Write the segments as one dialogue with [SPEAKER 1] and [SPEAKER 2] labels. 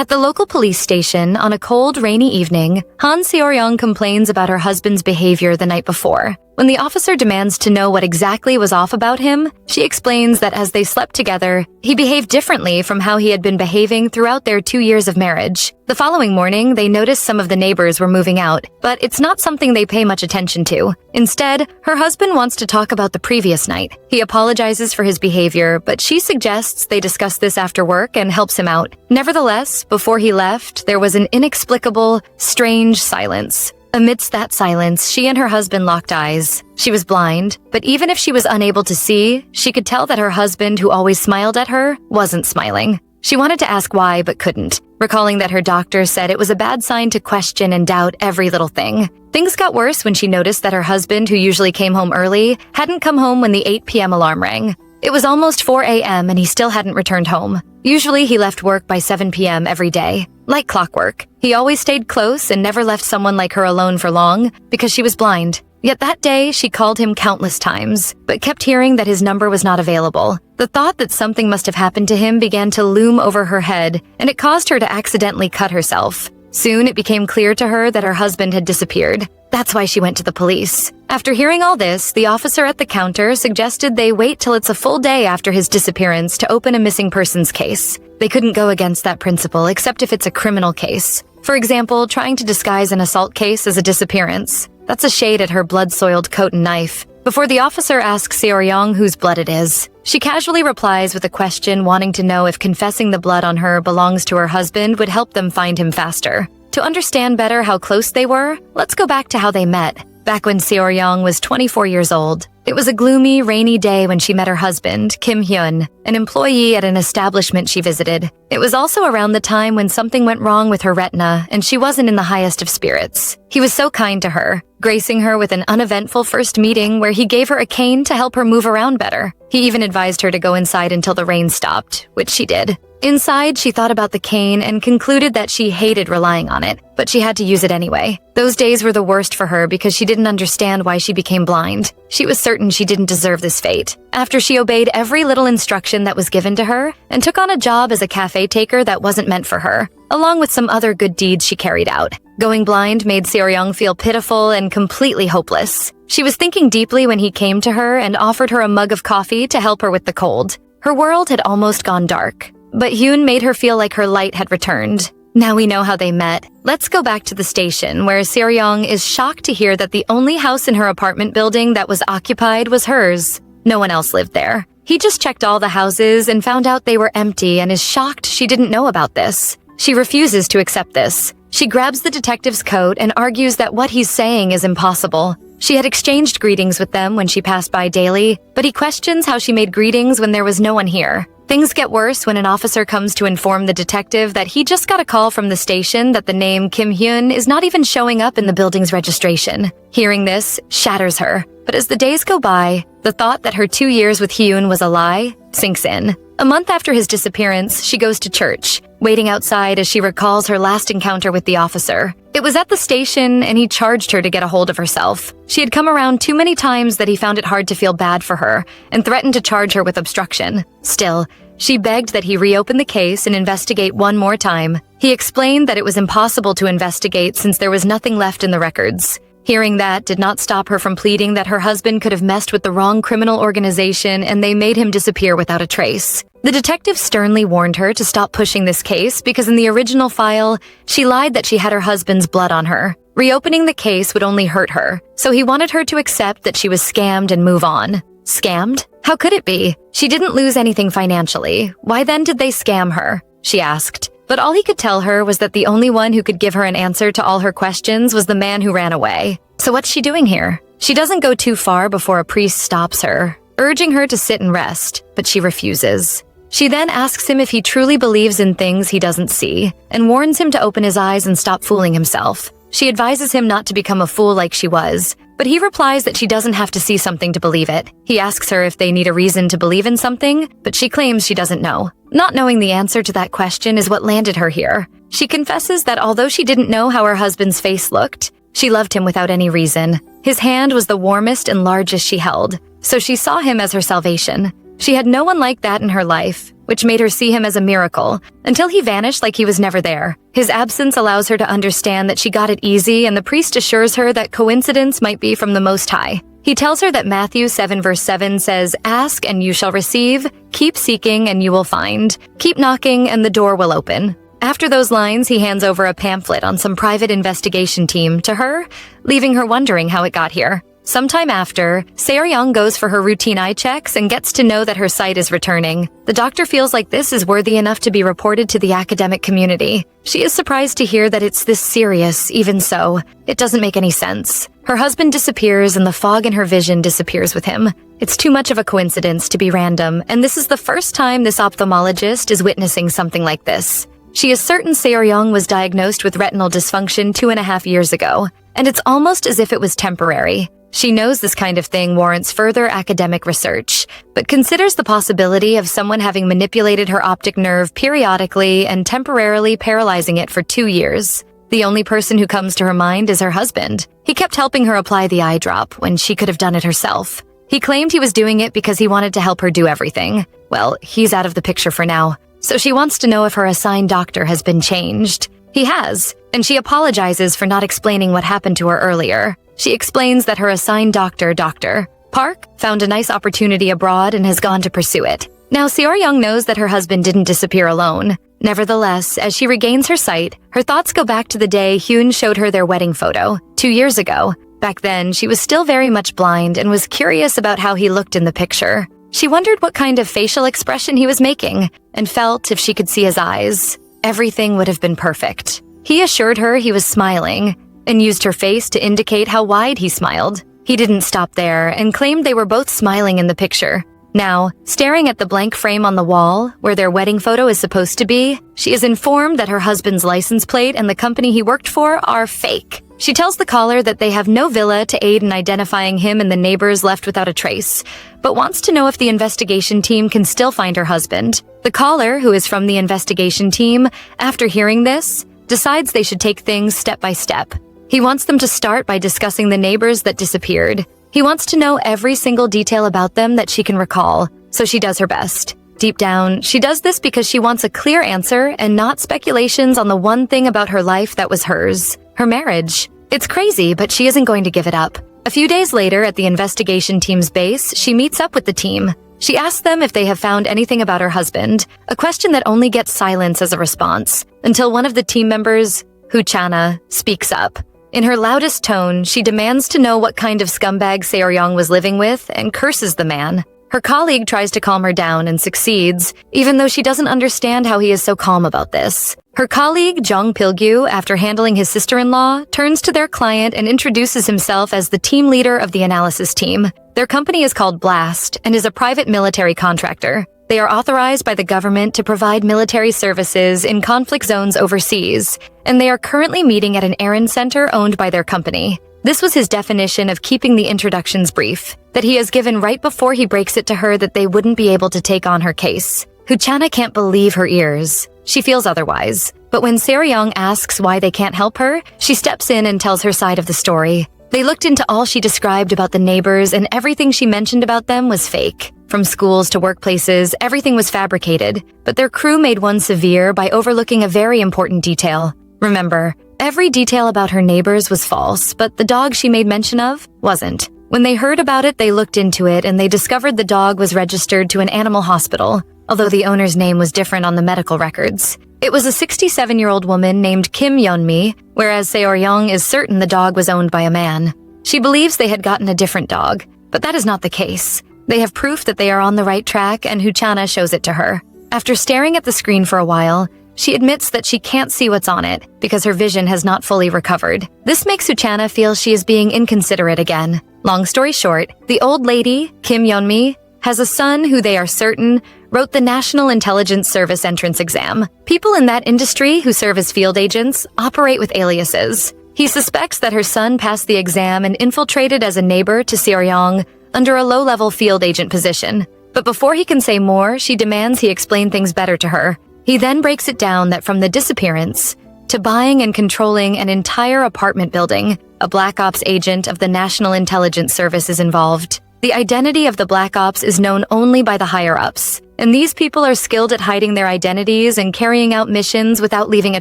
[SPEAKER 1] At the local police station, on a cold, rainy evening, Han Seo-ryong complains about her husband's behavior the night before. When the officer demands to know what exactly was off about him, she explains that as they slept together, he behaved differently from how he had been behaving throughout their 2 years of marriage. The following morning, they notice some of the neighbors were moving out, but it's not something they pay much attention to. Instead, her husband wants to talk about the previous night. He apologizes for his behavior, but she suggests they discuss this after work and helps him out. Nevertheless, before he left, there was an inexplicable, strange silence. Amidst that silence, she and her husband locked eyes. She was blind, but even if she was unable to see, she could tell that her husband, who always smiled at her, wasn't smiling. She wanted to ask why, but couldn't, recalling that her doctor said it was a bad sign to question and doubt every little thing. Things got worse when she noticed that her husband, who usually came home early, hadn't come home when the 8 p.m. alarm rang. It was almost 4 a.m. and he still hadn't returned home. Usually he left work by 7 p.m. every day. Like clockwork, he always stayed close and never left someone like her alone for long because she was blind. Yet that day, she called him countless times, but kept hearing that his number was not available. The thought that something must have happened to him began to loom over her head, and it caused her to accidentally cut herself. Soon, it became clear to her that her husband had disappeared. That's why she went to the police. After hearing all this, the officer at the counter suggested they wait till it's a full day after his disappearance to open a missing persons case. They couldn't go against that principle except if it's a criminal case. For example, trying to disguise an assault case as a disappearance. That's a shade at her blood-soiled coat and knife. Before the officer asks Seo-ryong whose blood it is, she casually replies with a question wanting to know if confessing the blood on her belongs to her husband would help them find him faster. To understand better how close they were, let's go back to how they met. Back when Seo-ryong was 24 years old, it was a gloomy, rainy day when she met her husband, Kim Hyun, an employee at an establishment she visited. It was also around the time when something went wrong with her retina and she wasn't in the highest of spirits. He was so kind to her, gracing her with an uneventful first meeting where he gave her a cane to help her move around better. He even advised her to go inside until the rain stopped, which she did. Inside, she thought about the cane and concluded that she hated relying on it, but she had to use it anyway. Those days were the worst for her because she didn't understand why she became blind. She was certain she didn't deserve this fate. After she obeyed every little instruction that was given to her and took on a job as a cafe taker that wasn't meant for her, along with some other good deeds she carried out. Going blind made Seo-ryong feel pitiful and completely hopeless. She was thinking deeply when he came to her and offered her a mug of coffee to help her with the cold. Her world had almost gone dark. But Hyun made her feel like her light had returned. Now we know how they met. Let's go back to the station, where Seo-ryong is shocked to hear that the only house in her apartment building that was occupied was hers. No one else lived there. He just checked all the houses and found out they were empty and is shocked she didn't know about this. She refuses to accept this. She grabs the detective's coat and argues that what he's saying is impossible. She had exchanged greetings with them when she passed by daily, but he questions how she made greetings when there was no one here. Things get worse when an officer comes to inform the detective that he just got a call from the station that the name Kim Hyun is not even showing up in the building's registration. Hearing this shatters her, but as the days go by, the thought that her 2 years with Hyun was a lie sinks in. A month after his disappearance, she goes to church, waiting outside as she recalls her last encounter with the officer. It was at the station, and he charged her to get a hold of herself. She had come around too many times that he found it hard to feel bad for her, and threatened to charge her with obstruction. Still, she begged that he reopen the case and investigate one more time. He explained that it was impossible to investigate since there was nothing left in the records. Hearing that did not stop her from pleading that her husband could have messed with the wrong criminal organization and they made him disappear without a trace. The detective sternly warned her to stop pushing this case because in the original file, she lied that she had her husband's blood on her. Reopening the case would only hurt her, so he wanted her to accept that she was scammed and move on. Scammed? How could it be? She didn't lose anything financially. Why then did they scam her? She asked. But all he could tell her was that the only one who could give her an answer to all her questions was the man who ran away. So what's she doing here? She doesn't go too far before a priest stops her, urging her to sit and rest, but she refuses. She then asks him if he truly believes in things he doesn't see, and warns him to open his eyes and stop fooling himself. She advises him not to become a fool like she was, but he replies that she doesn't have to see something to believe it. He asks her if they need a reason to believe in something, but she claims she doesn't know. Not knowing the answer to that question is what landed her here. She confesses that although she didn't know how her husband's face looked, she loved him without any reason. His hand was the warmest and largest she held, so she saw him as her salvation. She had no one like that in her life, which made her see him as a miracle, until he vanished like he was never there. His absence allows her to understand that she got it easy, and the priest assures her that coincidence might be from the Most High. He tells her that Matthew 7 verse 7 says, "Ask and you shall receive, keep seeking and you will find, keep knocking and the door will open." After those lines, he hands over a pamphlet on some private investigation team to her, leaving her wondering how it got here. Sometime after, Se-young goes for her routine eye checks and gets to know that her sight is returning. The doctor feels like this is worthy enough to be reported to the academic community. She is surprised to hear that it's this serious, even so. It doesn't make any sense. Her husband disappears and the fog in her vision disappears with him. It's too much of a coincidence to be random, and this is the first time this ophthalmologist is witnessing something like this. She is certain Se-young was diagnosed with retinal dysfunction 2.5 years ago, and it's almost as if it was temporary. She knows this kind of thing warrants further academic research, but considers the possibility of someone having manipulated her optic nerve periodically and temporarily paralyzing it for 2 years. The only person who comes to her mind is her husband. He kept helping her apply the eye drop when she could have done it herself. He claimed he was doing it because he wanted to help her do everything. Well, he's out of the picture for now, so she wants to know if her assigned doctor has been changed. He has, and she apologizes for not explaining what happened to her earlier. She explains that her assigned doctor, Dr. Park, found a nice opportunity abroad and has gone to pursue it. Now, Se-young knows that her husband didn't disappear alone. Nevertheless, as she regains her sight, her thoughts go back to the day Hyun showed her their wedding photo, 2 years ago. Back then, she was still very much blind and was curious about how he looked in the picture. She wondered what kind of facial expression he was making, and felt if she could see his eyes, everything would have been perfect. He assured her he was smiling, and used her face to indicate how wide he smiled. He didn't stop there and claimed they were both smiling in the picture. Now, staring at the blank frame on the wall, where their wedding photo is supposed to be, she is informed that her husband's license plate and the company he worked for are fake. She tells the caller that they have no villa to aid in identifying him and the neighbors left without a trace, but wants to know if the investigation team can still find her husband. The caller, who is from the investigation team, after hearing this, decides they should take things step by step. He wants them to start by discussing the neighbors that disappeared. He wants to know every single detail about them that she can recall, so she does her best. Deep down, she does this because she wants a clear answer and not speculations on the one thing about her life that was hers, her marriage. It's crazy, but she isn't going to give it up. A few days later, at the investigation team's base, she meets up with the team. She asks them if they have found anything about her husband, a question that only gets silence as a response, until one of the team members, Chana, speaks up. In her loudest tone, she demands to know what kind of scumbag Se-young was living with and curses the man. Her colleague tries to calm her down and succeeds, even though she doesn't understand how he is so calm about this. Her colleague, Jung Pilgyu, after handling his sister-in-law, turns to their client and introduces himself as the team leader of the analysis team. Their company is called Blast and is a private military contractor. They are authorized by the government to provide military services in conflict zones overseas, and they are currently meeting at an errand center owned by their company. This was his definition of keeping the introductions brief, that he has given right before he breaks it to her that they wouldn't be able to take on her case. Chana can't believe her ears. She feels otherwise, but when Se-young asks why they can't help her, she steps in and tells her side of the story. They looked into all she described about the neighbors, and everything she mentioned about them was fake. From schools to workplaces, everything was fabricated, but their crew made one severe by overlooking a very important detail. Remember, every detail about her neighbors was false, but the dog she made mention of wasn't. When they heard about it, they looked into it, and they discovered the dog was registered to an animal hospital, although the owner's name was different on the medical records. It was a 67-year-old woman named Kim Hyun, whereas Se-young is certain the dog was owned by a man. She believes they had gotten a different dog, but that is not the case. They have proof that they are on the right track, and Chana shows it to her. After staring at the screen for a while, she admits that she can't see what's on it because her vision has not fully recovered. This makes Chana feel she is being inconsiderate again. Long story short, the old lady, Kim Hyun, has a son who they are certain wrote the National Intelligence Service entrance exam. People in that industry who serve as field agents operate with aliases. He suspects that her son passed the exam and infiltrated as a neighbor to Se-young under a low-level field agent position. But before he can say more, she demands he explain things better to her. He then breaks it down that from the disappearance to buying and controlling an entire apartment building, a Black Ops agent of the National Intelligence Service is involved. The identity of the Black Ops is known only by the higher-ups, and these people are skilled at hiding their identities and carrying out missions without leaving a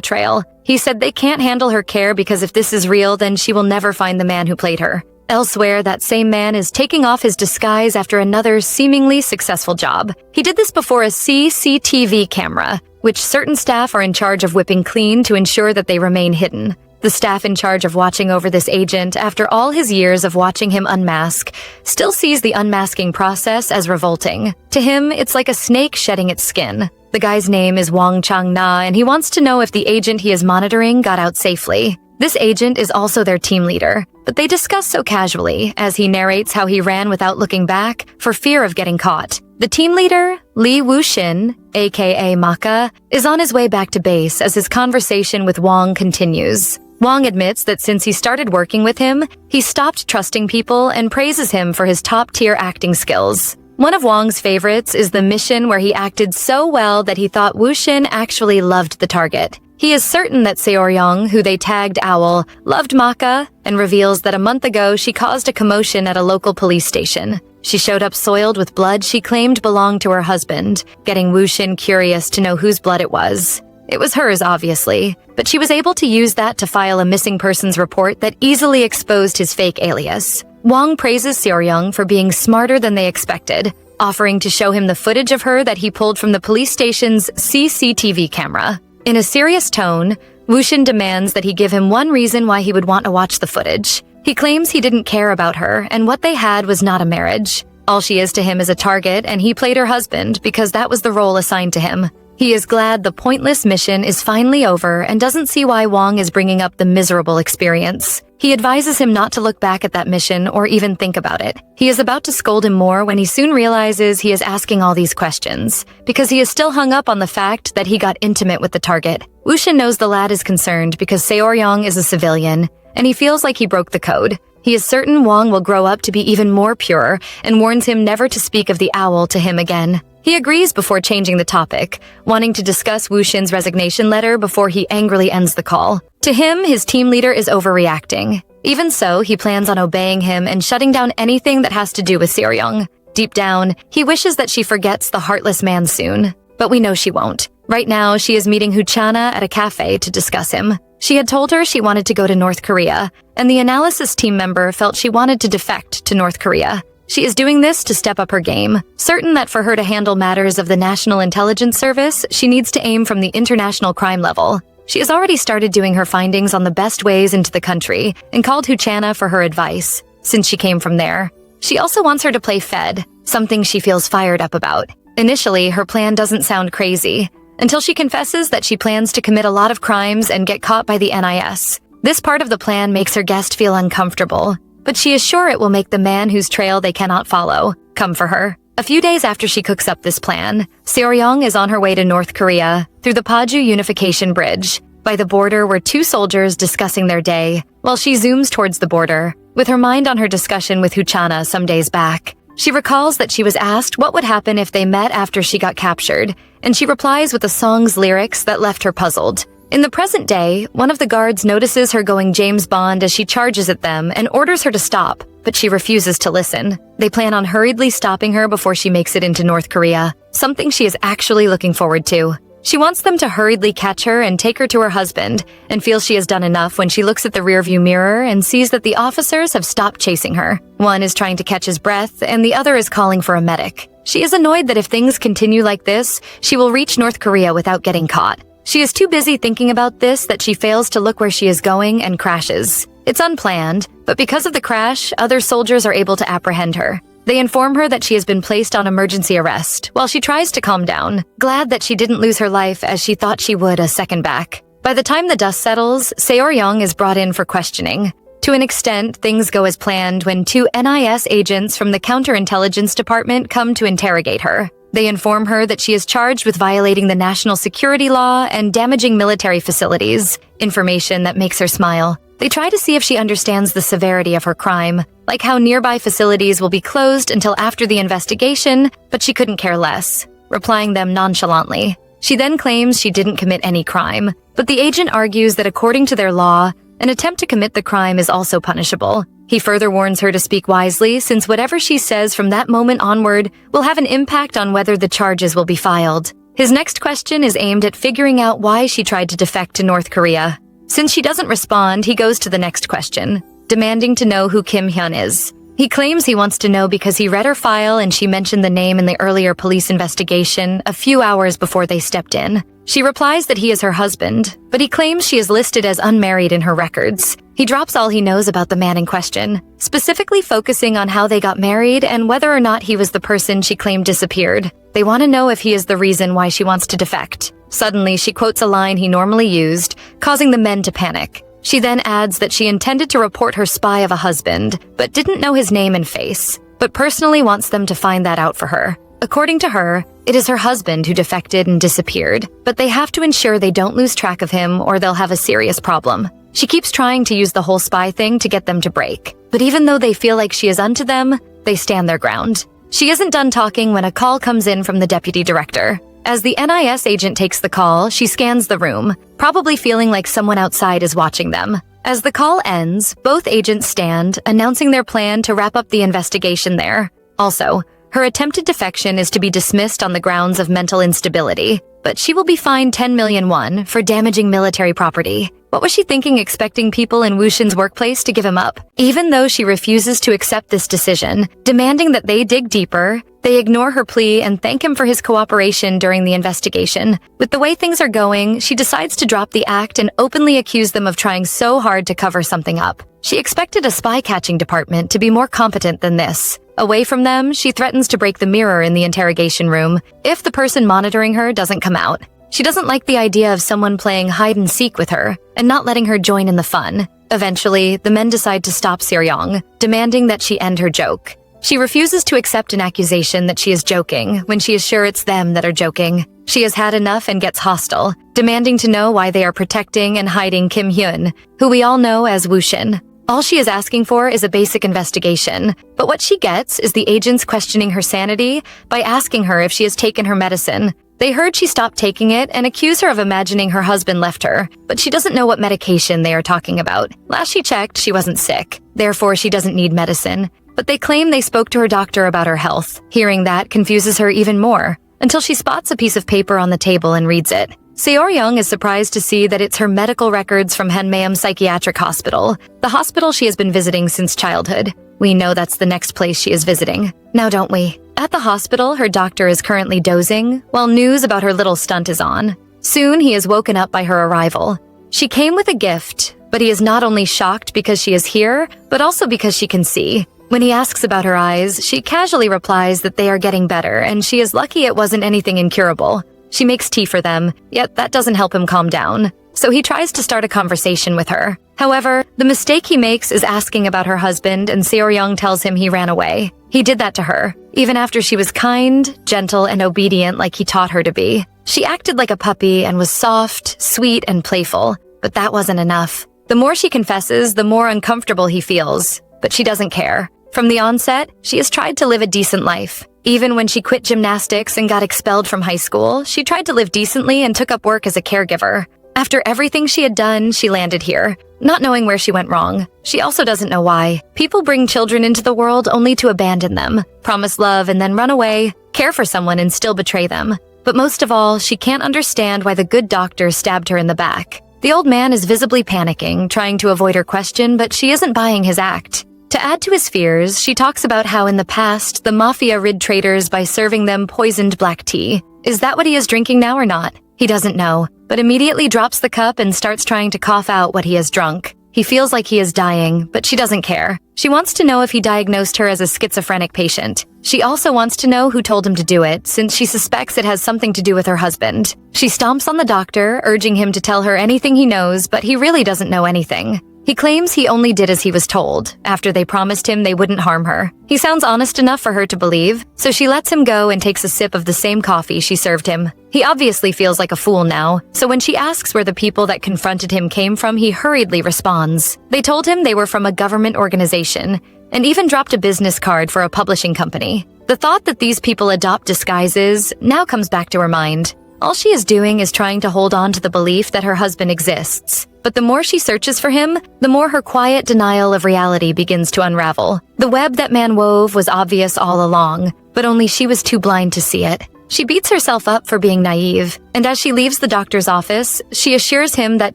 [SPEAKER 1] trail. He said they can't handle her care because if this is real, then she will never find the man who played her. Elsewhere, that same man is taking off his disguise after another seemingly successful job. He did this before a CCTV camera, which certain staff are in charge of whipping clean to ensure that they remain hidden. The staff in charge of watching over this agent, after all his years of watching him unmask, still sees the unmasking process as revolting. To him, it's like a snake shedding its skin. The guy's name is Wang Chang-na, and he wants to know if the agent he is monitoring got out safely. This agent is also their team leader, but they discuss so casually as he narrates how he ran without looking back for fear of getting caught. The team leader, Lee Woo-shin, aka Maka, is on his way back to base as his conversation with Wang continues. Wang admits that since he started working with him, he stopped trusting people and praises him for his top-tier acting skills. One of Wang's favorites is the mission where he acted so well that he thought Woo-shin actually loved the target. He is certain that Seoryong, who they tagged Owl, loved Maka, and reveals that a month ago she caused a commotion at a local police station. She showed up soiled with blood she claimed belonged to her husband, getting Woo-shin curious to know whose blood it was. It was hers, obviously, but she was able to use that to file a missing persons report that easily exposed his fake alias. Wang praises Seoryong for being smarter than they expected, offering to show him the footage of her that he pulled from the police station's CCTV camera. In a serious tone, Woo-shin demands that he give him one reason why he would want to watch the footage. He claims he didn't care about her, and what they had was not a marriage. All she is to him is a target, and he played her husband because that was the role assigned to him. He is glad the pointless mission is finally over and doesn't see why Wang is bringing up the miserable experience. He advises him not to look back at that mission or even think about it. He is about to scold him more when he soon realizes he is asking all these questions, because he is still hung up on the fact that he got intimate with the target. Woo-shin knows the lad is concerned because Seoryong is a civilian, and he feels like he broke the code. He is certain Wang will grow up to be even more pure and warns him never to speak of the owl to him again. He agrees before changing the topic, wanting to discuss Woo-shin's resignation letter before he angrily ends the call. To him, his team leader is overreacting. Even so, he plans on obeying him and shutting down anything that has to do with Seoryong. Deep down, he wishes that she forgets the heartless man soon, but we know she won't. Right now, she is meeting Chana at a cafe to discuss him. She had told her she wanted to go to North Korea, and the analysis team member felt she wanted to defect to North Korea. She is doing this to step up her game, certain that for her to handle matters of the National Intelligence Service, she needs to aim from the international crime level. She has already started doing her findings on the best ways into the country and called Chana for her advice, since she came from there. She also wants her to play Fed, something she feels fired up about. Initially, her plan doesn't sound crazy, until she confesses that she plans to commit a lot of crimes and get caught by the NIS. This part of the plan makes her guest feel uncomfortable, but she is sure it will make the man whose trail they cannot follow come for her. A few days after she cooks up this plan, Seoryong is on her way to North Korea through the Paju Unification Bridge. By the border were two soldiers discussing their day, while she zooms towards the border, with her mind on her discussion with Chana some days back. She recalls that she was asked what would happen if they met after she got captured, and she replies with the song's lyrics that left her puzzled. In the present day, one of the guards notices her going James Bond as she charges at them and orders her to stop, but she refuses to listen. They plan on hurriedly stopping her before she makes it into North Korea, something she is actually looking forward to. She wants them to hurriedly catch her and take her to her husband, and feels she has done enough when she looks at the rearview mirror and sees that the officers have stopped chasing her. One is trying to catch his breath, and the other is calling for a medic. She is annoyed that if things continue like this, she will reach North Korea without getting caught. She is too busy thinking about this that she fails to look where she is going and crashes. It's unplanned, but because of the crash, other soldiers are able to apprehend her. They inform her that she has been placed on emergency arrest, while she tries to calm down, glad that she didn't lose her life as she thought she would a second back. By the time the dust settles, Seoryong is brought in for questioning. To an extent, things go as planned when two NIS agents from the Counterintelligence Department come to interrogate her. They inform her that she is charged with violating the national security law and damaging military facilities, information that makes her smile. They try to see if she understands the severity of her crime, like how nearby facilities will be closed until after the investigation, but she couldn't care less, replying them nonchalantly. She then claims she didn't commit any crime, but the agent argues that according to their law, an attempt to commit the crime is also punishable. He further warns her to speak wisely, since whatever she says from that moment onward will have an impact on whether the charges will be filed. His next question is aimed at figuring out why she tried to defect to North Korea. Since she doesn't respond, he goes to the next question, demanding to know who Kim Hyun is. He claims he wants to know because he read her file and she mentioned the name in the earlier police investigation a few hours before they stepped in. She replies that he is her husband, but he claims she is listed as unmarried in her records. He drops all he knows about the man in question, specifically focusing on how they got married and whether or not he was the person she claimed disappeared. They want to know if he is the reason why she wants to defect. Suddenly, she quotes a line he normally used, causing the men to panic. She then adds that she intended to report her spy of a husband, but didn't know his name and face, but personally wants them to find that out for her. According to her, it is her husband who defected and disappeared, but they have to ensure they don't lose track of him or they'll have a serious problem. She keeps trying to use the whole spy thing to get them to break, but even though they feel like she is unto them, they stand their ground. She isn't done talking when a call comes in from the deputy director. As the NIS agent takes the call, she scans the room, probably feeling like someone outside is watching them. As the call ends, both agents stand, announcing their plan to wrap up the investigation there. Also, her attempted defection is to be dismissed on the grounds of mental instability, but she will be fined 10 million won for damaging military property. What was she thinking, expecting people in Wushin's workplace to give him up? Even though she refuses to accept this decision, demanding that they dig deeper, they ignore her plea and thank him for his cooperation during the investigation. With the way things are going, she decides to drop the act and openly accuse them of trying so hard to cover something up. She expected a spy-catching department to be more competent than this. Away from them, she threatens to break the mirror in the interrogation room if the person monitoring her doesn't come out. She doesn't like the idea of someone playing hide-and-seek with her and not letting her join in the fun. Eventually, the men decide to stop Seoryong, demanding that she end her joke. She refuses to accept an accusation that she is joking when she is sure it's them that are joking. She has had enough and gets hostile, demanding to know why they are protecting and hiding Kim Hyun, who we all know as Wushin. All she is asking for is a basic investigation, but what she gets is the agents questioning her sanity by asking her if she has taken her medicine. They heard she stopped taking it and accuse her of imagining her husband left her, but she doesn't know what medication they are talking about. Last she checked, she wasn't sick, therefore she doesn't need medicine. But they claim they spoke to her doctor about her health. Hearing that confuses her even more, until she spots a piece of paper on the table and reads it. Seoryong is surprised to see that it's her medical records from Hanmaeum Psychiatric Hospital, the hospital she has been visiting since childhood. We know that's the next place she is visiting. Now don't we? At the hospital, her doctor is currently dozing, while news about her little stunt is on. Soon, he is woken up by her arrival. She came with a gift, but he is not only shocked because she is here, but also because she can see. When he asks about her eyes, she casually replies that they are getting better and she is lucky it wasn't anything incurable. She makes tea for them, yet that doesn't help him calm down. So he tries to start a conversation with her. However, the mistake he makes is asking about her husband, and Seoryong tells him he ran away. He did that to her, even after she was kind, gentle, and obedient like he taught her to be. She acted like a puppy and was soft, sweet, and playful, but that wasn't enough. The more she confesses, the more uncomfortable he feels, but she doesn't care. From the onset, she has tried to live a decent life. Even when she quit gymnastics and got expelled from high school, she tried to live decently and took up work as a caregiver. After everything she had done, she landed here, not knowing where she went wrong. She also doesn't know why. People bring children into the world only to abandon them, promise love and then run away, care for someone and still betray them. But most of all, she can't understand why the good doctor stabbed her in the back. The old man is visibly panicking, trying to avoid her question, but she isn't buying his act. To add to his fears, she talks about how in the past, the mafia rid traitors by serving them poisoned black tea. Is that what he is drinking now or not? He doesn't know, but immediately drops the cup and starts trying to cough out what he has drunk. He feels like he is dying, but she doesn't care. She wants to know if he diagnosed her as a schizophrenic patient. She also wants to know who told him to do it, since she suspects it has something to do with her husband. She stomps on the doctor, urging him to tell her anything he knows, but he really doesn't know anything. He claims he only did as he was told, after they promised him they wouldn't harm her. He sounds honest enough for her to believe, so she lets him go and takes a sip of the same coffee she served him. He obviously feels like a fool now, so when she asks where the people that confronted him came from, he hurriedly responds. They told him they were from a government organization, and even dropped a business card for a publishing company. The thought that these people adopt disguises now comes back to her mind. All she is doing is trying to hold on to the belief that her husband exists. But the more she searches for him, the more her quiet denial of reality begins to unravel. The web that man wove was obvious all along, but only she was too blind to see it. She beats herself up for being naive, and as she leaves the doctor's office, she assures him that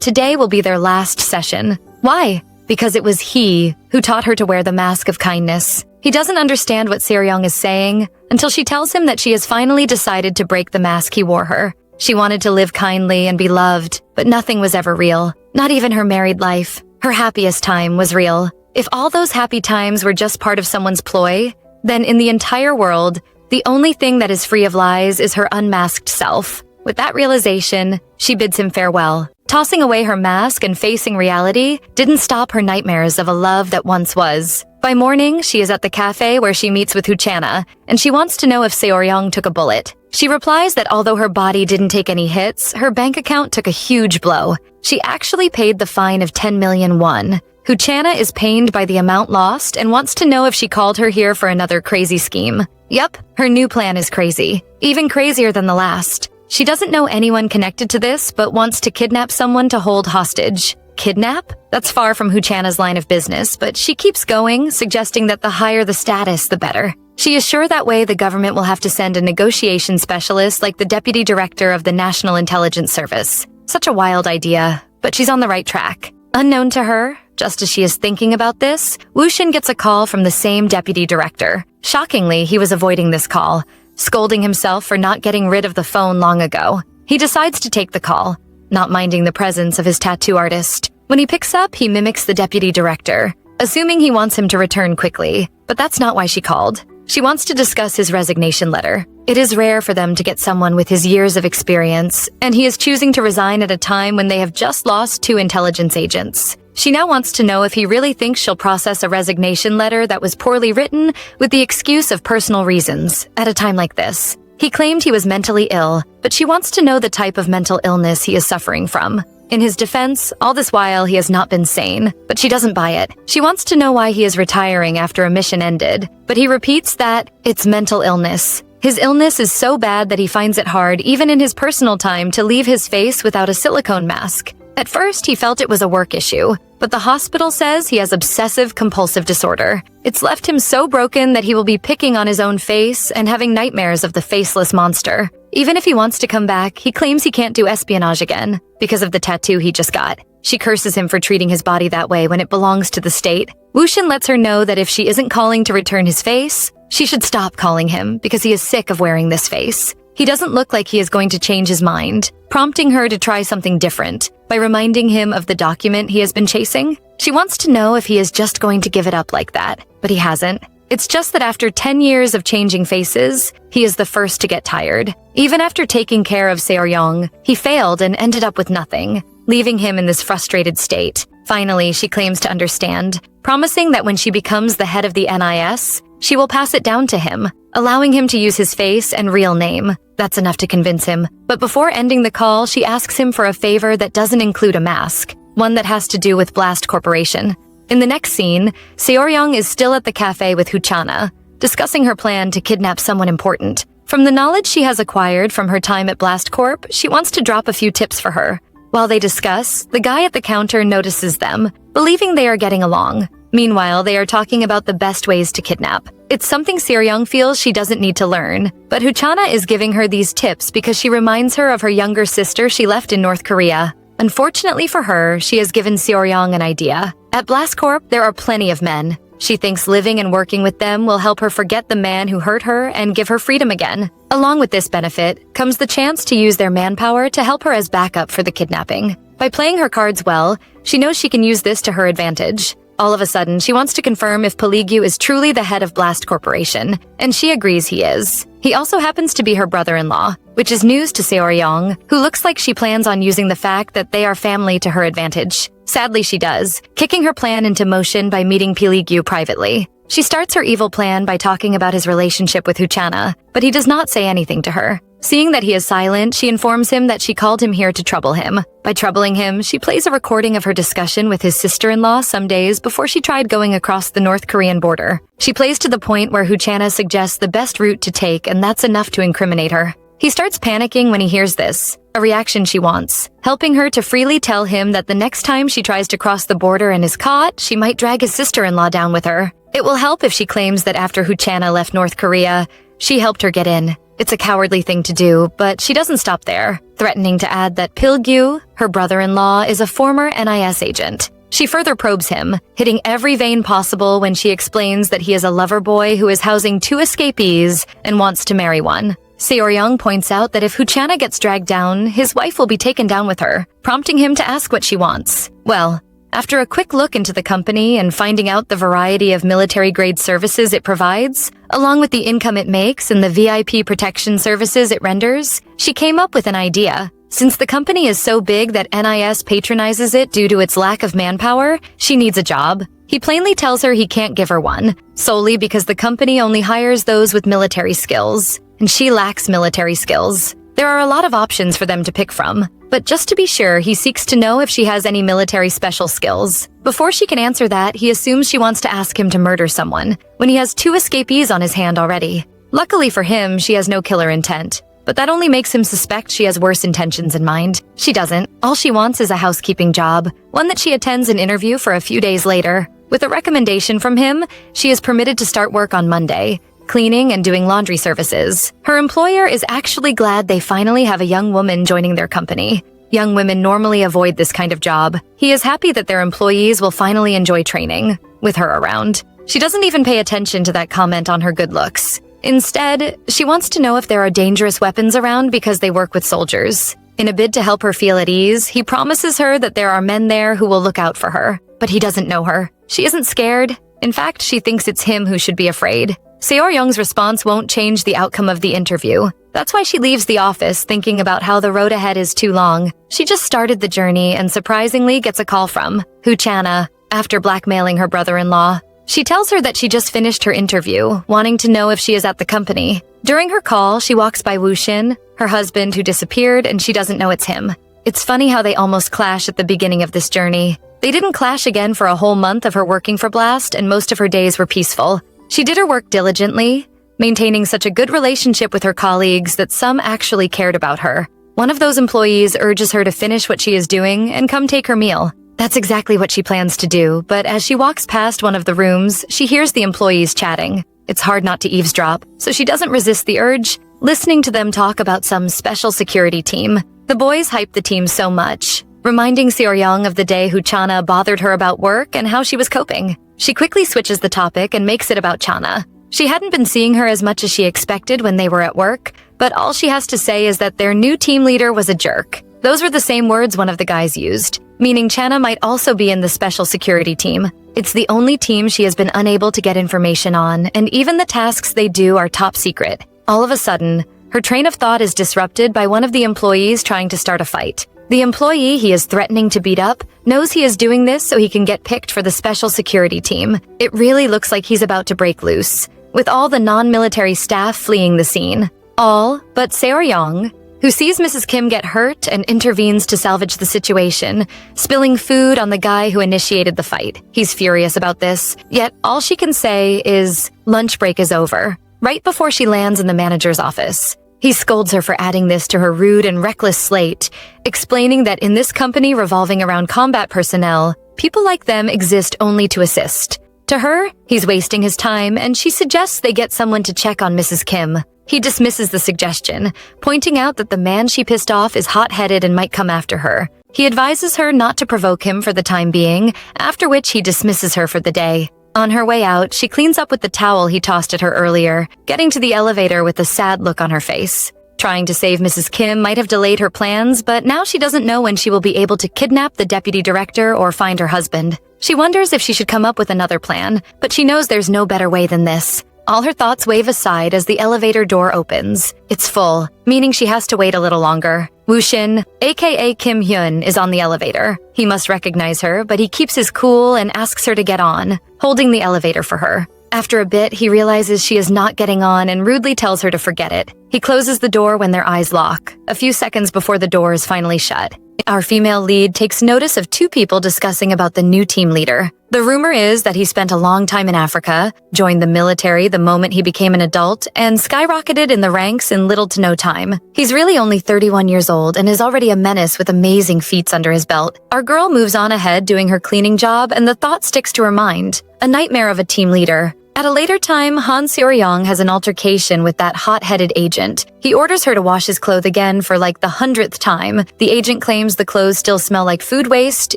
[SPEAKER 1] today will be their last session. Why? Because it was he who taught her to wear the mask of kindness. He doesn't understand what Seoryong is saying until she tells him that she has finally decided to break the mask he wore her. She wanted to live kindly and be loved, but nothing was ever real. Not even her married life. Her happiest time was real. If all those happy times were just part of someone's ploy, then in the entire world, the only thing that is free of lies is her unmasked self. With that realization, she bids him farewell. Tossing away her mask and facing reality didn't stop her nightmares of a love that once was. By morning, she is at the cafe where she meets with Chana, and she wants to know if Seoryong took a bullet. She replies that although her body didn't take any hits, her bank account took a huge blow. She actually paid the fine of 10 million won. Chana is pained by the amount lost and wants to know if she called her here for another crazy scheme. Yup, her new plan is crazy. Even crazier than the last. She doesn't know anyone connected to this, but wants to kidnap someone to hold hostage. Kidnap? That's far from Chana's line of business, but she keeps going, suggesting that the higher the status, the better. She is sure that way the government will have to send a negotiation specialist like the deputy director of the National Intelligence Service. Such a wild idea, but she's on the right track. Unknown to her, just as she is thinking about this, Woo-shin gets a call from the same deputy director. Shockingly, he was avoiding this call, scolding himself for not getting rid of the phone long ago. He decides to take the call, not minding the presence of his tattoo artist. When he picks up, he mimics the deputy director, assuming he wants him to return quickly. But that's not why she called. She wants to discuss his resignation letter. It is rare for them to get someone with his years of experience, and he is choosing to resign at a time when they have just lost 2 intelligence agents. She now wants to know if he really thinks she'll process a resignation letter that was poorly written with the excuse of personal reasons at a time like this. He claimed he was mentally ill, but she wants to know the type of mental illness he is suffering from. In his defense, all this while he has not been sane, but she doesn't buy it. She wants to know why he is retiring after a mission ended, but he repeats that it's mental illness. His illness is so bad that he finds it hard, even in his personal time, to leave his face without a silicone mask. At first, he felt it was a work issue, but the hospital says he has obsessive-compulsive disorder. It's left him so broken that he will be picking on his own face and having nightmares of the faceless monster. Even if he wants to come back, he claims he can't do espionage again because of the tattoo he just got. She curses him for treating his body that way when it belongs to the state. Woo-shin lets her know that if she isn't calling to return his face, she should stop calling him because he is sick of wearing this face. He doesn't look like he is going to change his mind, prompting her to try something different by reminding him of the document he has been chasing. She wants to know if he is just going to give it up like that, but he hasn't. It's just that after 10 years of changing faces, he is the first to get tired. Even after taking care of Seoryong, he failed and ended up with nothing, leaving him in this frustrated state. Finally, she claims to understand, promising that when she becomes the head of the NIS, she will pass it down to him, allowing him to use his face and real name. That's enough to convince him. But before ending the call, she asks him for a favor that doesn't include a mask, one that has to do with Blast Corporation. In the next scene, Seoryong is still at the cafe with Chana, discussing her plan to kidnap someone important. From the knowledge she has acquired from her time at Blast Corp, she wants to drop a few tips for her. While they discuss, the guy at the counter notices them, believing they are getting along. Meanwhile, they are talking about the best ways to kidnap. It's something Seoryong feels she doesn't need to learn, but Chana is giving her these tips because she reminds her of her younger sister she left in North Korea. Unfortunately for her, she has given Seoryong an idea. At Blast Corp, there are plenty of men. She thinks living and working with them will help her forget the man who hurt her and give her freedom again. Along with this benefit comes the chance to use their manpower to help her as backup for the kidnapping. By playing her cards well, she knows she can use this to her advantage. All of a sudden, she wants to confirm if Peligyu is truly the head of Blast Corporation, and she agrees he is. He also happens to be her brother-in-law, which is news to Seoryong, who looks like she plans on using the fact that they are family to her advantage. Sadly, she does, kicking her plan into motion by meeting Peligyu privately. She starts her evil plan by talking about his relationship with Chana, but he does not say anything to her. Seeing that he is silent, she informs him that she called him here to trouble him. By troubling him, she plays a recording of her discussion with his sister-in-law some days before she tried going across the North Korean border. She plays to the point where Chana suggests the best route to take, and that's enough to incriminate her. He starts panicking when he hears this, a reaction she wants, helping her to freely tell him that the next time she tries to cross the border and is caught, she might drag his sister-in-law down with her. It will help if she claims that after Chana left North Korea, she helped her get in. It's a cowardly thing to do, but she doesn't stop there, threatening to add that Pilgyu, her brother-in-law, is a former NIS agent. She further probes him, hitting every vein possible when she explains that he is a lover boy who is housing 2 escapees and wants to marry one. Seo-ryung points out that if Chana gets dragged down, his wife will be taken down with her, prompting him to ask what she wants. Well, after a quick look into the company and finding out the variety of military-grade services it provides, along with the income it makes and the VIP protection services it renders, she came up with an idea. Since the company is so big that NIS patronizes it due to its lack of manpower, she needs a job. He plainly tells her he can't give her one, solely because the company only hires those with military skills, and she lacks military skills. There are a lot of options for them to pick from, but just to be sure, he seeks to know if she has any military special skills. Before she can answer that, he assumes she wants to ask him to murder someone, when he has 2 escapees on his hand already. Luckily for him, she has no killer intent, but that only makes him suspect she has worse intentions in mind. She doesn't. All she wants is a housekeeping job, one that she attends an interview for a few days later. With a recommendation from him, she is permitted to start work on Monday, cleaning and doing laundry services. Her employer is actually glad they finally have a young woman joining their company. Young women normally avoid this kind of job. He is happy that their employees will finally enjoy training, with her around. She doesn't even pay attention to that comment on her good looks. Instead, she wants to know if there are dangerous weapons around because they work with soldiers. In a bid to help her feel at ease, he promises her that there are men there who will look out for her. But he doesn't know her. She isn't scared. In fact, she thinks it's him who should be afraid. Seo-ryung's response won't change the outcome of the interview. That's why she leaves the office thinking about how the road ahead is too long. She just started the journey and surprisingly gets a call from Chana after blackmailing her brother-in-law. She tells her that she just finished her interview, wanting to know if she is at the company. During her call, she walks by Woo-shin, her husband who disappeared, and she doesn't know it's him. It's funny how they almost clash at the beginning of this journey. They didn't clash again for a whole month of her working for Blast, and most of her days were peaceful. She did her work diligently, maintaining such a good relationship with her colleagues that some actually cared about her. One of those employees urges her to finish what she is doing and come take her meal. That's exactly what she plans to do, but as she walks past one of the rooms, she hears the employees chatting. It's hard not to eavesdrop, so she doesn't resist the urge, listening to them talk about some special security team. The boys hype the team so much, reminding Seo-ryung of the day Chana bothered her about work and how she was coping. She quickly switches the topic and makes it about Chana. She hadn't been seeing her as much as she expected when they were at work, but all she has to say is that their new team leader was a jerk. Those were the same words one of the guys used, meaning Chana might also be in the special security team. It's the only team she has been unable to get information on, and even the tasks they do are top secret. All of a sudden, her train of thought is disrupted by one of the employees trying to start a fight. The employee he is threatening to beat up knows he is doing this so he can get picked for the special security team. It really looks like he's about to break loose, with all the non-military staff fleeing the scene. All but Seo-ryung, who sees Mrs. Kim get hurt and intervenes to salvage the situation, spilling food on the guy who initiated the fight. He's furious about this, yet all she can say is, lunch break is over, right before she lands in the manager's office. He scolds her for adding this to her rude and reckless slate, explaining that in this company revolving around combat personnel, people like them exist only to assist. To her, he's wasting his time, and she suggests they get someone to check on Mrs. Kim. He dismisses the suggestion, pointing out that the man she pissed off is hot-headed and might come after her. He advises her not to provoke him for the time being, after which he dismisses her for the day. On her way out, she cleans up with the towel he tossed at her earlier, getting to the elevator with a sad look on her face. Trying to save Mrs. Kim might have delayed her plans, but now she doesn't know when she will be able to kidnap the deputy director or find her husband. She wonders if she should come up with another plan, but she knows there's no better way than this. All her thoughts wave aside as the elevator door opens. It's full, meaning she has to wait a little longer. Woo-shin, aka Kim Hyun, is on the elevator. He must recognize her, but he keeps his cool and asks her to get on, holding the elevator for her. After a bit, he realizes she is not getting on and rudely tells her to forget it. He closes the door when their eyes lock, a few seconds before the door is finally shut. our female lead takes notice of two people discussing about the new team leader. The rumor is that he spent a long time in Africa, joined the military the moment he became an adult, and skyrocketed in the ranks in little to no time. He's really only 31 years old and is already a menace with amazing feats under his belt. Our girl moves on ahead doing her cleaning job, and the thought sticks to her mind. A nightmare of a team leader. At a later time, Han Seo-young has an altercation with that hot-headed agent. He orders her to wash his clothes again for like the 100th time. The agent claims the clothes still smell like food waste,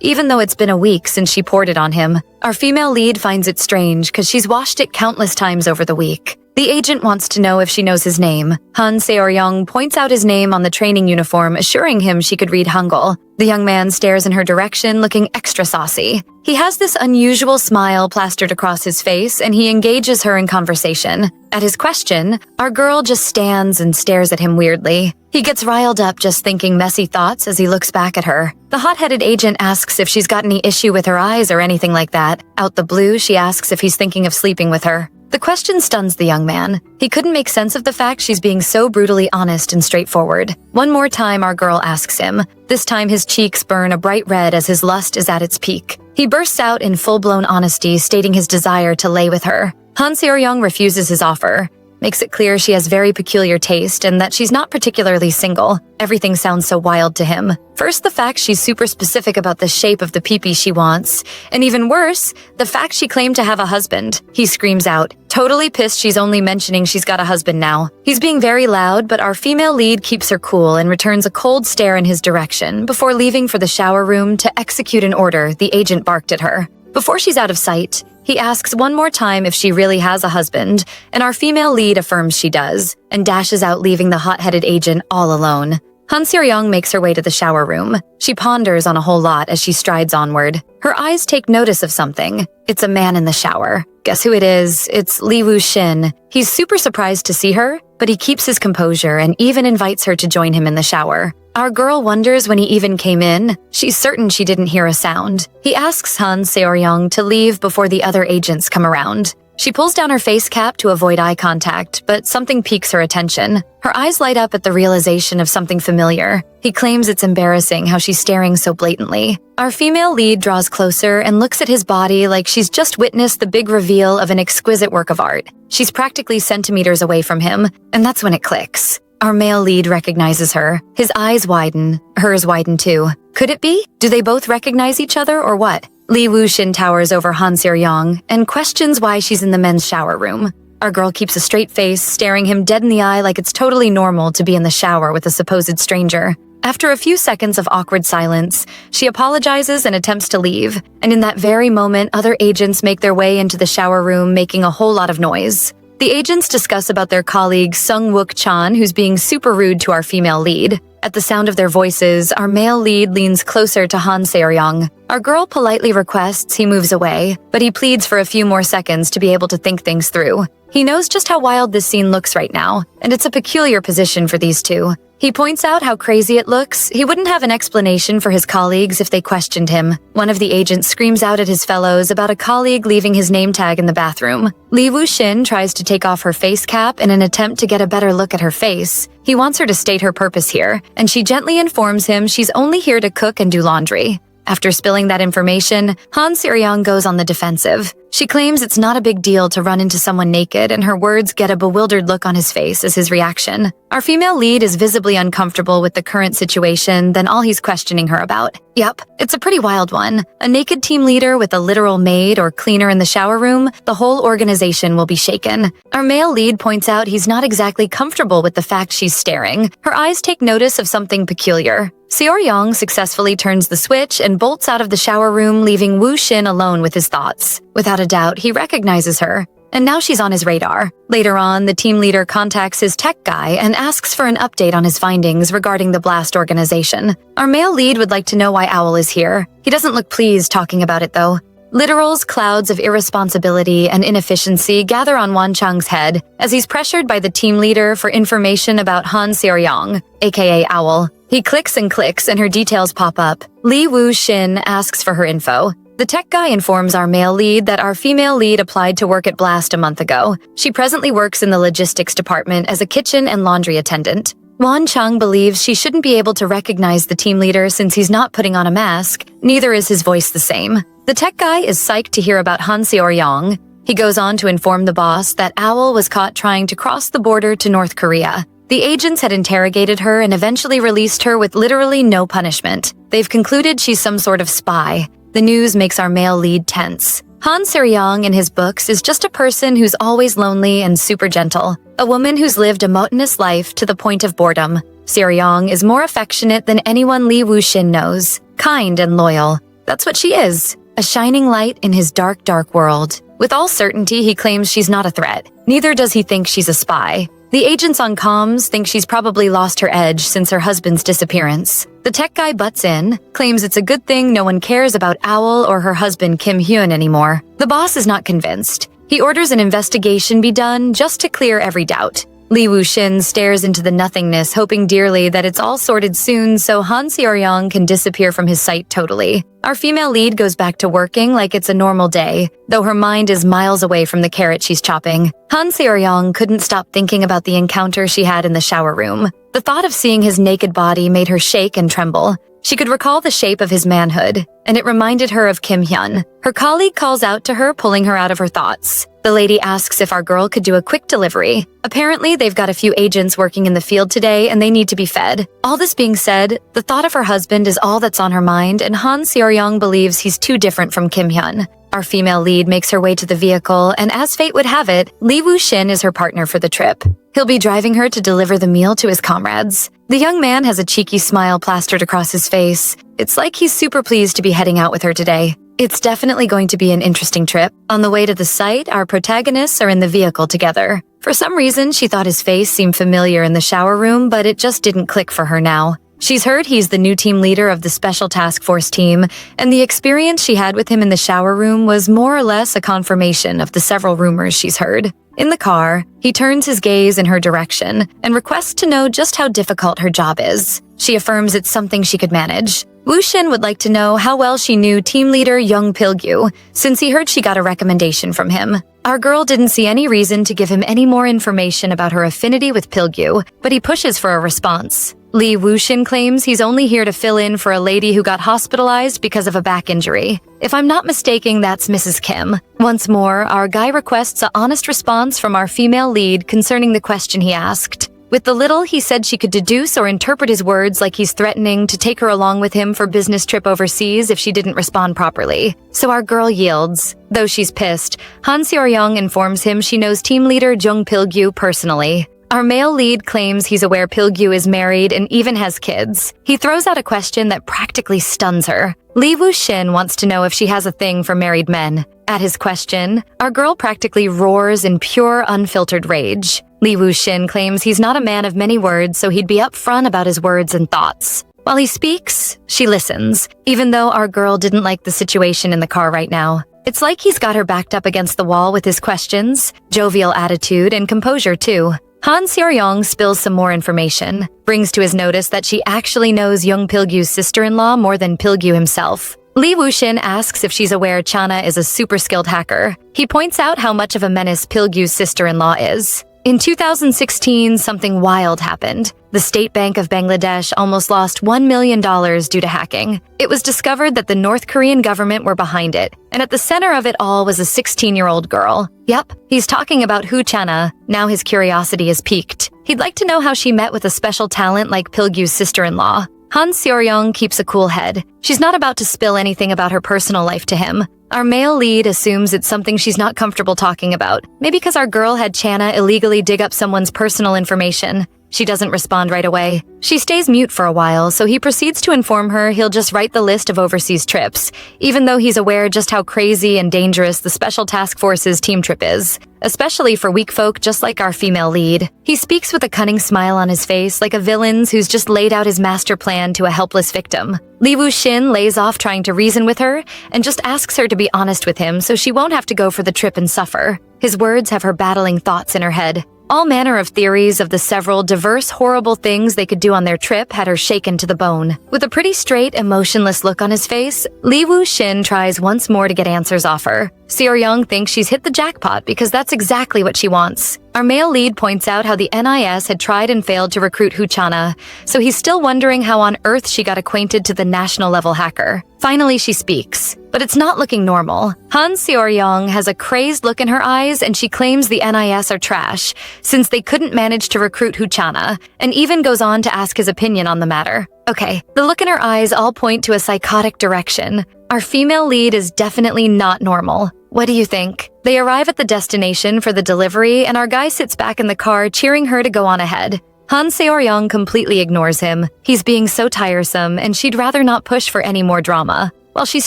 [SPEAKER 1] even though it's been a week since she poured it on him. Our female lead finds it strange because she's washed it countless times over the week. The agent wants to know if she knows his name. Han Seo-young points out his name on the training uniform, assuring him she could read Hangul. The young man stares in her direction, looking extra saucy. He has this unusual smile plastered across his face, and he engages her in conversation. At his question, our girl just stands and stares at him weirdly. He gets riled up just thinking messy thoughts as he looks back at her. The hot-headed agent asks if she's got any issue with her eyes or anything like that. Out the blue, she asks if he's thinking of sleeping with her. The question stuns the young man. He couldn't make sense of the fact she's being so brutally honest and straightforward. One more time, our girl asks him. This time his cheeks burn a bright red as his lust is at its peak. He bursts out in full-blown honesty, stating his desire to lay with her. Han Seo-young refuses his offer. Makes it clear she has very peculiar taste and that she's not particularly single. Everything sounds so wild to him. First, the fact she's super specific about the shape of the peepee she wants. And even worse, the fact she claimed to have a husband. He screams out, totally pissed she's only mentioning she's got a husband now. He's being very loud, but our female lead keeps her cool and returns a cold stare in his direction before leaving for the shower room to execute an order the agent barked at her. Before she's out of sight, he asks one more time if she really has a husband, and our female lead affirms she does, and dashes out leaving the hot-headed agent all alone. Han Seo-young makes her way to the shower room. She ponders on a whole lot as she strides onward. Her eyes take notice of something. It's a man in the shower. Guess who it is? It's Lee Woo-shin. He's super surprised to see her, but he keeps his composure and even invites her to join him in the shower. Our girl wonders when he even came in. She's certain she didn't hear a sound. He asks Han Seo-young to leave before the other agents come around. She pulls down her face cap to avoid eye contact, but something piques her attention. Her eyes light up at the realization of something familiar. He claims it's embarrassing how she's staring so blatantly. Our female lead draws closer and looks at his body like she's just witnessed the big reveal of an exquisite work of art. She's practically centimeters away from him, and that's when it clicks. Our male lead recognizes her. His eyes widen. Hers widen too. Could it be? Do they both recognize each other or what? Lee Woo-shin towers over Han Seo-young and questions why she's in the men's shower room. Our girl keeps a straight face, staring him dead in the eye like it's totally normal to be in the shower with a supposed stranger. After a few seconds of awkward silence, she apologizes and attempts to leave, and in that very moment, other agents make their way into the shower room, making a whole lot of noise. The agents discuss about their colleague Sung-wook Chan, who's being super rude to our female lead. At the sound of their voices, our male lead leans closer to Han Seo-young. Our girl politely requests he moves away, but he pleads for a few more seconds to be able to think things through. He knows just how wild this scene looks right now, and it's a peculiar position for these two. He points out how crazy it looks. He wouldn't have an explanation for his colleagues if they questioned him. One of the agents screams out at his fellows about a colleague leaving his name tag in the bathroom. Lee Woo-shin tries to take off her face cap in an attempt to get a better look at her face. He wants her to state her purpose here, and she gently informs him she's only here to cook and do laundry. After spilling that information, Han Seo-young goes on the defensive. She claims it's not a big deal to run into someone naked, and her words get a bewildered look on his face as his reaction. Our female lead is visibly uncomfortable with the current situation than all he's questioning her about. Yep, it's a pretty wild one. A naked team leader with a literal maid or cleaner in the shower room, the whole organization will be shaken. Our male lead points out he's not exactly comfortable with the fact she's staring. Her eyes take notice of something peculiar. Seo-young successfully turns the switch and bolts out of the shower room, leaving Woo-shin alone with his thoughts. Without a doubt, he recognizes her, and now she's on his radar. Later on, the team leader contacts his tech guy and asks for an update on his findings regarding the Blast organization. Our male lead would like to know why Owl is here. He doesn't look pleased talking about it, though. Literal's clouds of irresponsibility and inefficiency gather on Wan Chang's head as he's pressured by the team leader for information about Han Seo-young, aka Owl. He clicks and her details pop up. Lee Woo-shin asks for her info. The tech guy informs our male lead that our female lead applied to work at Blast a month ago. She presently works in the logistics department as a kitchen and laundry attendant. Won Chung believes she shouldn't be able to recognize the team leader since he's not putting on a mask, neither is his voice the same. The tech guy is psyched to hear about Han Seor-young. He goes on to inform the boss that Owl was caught trying to cross the border to North Korea. The agents had interrogated her and eventually released her with literally no punishment. They've concluded she's some sort of spy. The news makes our male lead tense. Han Seor-young in his books is just a person who's always lonely and super gentle, a woman who's lived a monotonous life to the point of boredom. Seor-young is more affectionate than anyone Lee Woo-shin knows, kind and loyal. That's what she is, a shining light in his dark, dark world. With all certainty, he claims she's not a threat. Neither does he think she's a spy. The agents on comms think she's probably lost her edge since her husband's disappearance. The tech guy butts in, claims it's a good thing no one cares about Owl or her husband Kim Hyun anymore. The boss is not convinced. He orders an investigation be done just to clear every doubt. Lee Woo-shin stares into the nothingness, hoping dearly that it's all sorted soon so Han Seor-young can disappear from his sight totally. Our female lead goes back to working like it's a normal day, though her mind is miles away from the carrot she's chopping. Han Seor-young couldn't stop thinking about the encounter she had in the shower room. The thought of seeing his naked body made her shake and tremble. She could recall the shape of his manhood, and it reminded her of Kim Hyun. Her colleague calls out to her, pulling her out of her thoughts. The lady asks if our girl could do a quick delivery. Apparently, they've got a few agents working in the field today and they need to be fed. All this being said, the thought of her husband is all that's on her mind, and Han Seor-young believes he's too different from Kim Hyun. Our female lead makes her way to the vehicle, and as fate would have it, Lee Woo-shin is her partner for the trip. He'll be driving her to deliver the meal to his comrades. The young man has a cheeky smile plastered across his face. It's like he's super pleased to be heading out with her today. It's definitely going to be an interesting trip. On the way to the site, our protagonists are in the vehicle together. For some reason, she thought his face seemed familiar in the shower room, but it just didn't click for her now. She's heard he's the new team leader of the Special Task Force team, and the experience she had with him in the shower room was more or less a confirmation of the several rumors she's heard. In the car, he turns his gaze in her direction and requests to know just how difficult her job is. She affirms it's something she could manage. Woo-shin would like to know how well she knew team leader Young Pil-gyu, since he heard she got a recommendation from him. Our girl didn't see any reason to give him any more information about her affinity with Pil-gyu, but he pushes for a response. Lee Woo-shin claims he's only here to fill in for a lady who got hospitalized because of a back injury. If I'm not mistaken, that's Mrs. Kim. Once more, our guy requests an honest response from our female lead concerning the question he asked. With the little he said she could deduce or interpret his words like he's threatening to take her along with him for business trip overseas if she didn't respond properly. So our girl yields. Though she's pissed, Han Seor-young informs him she knows team leader Jung Pil-gyu personally. Our male lead claims he's aware Pil-gyu is married and even has kids. He throws out a question that practically stuns her. Lee Woo-shin wants to know if she has a thing for married men. At his question, our girl practically roars in pure, unfiltered rage. Lee Woo-shin claims he's not a man of many words, so he'd be upfront about his words and thoughts. While he speaks, she listens, even though our girl didn't like the situation in the car right now. It's like he's got her backed up against the wall with his questions, jovial attitude, and composure too. Han Seor-young spills some more information, brings to his notice that she actually knows Young Pil-gyu's sister-in-law more than Pil-gyu himself. Lee Woo-shin asks if she's aware Chana is a super skilled hacker. He points out how much of a menace Pil-gyu's sister-in-law is. In 2016, something wild happened. The State Bank of Bangladesh almost lost $1 million due to hacking. It was discovered that the North Korean government were behind it, and at the center of it all was a 16-year-old girl. Yep, he's talking about Chana. Now his curiosity is piqued. He'd like to know how she met with a special talent like Pil-gyu's sister-in-law. Han Seor-young keeps a cool head. She's not about to spill anything about her personal life to him. Our male lead assumes it's something she's not comfortable talking about. Maybe because our girl had Chana illegally dig up someone's personal information. She doesn't respond right away. She stays mute for a while, so he proceeds to inform her he'll just write the list of overseas trips, even though he's aware just how crazy and dangerous the Special Task Force's team trip is, especially for weak folk just like our female lead. He speaks with a cunning smile on his face, like a villain's who's just laid out his master plan to a helpless victim. Lee Woo-shin lays off trying to reason with her and just asks her to be honest with him so she won't have to go for the trip and suffer. His words have her battling thoughts in her head. All manner of theories of the several diverse, horrible things they could do on their trip had her shaken to the bone. With a pretty straight, emotionless look on his face, Lee Woo-shin tries once more to get answers off her. Seor-young thinks she's hit the jackpot because that's exactly what she wants. Our male lead points out how the NIS had tried and failed to recruit Chana, so he's still wondering how on earth she got acquainted to the national-level hacker. Finally, she speaks, but it's not looking normal. Han Seor-young has a crazed look in her eyes, and she claims the NIS are trash, since they couldn't manage to recruit Chana, and even goes on to ask his opinion on the matter. Okay, the look in her eyes all point to a psychotic direction. Our female lead is definitely not normal. What do you think? They arrive at the destination for the delivery, and our guy sits back in the car cheering her to go on ahead. Han Seor-young completely ignores him. He's being so tiresome, and she'd rather not push for any more drama. While she's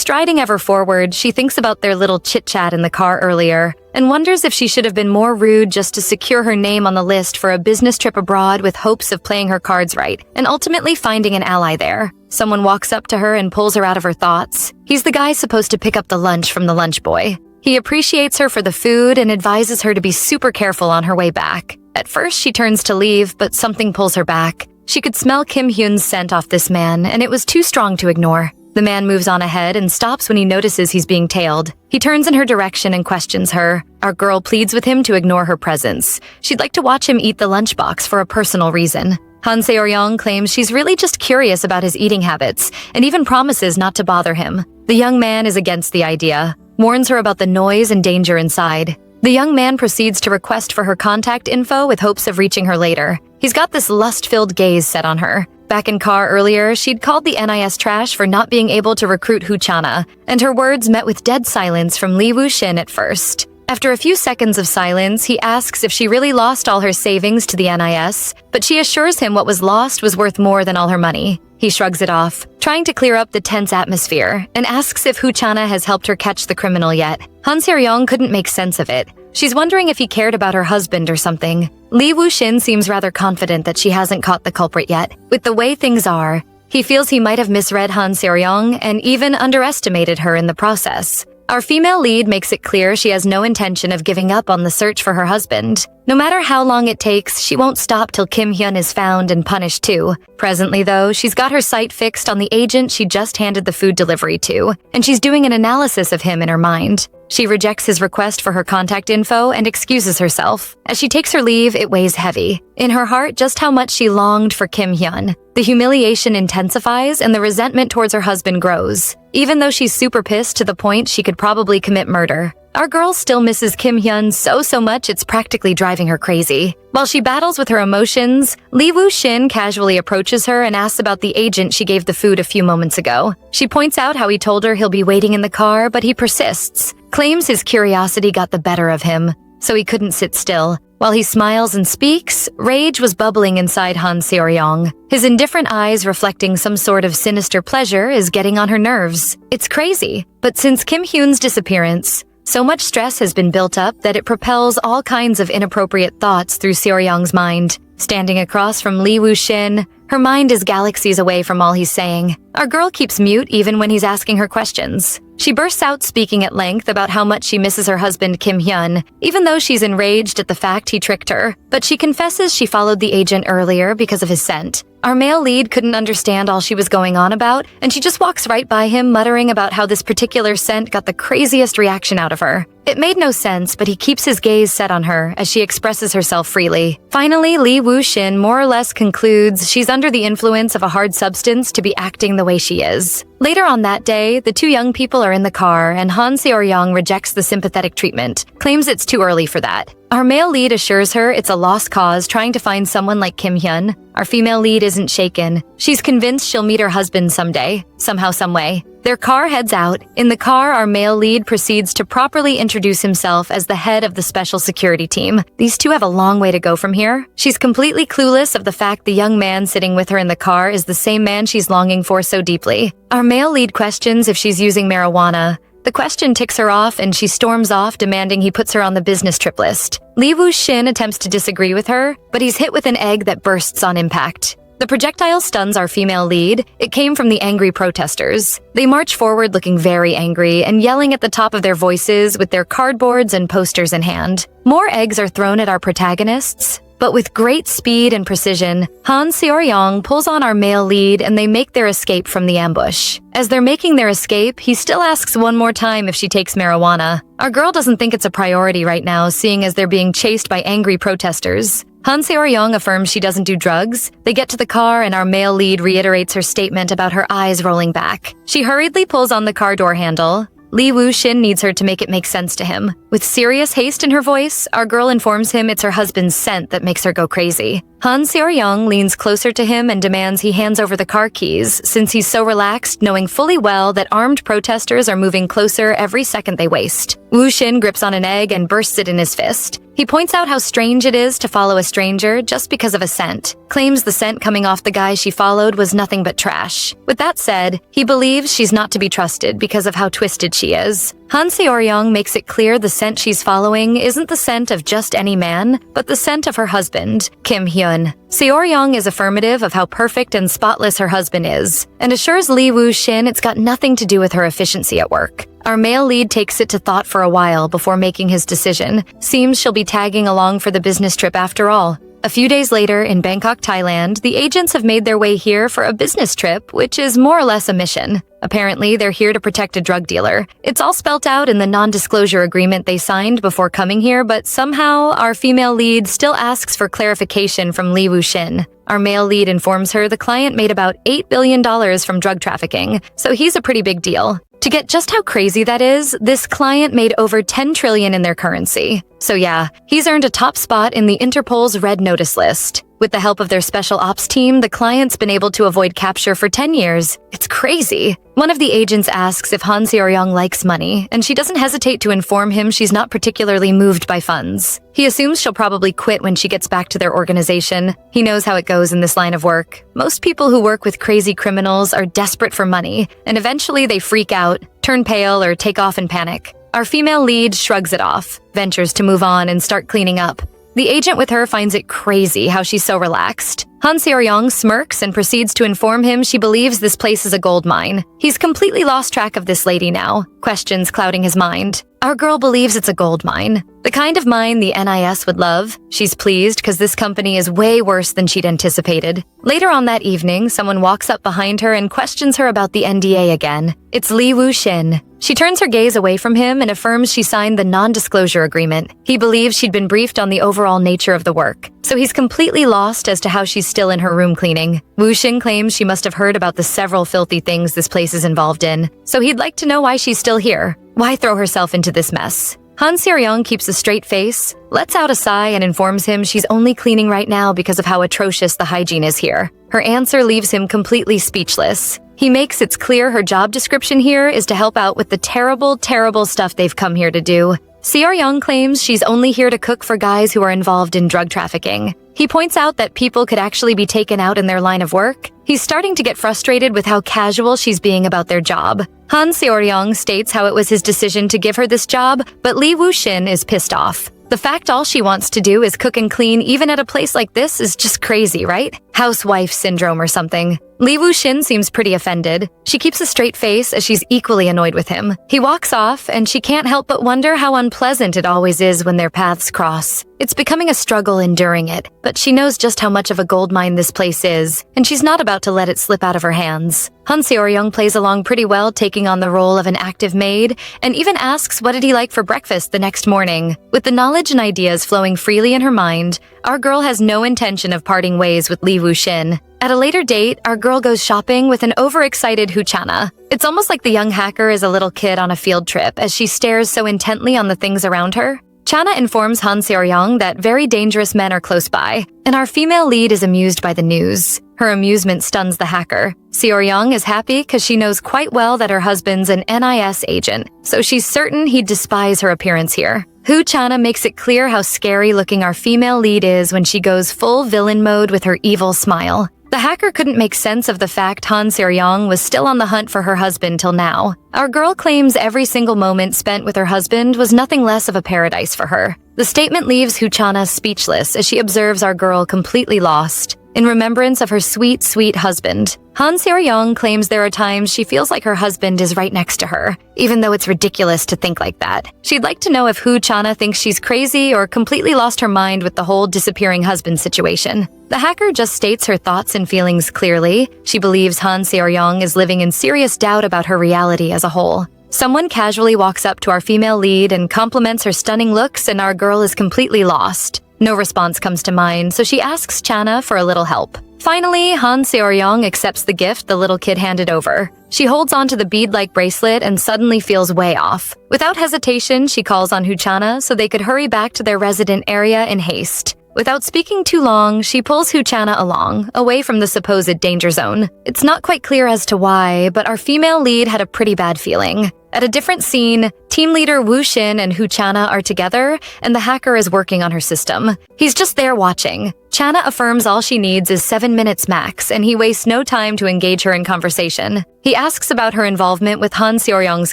[SPEAKER 1] striding ever forward, she thinks about their little chit-chat in the car earlier, and wonders if she should have been more rude just to secure her name on the list for a business trip abroad with hopes of playing her cards right, and ultimately finding an ally there. Someone walks up to her and pulls her out of her thoughts. He's the guy supposed to pick up the lunch from the lunch boy. He appreciates her for the food and advises her to be super careful on her way back. At first, she turns to leave, but something pulls her back. She could smell Kim Hyun's scent off this man, and it was too strong to ignore. The man moves on ahead and stops when he notices he's being tailed. He turns in her direction and questions her. Our girl pleads with him to ignore her presence. She'd like to watch him eat the lunchbox for a personal reason. Han Seor-young claims she's really just curious about his eating habits, and even promises not to bother him. The young man is against the idea, warns her about the noise and danger inside. The young man proceeds to request for her contact info with hopes of reaching her later. He's got this lust-filled gaze set on her. Back in car earlier, she'd called the NIS trash for not being able to recruit Chana, and her words met with dead silence from Lee Woo-shin at first. After a few seconds of silence, he asks if she really lost all her savings to the NIS, but she assures him what was lost was worth more than all her money. He shrugs it off, trying to clear up the tense atmosphere, and asks if Chana has helped her catch the criminal yet. Han Seor-young couldn't make sense of it. She's wondering if he cared about her husband or something. Lee Woo-shin seems rather confident that she hasn't caught the culprit yet. With the way things are, he feels he might have misread Han Seor-young and even underestimated her in the process. Our female lead makes it clear she has no intention of giving up on the search for her husband. No matter how long it takes, she won't stop till Kim Hyun is found and punished too. Presently, though, she's got her sight fixed on the agent she just handed the food delivery to, and she's doing an analysis of him in her mind. She rejects his request for her contact info and excuses herself. As she takes her leave, it weighs heavy. In her heart, just how much she longed for Kim Hyun. The humiliation intensifies and the resentment towards her husband grows, even though she's super pissed to the point she could probably commit murder. Our girl still misses Kim Hyun so much it's practically driving her crazy. While she battles with her emotions, Lee Woo-shin casually approaches her and asks about the agent she gave the food a few moments ago. She points out how he told her he'll be waiting in the car, but he persists, claims his curiosity got the better of him, so he couldn't sit still. While he smiles and speaks, rage was bubbling inside Han Seor-young. His indifferent eyes reflecting some sort of sinister pleasure is getting on her nerves. It's crazy, but since Kim Hyun's disappearance, so much stress has been built up that it propels all kinds of inappropriate thoughts through Seor-young's mind. Standing across from Lee Woo-shin, her mind is galaxies away from all he's saying. Our girl keeps mute even when he's asking her questions. She bursts out speaking at length about how much she misses her husband Kim Hyun, even though she's enraged at the fact he tricked her. But she confesses she followed the agent earlier because of his scent. Our male lead couldn't understand all she was going on about, and she just walks right by him muttering about how this particular scent got the craziest reaction out of her. It made no sense, but he keeps his gaze set on her as she expresses herself freely. Finally, Lee Woo-shin more or less concludes she's under the influence of a hard substance to be acting the way she is. Later on that day, the two young people are in the car, and Han Seor-young rejects the sympathetic treatment, claims it's too early for that. Our male lead assures her it's a lost cause trying to find someone like Kim Hyun. Our female lead isn't shaken. She's convinced she'll meet her husband someday, somehow, someway. Their car heads out. In the car, our male lead proceeds to properly introduce himself as the head of the special security team. These two have a long way to go from here. She's completely clueless of the fact the young man sitting with her in the car is the same man she's longing for so deeply. Our male lead questions if she's using marijuana. The question ticks her off and she storms off, demanding he puts her on the business trip list. Lee Woo-shin attempts to disagree with her, but he's hit with an egg that bursts on impact. The projectile stuns our female lead. It came from the angry protesters. They march forward looking very angry and yelling at the top of their voices with their cardboards and posters in hand. More eggs are thrown at our protagonists. But with great speed and precision, Han Seoryong pulls on our male lead and they make their escape from the ambush. As they're making their escape, he still asks one more time if she takes marijuana. Our girl doesn't think it's a priority right now, seeing as they're being chased by angry protesters. Han Seoryong affirms she doesn't do drugs. They get to the car and our male lead reiterates her statement about her eyes rolling back. She hurriedly pulls on the car door handle. Lee Woo-shin needs her to make it make sense to him. With serious haste in her voice, our girl informs him it's her husband's scent that makes her go crazy. Han Seoryong leans closer to him and demands he hands over the car keys, since he's so relaxed, knowing fully well that armed protesters are moving closer every second they waste. Woo-shin grips on an egg and bursts it in his fist. He points out how strange it is to follow a stranger just because of a scent, claims the scent coming off the guy she followed was nothing but trash. With that said, he believes she's not to be trusted because of how twisted she is. Han Seoryong makes it clear the scent she's following isn't the scent of just any man, but the scent of her husband, Kim Hyun. Seoryong is affirmative of how perfect and spotless her husband is, and assures Lee Woo-shin it's got nothing to do with her efficiency at work. Our male lead takes it to thought for a while before making his decision. Seems she'll be tagging along for the business trip after all. A few days later, in Bangkok, Thailand, the agents have made their way here for a business trip, which is more or less a mission. Apparently, they're here to protect a drug dealer. It's all spelt out in the non-disclosure agreement they signed before coming here, but somehow our female lead still asks for clarification from Lee Woo-shin. Our male lead informs her the client made about $8 billion from drug trafficking, so he's a pretty big deal. To get just how crazy that is, this client made over 10 trillion in their currency. So yeah, he's earned a top spot in the Interpol's Red Notice list. With the help of their special ops team, the client's been able to avoid capture for 10 years. It's crazy. One of the agents asks if Han Seoryong likes money, and she doesn't hesitate to inform him she's not particularly moved by funds. He assumes she'll probably quit when she gets back to their organization. He knows how it goes in this line of work. Most people who work with crazy criminals are desperate for money, and eventually they freak out, turn pale, or take off in panic. Our female lead shrugs it off, ventures to move on and start cleaning up. The agent with her finds it crazy how she's so relaxed. Han Seoryong smirks and proceeds to inform him she believes this place is a gold mine. He's completely lost track of this lady now, questions clouding his mind. Our girl believes it's a gold mine, the kind of mine the NIS would love. She's pleased because this company is way worse than she'd anticipated. Later on that evening, someone walks up behind her and questions her about the NDA again. It's Lee Woo-shin. She turns her gaze away from him and affirms she signed the non-disclosure agreement. He believes she'd been briefed on the overall nature of the work, so he's completely lost as to how she's still in her room cleaning. Woo-shin claims she must have heard about the several filthy things this place is involved in, so he'd like to know why she's still here. Why throw herself into this mess? Han Seoryong keeps a straight face, lets out a sigh, and informs him she's only cleaning right now because of how atrocious the hygiene is here. Her answer leaves him completely speechless. He makes it clear her job description here is to help out with the terrible, terrible stuff they've come here to do. Seoryong claims she's only here to cook for guys who are involved in drug trafficking. He points out that people could actually be taken out in their line of work. He's starting to get frustrated with how casual she's being about their job. Han Seoryong states how it was his decision to give her this job, but Lee Woo-shin is pissed off. The fact all she wants to do is cook and clean even at a place like this is just crazy, right? Housewife syndrome or something. Lee Woo-shin seems pretty offended. She keeps a straight face as she's equally annoyed with him. He walks off, and she can't help but wonder how unpleasant it always is when their paths cross. It's becoming a struggle enduring it, but she knows just how much of a goldmine this place is, and she's not about to let it slip out of her hands. Han Seoryong plays along pretty well, taking on the role of an active maid, and even asks what did he like for breakfast the next morning. With the knowledge and ideas flowing freely in her mind, our girl has no intention of parting ways with Lee Woo-shin. At a later date, our girl goes shopping with an overexcited Chana. It's almost like the young hacker is a little kid on a field trip as she stares so intently on the things around her. Chana informs Han Seoryong that very dangerous men are close by, and our female lead is amused by the news. Her amusement stuns the hacker. Seoryong is happy because she knows quite well that her husband's an NIS agent, so she's certain he'd despise her appearance here. Chana makes it clear how scary-looking our female lead is when she goes full villain mode with her evil smile. The hacker couldn't make sense of the fact Han Seoryong was still on the hunt for her husband till now. Our girl claims every single moment spent with her husband was nothing less of a paradise for her. The statement leaves Chana speechless as she observes our girl completely lost. in remembrance of her sweet, sweet husband. Han Seo-young claims there are times she feels like her husband is right next to her, even though it's ridiculous to think like that. She'd like to know if Chana thinks she's crazy or completely lost her mind with the whole disappearing husband situation. The hacker just states her thoughts and feelings clearly. She believes Han Seo-young is living in serious doubt about her reality as a whole. Someone casually walks up to our female lead and compliments her stunning looks, and our girl is completely lost. No response comes to mind, so she asks Chana for a little help. Finally, Han Seo-young accepts the gift the little kid handed over. She holds onto the bead-like bracelet and suddenly feels way off. Without hesitation, she calls on Chana so they could hurry back to their resident area in haste. Without speaking too long, she pulls Chana along, away from the supposed danger zone. It's not quite clear as to why, but our female lead had a pretty bad feeling. At a different scene, team leader Woo Shin and Chana are together, and the hacker is working on her system. He's just there watching. Chana affirms all she needs is 7 minutes max, and he wastes no time to engage her in conversation. He asks about her involvement with Han Seo-young's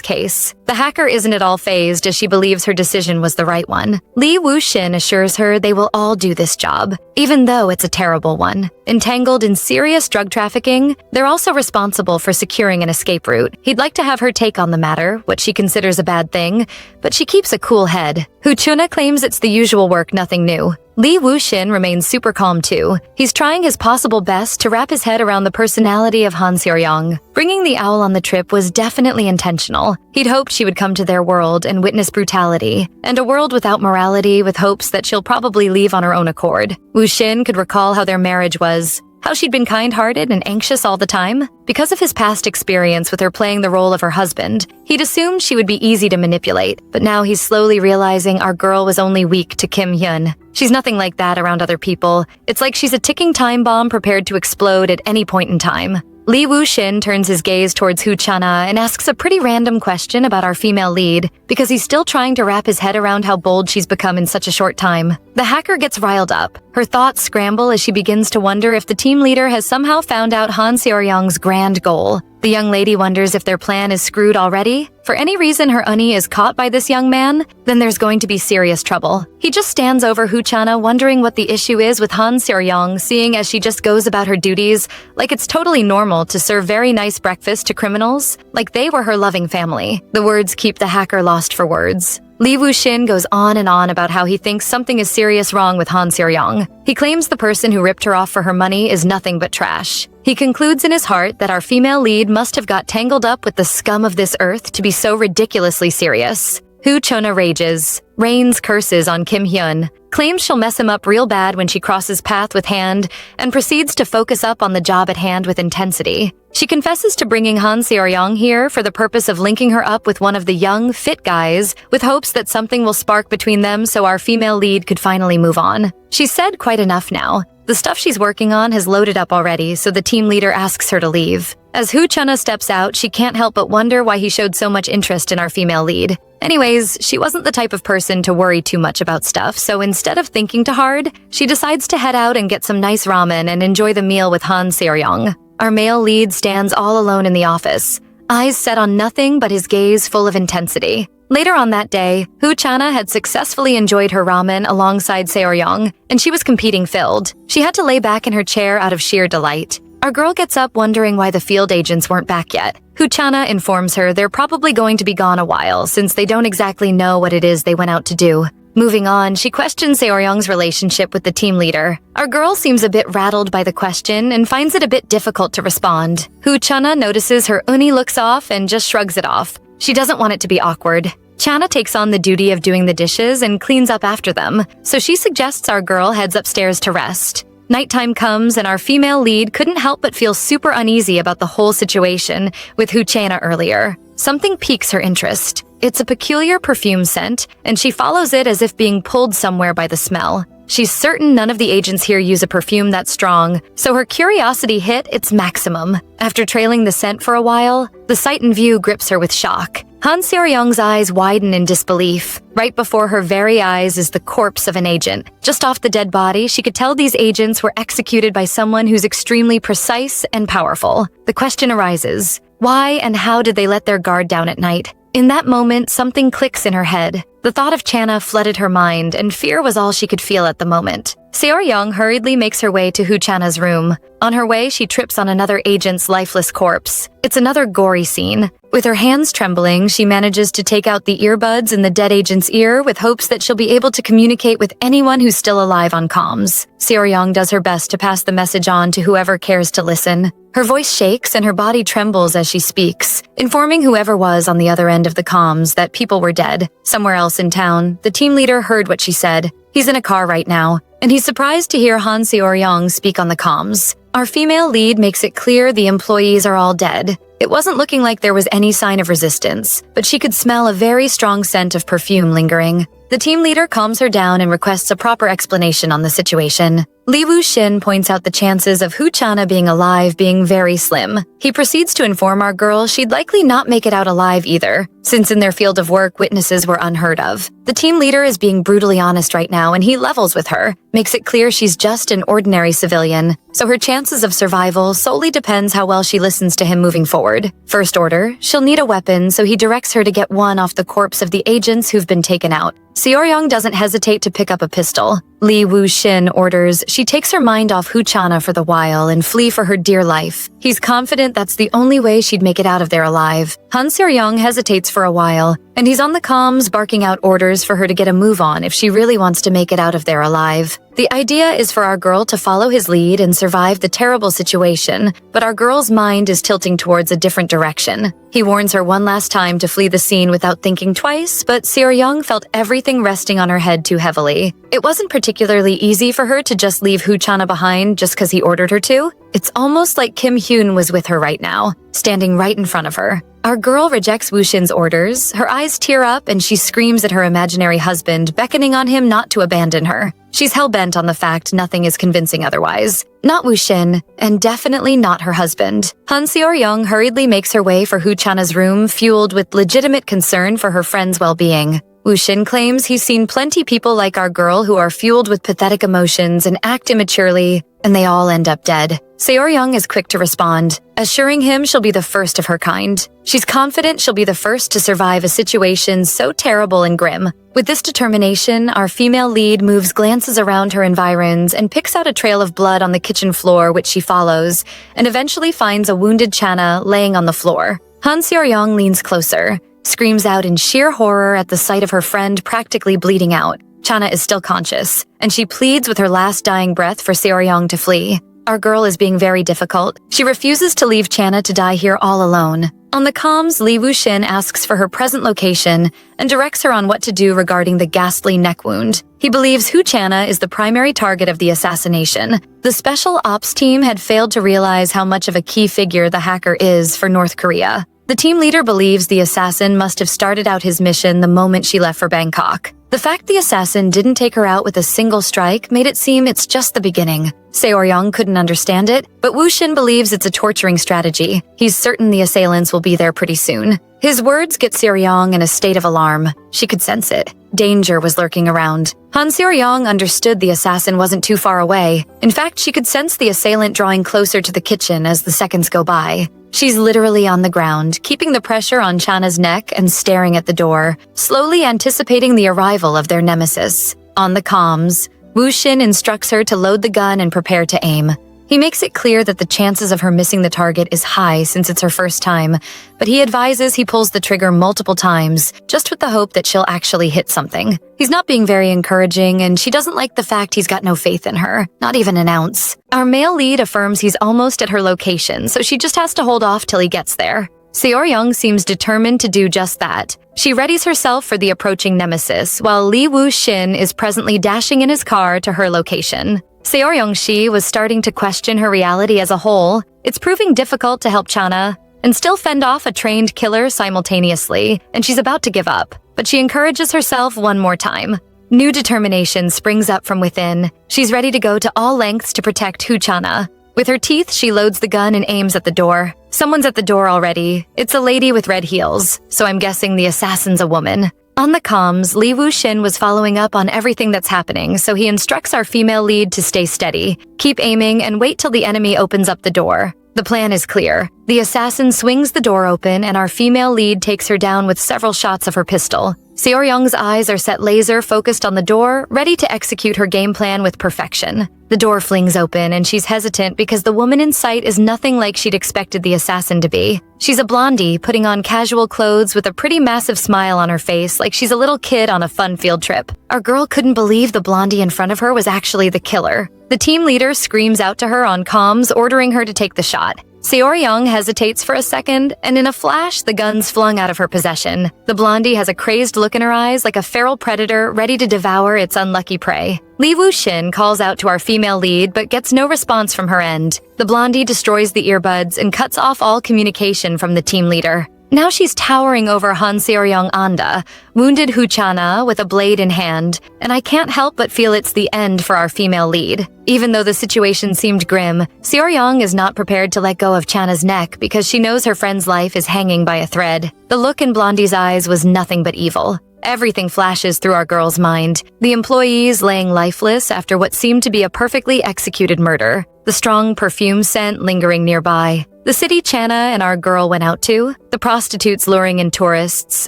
[SPEAKER 1] case. The hacker isn't at all fazed, as she believes her decision was the right one. Lee Woo Shin assures her they will all do this job, even though it's a terrible one. Entangled in serious drug trafficking, they're also responsible for securing an escape route. He'd like to have her take on the matter, what she considers a bad thing, but she keeps a cool head. Chana claims it's the usual work, nothing new. Lee Woo Shin remains super calm too. He's trying his possible best to wrap his head around the personality of Han Seo-young. Bringing the owl on the trip was definitely intentional. He'd hoped she would come to their world and witness brutality, and a world without morality, with hopes that she'll probably leave on her own accord. Woo Shin could recall how their marriage was, how she'd been kind-hearted and anxious all the time. Because of his past experience with her playing the role of her husband, he'd assumed she would be easy to manipulate, but now he's slowly realizing our girl was only weak to Kim Hyun. She's nothing like that around other people. It's like she's a ticking time bomb prepared to explode at any point in time. Lee Woo Shin turns his gaze towards Chana and asks a pretty random question about our female lead, because he's still trying to wrap his head around how bold she's become in such a short time. The hacker gets riled up. Her thoughts scramble as she begins to wonder if the team leader has somehow found out Han Seo-young's grand goal. The young lady wonders if their plan is screwed already. For any reason her Unnie is caught by this young man, then there's going to be serious trouble. He just stands over Chana, wondering what the issue is with Han Seo-young, seeing as she just goes about her duties like it's totally normal to serve very nice breakfast to criminals, like they were her loving family. The words keep the hacker lost for words. Lee Woo Shin goes on and on about how he thinks something is serious wrong with Han Seo-young. He claims the person who ripped her off for her money is nothing but trash. He concludes in his heart that our female lead must have got tangled up with the scum of this earth to be so ridiculously serious. Chana rages, rains curses on Kim Hyun, claims she'll mess him up real bad when she crosses path with Hand, and proceeds to focus up on the job at hand with intensity. She confesses to bringing Han Seo-young here for the purpose of linking her up with one of the young, fit guys, with hopes that something will spark between them so our female lead could finally move on. She's said quite enough now. The stuff she's working on has loaded up already, so the team leader asks her to leave. As Chana steps out, she can't help but wonder why he showed so much interest in our female lead. Anyways, she wasn't the type of person to worry too much about stuff, so instead of thinking too hard, she decides to head out and get some nice ramen and enjoy the meal with Han Seo-young. Our male lead stands all alone in the office, eyes set on nothing but his gaze full of intensity. Later on that day, Chana had successfully enjoyed her ramen alongside Seo-young, and she was competing filled. She had to lay back in her chair out of sheer delight. Our girl gets up wondering why the field agents weren't back yet. Chana informs her they're probably going to be gone a while since they don't exactly know what it is they went out to do. Moving on, she questions Seo-young's relationship with the team leader. Our girl seems a bit rattled by the question and finds it a bit difficult to respond. Chana notices her Unnie looks off and just shrugs it off. She doesn't want it to be awkward. Chana takes on the duty of doing the dishes and cleans up after them, so she suggests our girl heads upstairs to rest. Nighttime comes and our female lead couldn't help but feel super uneasy about the whole situation with Chana earlier. Something piques her interest. It's a peculiar perfume scent, and she follows it as if being pulled somewhere by the smell. She's certain none of the agents here use a perfume that strong, so her curiosity hit its maximum. After trailing the scent for a while, the sight and view grips her with shock. Han Seo-young's eyes widen in disbelief. Right before her very eyes is the corpse of an agent. Just off the dead body, she could tell these agents were executed by someone who's extremely precise and powerful. The question arises, why and how did they let their guard down at night? In that moment, something clicks in her head. The thought of Chana flooded her mind, and fear was all she could feel at the moment. Seo-young hurriedly makes her way to Chana's room. On her way, she trips on another agent's lifeless corpse. It's another gory scene. With her hands trembling, she manages to take out the earbuds in the dead agent's ear with hopes that she'll be able to communicate with anyone who's still alive on comms. Seo-young does her best to pass the message on to whoever cares to listen. Her voice shakes and her body trembles as she speaks, informing whoever was on the other end of the comms that people were dead. Somewhere else in town, the team leader heard what she said. He's in a car right now, and he's surprised to hear Han Seo-young speak on the comms. Our female lead makes it clear the employees are all dead. It wasn't looking like there was any sign of resistance, but she could smell a very strong scent of perfume lingering. The team leader calms her down and requests a proper explanation on the situation. Lee Woo-shin points out the chances of Chana being alive being very slim. He proceeds to inform our girl she'd likely not make it out alive either, since in their field of work, witnesses were unheard of. The team leader is being brutally honest right now, and he levels with her, makes it clear she's just an ordinary civilian, so her chances of survival solely depends how well she listens to him moving forward. First order, she'll need a weapon, so he directs her to get one off the corpse of the agents who've been taken out. Seo-young doesn't hesitate to pick up a pistol. Lee Woo-shin orders she takes her mind off Chana for the while and flee for her dear life. He's confident that's the only way she'd make it out of there alive. Han Seo-young hesitates for a while, and he's on the comms barking out orders for her to get a move on if she really wants to make it out of there alive. The idea is for our girl to follow his lead and survive the terrible situation, but our girl's mind is tilting towards a different direction. He warns her one last time to flee the scene without thinking twice, but Seo-young felt everything resting on her head too heavily. It wasn't particularly easy for her to just leave Chana behind just because he ordered her to. It's almost like Kim Hyun was with her right now, standing right in front of her. Our girl rejects Woo-shin's orders, her eyes tear up, and she screams at her imaginary husband, beckoning on him not to abandon her. She's hell-bent on the fact nothing is convincing otherwise. Not Woo-shin, and definitely not her husband. Han Seo-young hurriedly makes her way for Chana's room, fueled with legitimate concern for her friend's well-being. Woo-shin claims he's seen plenty people like our girl who are fueled with pathetic emotions and act immaturely, and they all end up dead. Seo-young is quick to respond, assuring him she'll be the first of her kind. She's confident she'll be the first to survive a situation so terrible and grim. With this determination, our female lead moves glances around her environs and picks out a trail of blood on the kitchen floor which she follows, and eventually finds a wounded Chana laying on the floor. Han Seo-young leans closer, screams out in sheer horror at the sight of her friend practically bleeding out. Chana is still conscious, and she pleads with her last dying breath for Seo-young to flee. Our girl is being very difficult. She refuses to leave Chana to die here all alone. On the comms, Lee Woo-shin asks for her present location and directs her on what to do regarding the ghastly neck wound. He believes Chana is the primary target of the assassination. The special ops team had failed to realize how much of a key figure the hacker is for North Korea. The team leader believes the assassin must have started out his mission the moment she left for Bangkok. The fact the assassin didn't take her out with a single strike made it seem it's just the beginning. Seo-young couldn't understand it, but Woo-shin believes it's a torturing strategy. He's certain the assailants will be there pretty soon. His words get Seo-young in a state of alarm. She could sense it. Danger was lurking around. Han Seo-young understood the assassin wasn't too far away. In fact, she could sense the assailant drawing closer to the kitchen as the seconds go by. She's literally on the ground, keeping the pressure on Chana's neck and staring at the door, slowly anticipating the arrival of their nemesis. On the comms, Woo-shin instructs her to load the gun and prepare to aim. He makes it clear that the chances of her missing the target is high since it's her first time, but he advises he pulls the trigger multiple times, just with the hope that she'll actually hit something. He's not being very encouraging, and she doesn't like the fact he's got no faith in her, not even an ounce. Our male lead affirms he's almost at her location, so she just has to hold off till he gets there. Seo-young seems determined to do just that. She readies herself for the approaching nemesis, while Lee Woo-shin is presently dashing in his car to her location. Seo-young-shi was starting to question her reality as a whole. It's proving difficult to help Chana and still fend off a trained killer simultaneously, and she's about to give up. But she encourages herself one more time. New determination springs up from within. She's ready to go to all lengths to protect Chana. With her teeth, she loads the gun and aims at the door. Someone's at the door already. It's a lady with red heels, so I'm guessing the assassin's a woman. On the comms, Lee Woo-shin was following up on everything that's happening, so he instructs our female lead to stay steady, keep aiming, and wait till the enemy opens up the door. The plan is clear. The assassin swings the door open, and our female lead takes her down with several shots of her pistol. Seo-ryung's eyes are set laser-focused on the door, ready to execute her game plan with perfection. The door flings open, and she's hesitant because the woman in sight is nothing like she'd expected the assassin to be. She's a blondie, putting on casual clothes with a pretty massive smile on her face, like she's a little kid on a fun field trip. Our girl couldn't believe the blondie in front of her was actually the killer. The team leader screams out to her on comms, ordering her to take the shot. Seo-ryung hesitates for a second, and in a flash, the gun's flung out of her possession. The blondie has a crazed look in her eyes, like a feral predator ready to devour its unlucky prey. Lee Woo-shin calls out to our female lead, but gets no response from her end. The blondie destroys the earbuds and cuts off all communication from the team leader. Now she's towering over Han Seo-ryung Anda, wounded Chana with a blade in hand, and I can't help but feel it's the end for our female lead. Even though the situation seemed grim, Seo-ryung is not prepared to let go of Chana's neck because she knows her friend's life is hanging by a thread. The look in Blondie's eyes was nothing but evil. Everything flashes through our girl's mind. The employees laying lifeless after what seemed to be a perfectly executed murder. The strong perfume scent lingering nearby. The city Chana and our girl went out to. The prostitutes luring in tourists.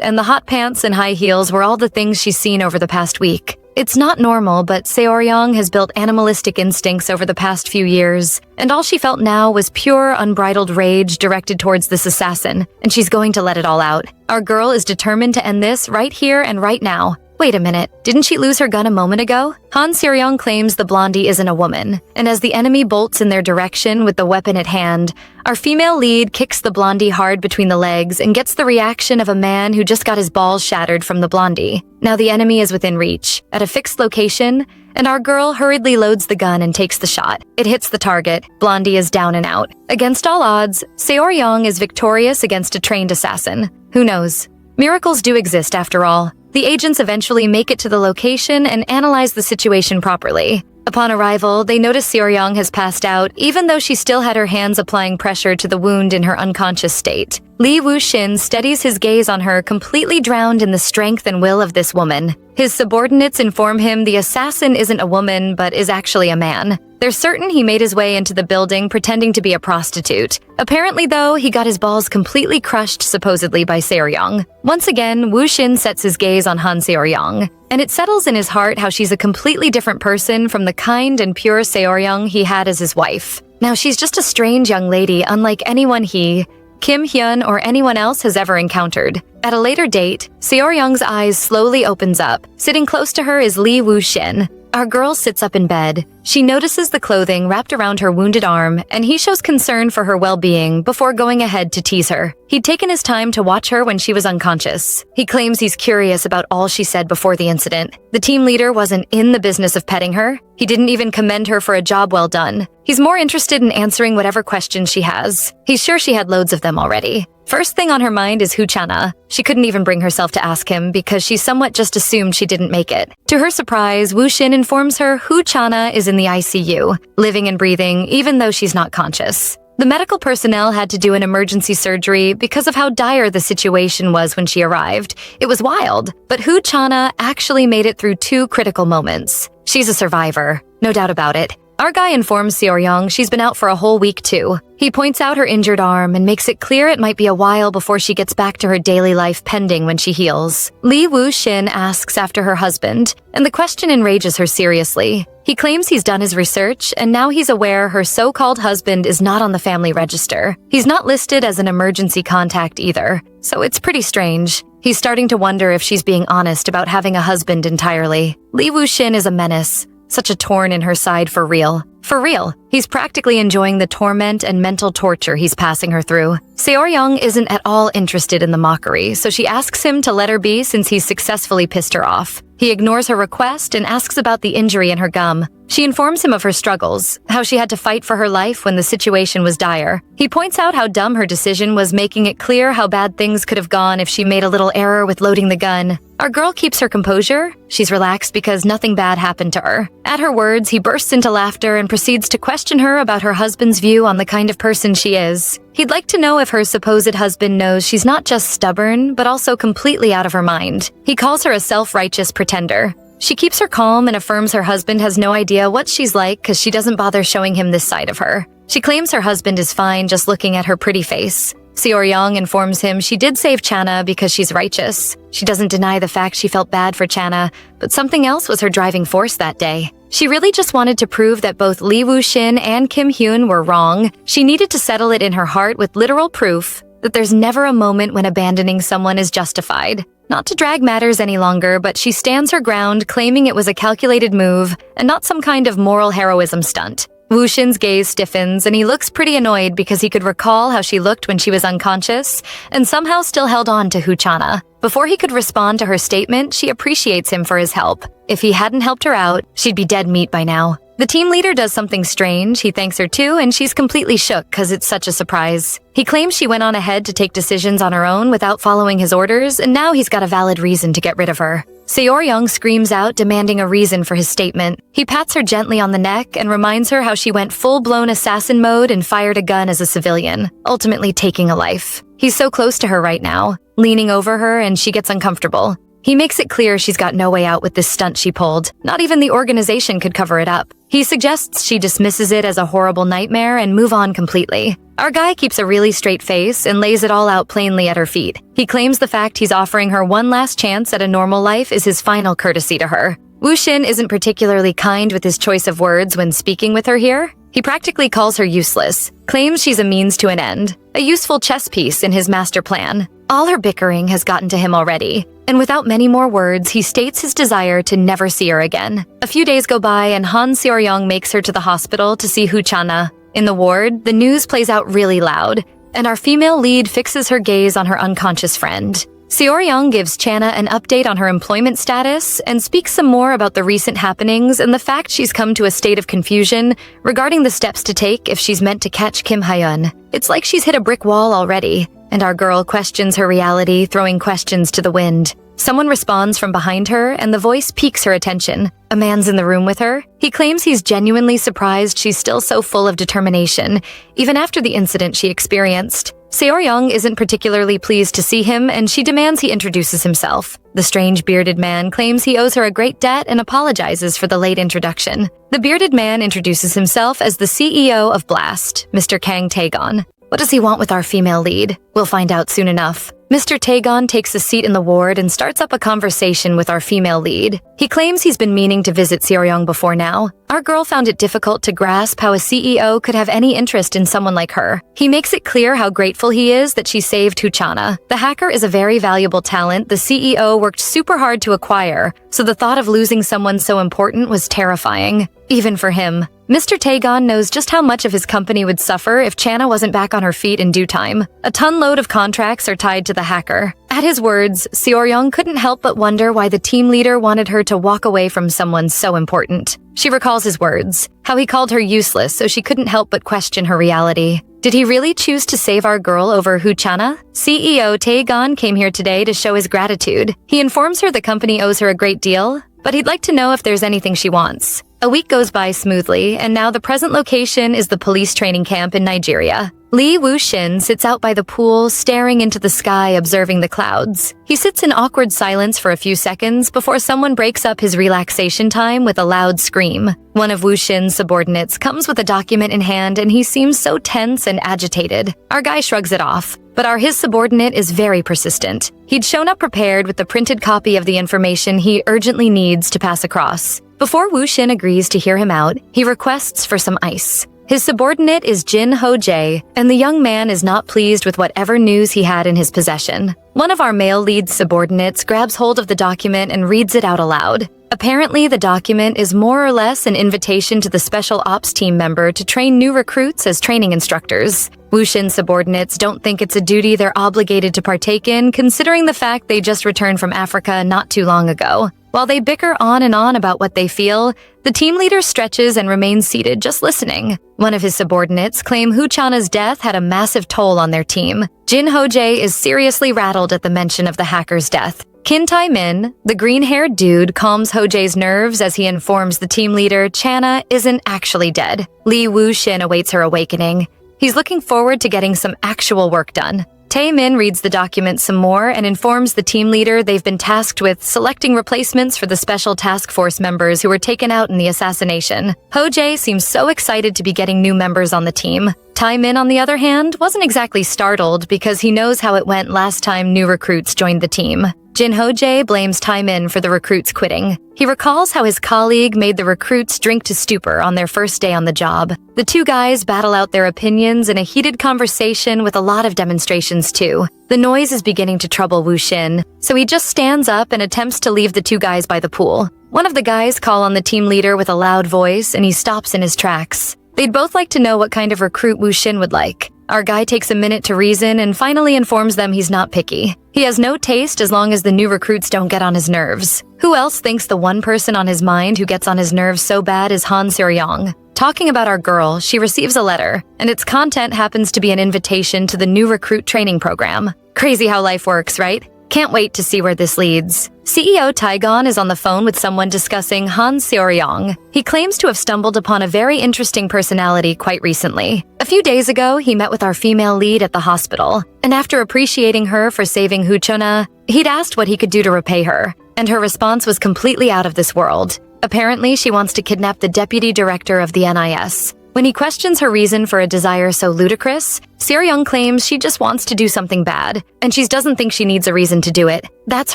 [SPEAKER 1] And the hot pants and high heels were all the things she's seen over the past week. It's not normal, but Seo-ryung has built animalistic instincts over the past few years, and all she felt now was pure, unbridled rage directed towards this assassin, and she's going to let it all out. Our girl is determined to end this right here and right now. Wait a minute, didn't she lose her gun a moment ago? Han Seo-ryung claims the blondie isn't a woman, and as the enemy bolts in their direction with the weapon at hand, our female lead kicks the blondie hard between the legs and gets the reaction of a man who just got his balls shattered from the blondie. Now the enemy is within reach, at a fixed location, and our girl hurriedly loads the gun and takes the shot. It hits the target. Blondie is down and out. Against all odds, Seo-ryung is victorious against a trained assassin. Who knows? Miracles do exist after all. The agents eventually make it to the location and analyze the situation properly. Upon arrival, they notice Seo-ryung has passed out, even though she still had her hands applying pressure to the wound in her unconscious state. Lee Woo-shin steadies his gaze on her, completely drowned in the strength and will of this woman. His subordinates inform him the assassin isn't a woman, but is actually a man. They're certain he made his way into the building pretending to be a prostitute. Apparently, though, he got his balls completely crushed, supposedly by Seo-ryung. Once again, Woo-shin sets his gaze on Han Seo-ryung, and it settles in his heart how she's a completely different person from the kind and pure Seo-ryung he had as his wife. Now, she's just a strange young lady, unlike anyone he, Kim Hyun, or anyone else has ever encountered. At a later date, Seo-ryung's eyes slowly opens up. Sitting close to her is Lee Woo-shin. Our girl sits up in bed. She notices the clothing wrapped around her wounded arm, and he shows concern for her well-being before going ahead to tease her. He'd taken his time to watch her when she was unconscious. He claims he's curious about all she said before the incident. The team leader wasn't in the business of petting her. He didn't even commend her for a job well done. He's more interested in answering whatever questions she has. He's sure she had loads of them already. First thing on her mind is Chana. She couldn't even bring herself to ask him because she somewhat just assumed she didn't make it. To her surprise, Woo-shin informs her Chana is in the ICU, living and breathing even though she's not conscious. The medical personnel had to do an emergency surgery because of how dire the situation was when she arrived. It was wild, but Chana actually made it through 2 critical moments. She's a survivor, no doubt about it. Our guy informs Seo-ryung she's been out for a whole week too. He points out her injured arm and makes it clear it might be a while before she gets back to her daily life pending when she heals. Lee Woo-shin asks after her husband, and the question enrages her seriously. He claims he's done his research, and now he's aware her so-called husband is not on the family register. He's not listed as an emergency contact either, so it's pretty strange. He's starting to wonder if she's being honest about having a husband entirely. Lee Woo-shin is a menace. Such a thorn in her side for real. For real, he's practically enjoying the torment and mental torture he's passing her through. Seo-ryung isn't at all interested in the mockery, so she asks him to let her be since he's successfully pissed her off. He ignores her request and asks about the injury in her gum. She informs him of her struggles, how she had to fight for her life when the situation was dire. He points out how dumb her decision was, making it clear how bad things could have gone if she made a little error with loading the gun. Our girl keeps her composure. She's relaxed because nothing bad happened to her. At her words, he bursts into laughter and proceeds to question her about her husband's view on the kind of person she is. He'd like to know if her supposed husband knows she's not just stubborn, but also completely out of her mind. He calls her a self-righteous pretender. She keeps her calm and affirms her husband has no idea what she's like because she doesn't bother showing him this side of her. She claims her husband is fine just looking at her pretty face. Seo-young informs him she did save Chana because she's righteous. She doesn't deny the fact she felt bad for Chana, but something else was her driving force that day. She really just wanted to prove that both Lee Woo-shin and Kim Hyun were wrong. She needed to settle it in her heart with literal proof that there's never a moment when abandoning someone is justified. Not to drag matters any longer, but she stands her ground, claiming it was a calculated move and not some kind of moral heroism stunt. Woo-shin's gaze stiffens, and he looks pretty annoyed because he could recall how she looked when she was unconscious and somehow still held on to Chana. Before he could respond to her statement, she appreciates him for his help. If he hadn't helped her out, she'd be dead meat by now. The team leader does something strange. He thanks her too, and she's completely shook because it's such a surprise. He claims she went on ahead to take decisions on her own without following his orders, and now he's got a valid reason to get rid of her. Seo-young screams out, demanding a reason for his statement. He pats her gently on the neck and reminds her how she went full-blown assassin mode and fired a gun as a civilian, ultimately taking a life. He's so close to her right now, leaning over her, and she gets uncomfortable. He makes it clear she's got no way out with this stunt she pulled. Not even the organization could cover it up. He suggests she dismisses it as a horrible nightmare and move on completely. Our guy keeps a really straight face and lays it all out plainly at her feet. He claims the fact he's offering her one last chance at a normal life is his final courtesy to her. Woo-shin isn't particularly kind with his choice of words when speaking with her here. He practically calls her useless, claims she's a means to an end, a useful chess piece in his master plan. All her bickering has gotten to him already, and without many more words, he states his desire to never see her again. A few days go by and Han Seo-young makes her to the hospital to see Chana. In the ward, the news plays out really loud, and our female lead fixes her gaze on her unconscious friend. Seo-young gives Chana an update on her employment status and speaks some more about the recent happenings and the fact she's come to a state of confusion regarding the steps to take if she's meant to catch Kim Hyun. It's like she's hit a brick wall already, and our girl questions her reality, throwing questions to the wind. Someone responds from behind her, and the voice piques her attention. A man's in the room with her. He claims he's genuinely surprised she's still so full of determination, even after the incident she experienced. Seo-young isn't particularly pleased to see him, and she demands he introduces himself. The strange bearded man claims he owes her a great debt and apologizes for the late introduction. The bearded man introduces himself as the CEO of Blast, Mr. Kang Taegon. What does he want with our female lead? We'll find out soon enough. Mr. Taegon takes a seat in the ward and starts up a conversation with our female lead. He claims he's been meaning to visit Seo-young before now. Our girl found it difficult to grasp how a CEO could have any interest in someone like her. He makes it clear how grateful he is that she saved Chana. The hacker is a very valuable talent the CEO worked super hard to acquire, so the thought of losing someone so important was terrifying, even for him. Mr. Taegon knows just how much of his company would suffer if Chana wasn't back on her feet in due time. A ton-load of contracts are tied to the hacker. At his words, Seo-young couldn't help but wonder why the team leader wanted her to walk away from someone so important. She recalls his words, how he called her useless so she couldn't help but question her reality. Did he really choose to save our girl over Chana? CEO Taegon came here today to show his gratitude. He informs her the company owes her a great deal, but he'd like to know if there's anything she wants. A week goes by smoothly, and now the present location is the police training camp in Nigeria. Lee Woo-shin sits out by the pool, staring into the sky, observing the clouds. He sits in awkward silence for a few seconds before someone breaks up his relaxation time with a loud scream. One of Woo-shin's subordinates comes with a document in hand, and he seems so tense and agitated. Our guy shrugs it off, but his subordinate is very persistent. He'd shown up prepared with the printed copy of the information he urgently needs to pass across. Before Woo-shin agrees to hear him out, he requests for some ice. His subordinate is Jin Ho-jae, and the young man is not pleased with whatever news he had in his possession. One of our male lead subordinates grabs hold of the document and reads it out aloud. Apparently, the document is more or less an invitation to the special ops team member to train new recruits as training instructors. Woo-shin's subordinates don't think it's a duty they're obligated to partake in, considering the fact they just returned from Africa not too long ago. While they bicker on and on about what they feel, the team leader stretches and remains seated, just listening. One of his subordinates claim Chana's death had a massive toll on their team. Jin Ho-jae is seriously rattled at the mention of the hacker's death. Kim Tae-min, the green-haired dude, calms Ho-jae's nerves as he informs the team leader Chana isn't actually dead. Lee Woo-shin awaits her awakening. He's looking forward to getting some actual work done. Tae-min reads the document some more and informs the team leader they've been tasked with selecting replacements for the special task force members who were taken out in the assassination. Ho-jae seems so excited to be getting new members on the team. Tae-min, on the other hand, wasn't exactly startled because he knows how it went last time new recruits joined the team. Jin Ho-jae blames Tae-min for the recruits quitting. He recalls how his colleague made the recruits drink to stupor on their first day on the job. The two guys battle out their opinions in a heated conversation with a lot of demonstrations too. The noise is beginning to trouble Woo Shin, so he just stands up and attempts to leave the two guys by the pool. One of the guys calls on the team leader with a loud voice and he stops in his tracks. They'd both like to know what kind of recruit Woo Shin would like. Our guy takes a minute to reason and finally informs them he's not picky. He has no taste as long as the new recruits don't get on his nerves. Who else thinks the one person on his mind who gets on his nerves so bad is Han Seo-young? Talking about our girl, she receives a letter, and its content happens to be an invitation to the new recruit training program. Crazy how life works, right? Can't wait to see where this leads. CEO Taegon is on the phone with someone discussing Han Seo-young. He claims to have stumbled upon a very interesting personality quite recently. A few days ago, he met with our female lead at the hospital, and after appreciating her for saving Chana, he'd asked what he could do to repay her, and her response was completely out of this world. Apparently, she wants to kidnap the deputy director of the NIS. When he questions her reason for a desire so ludicrous, Seo-young claims she just wants to do something bad, and she doesn't think she needs a reason to do it. That's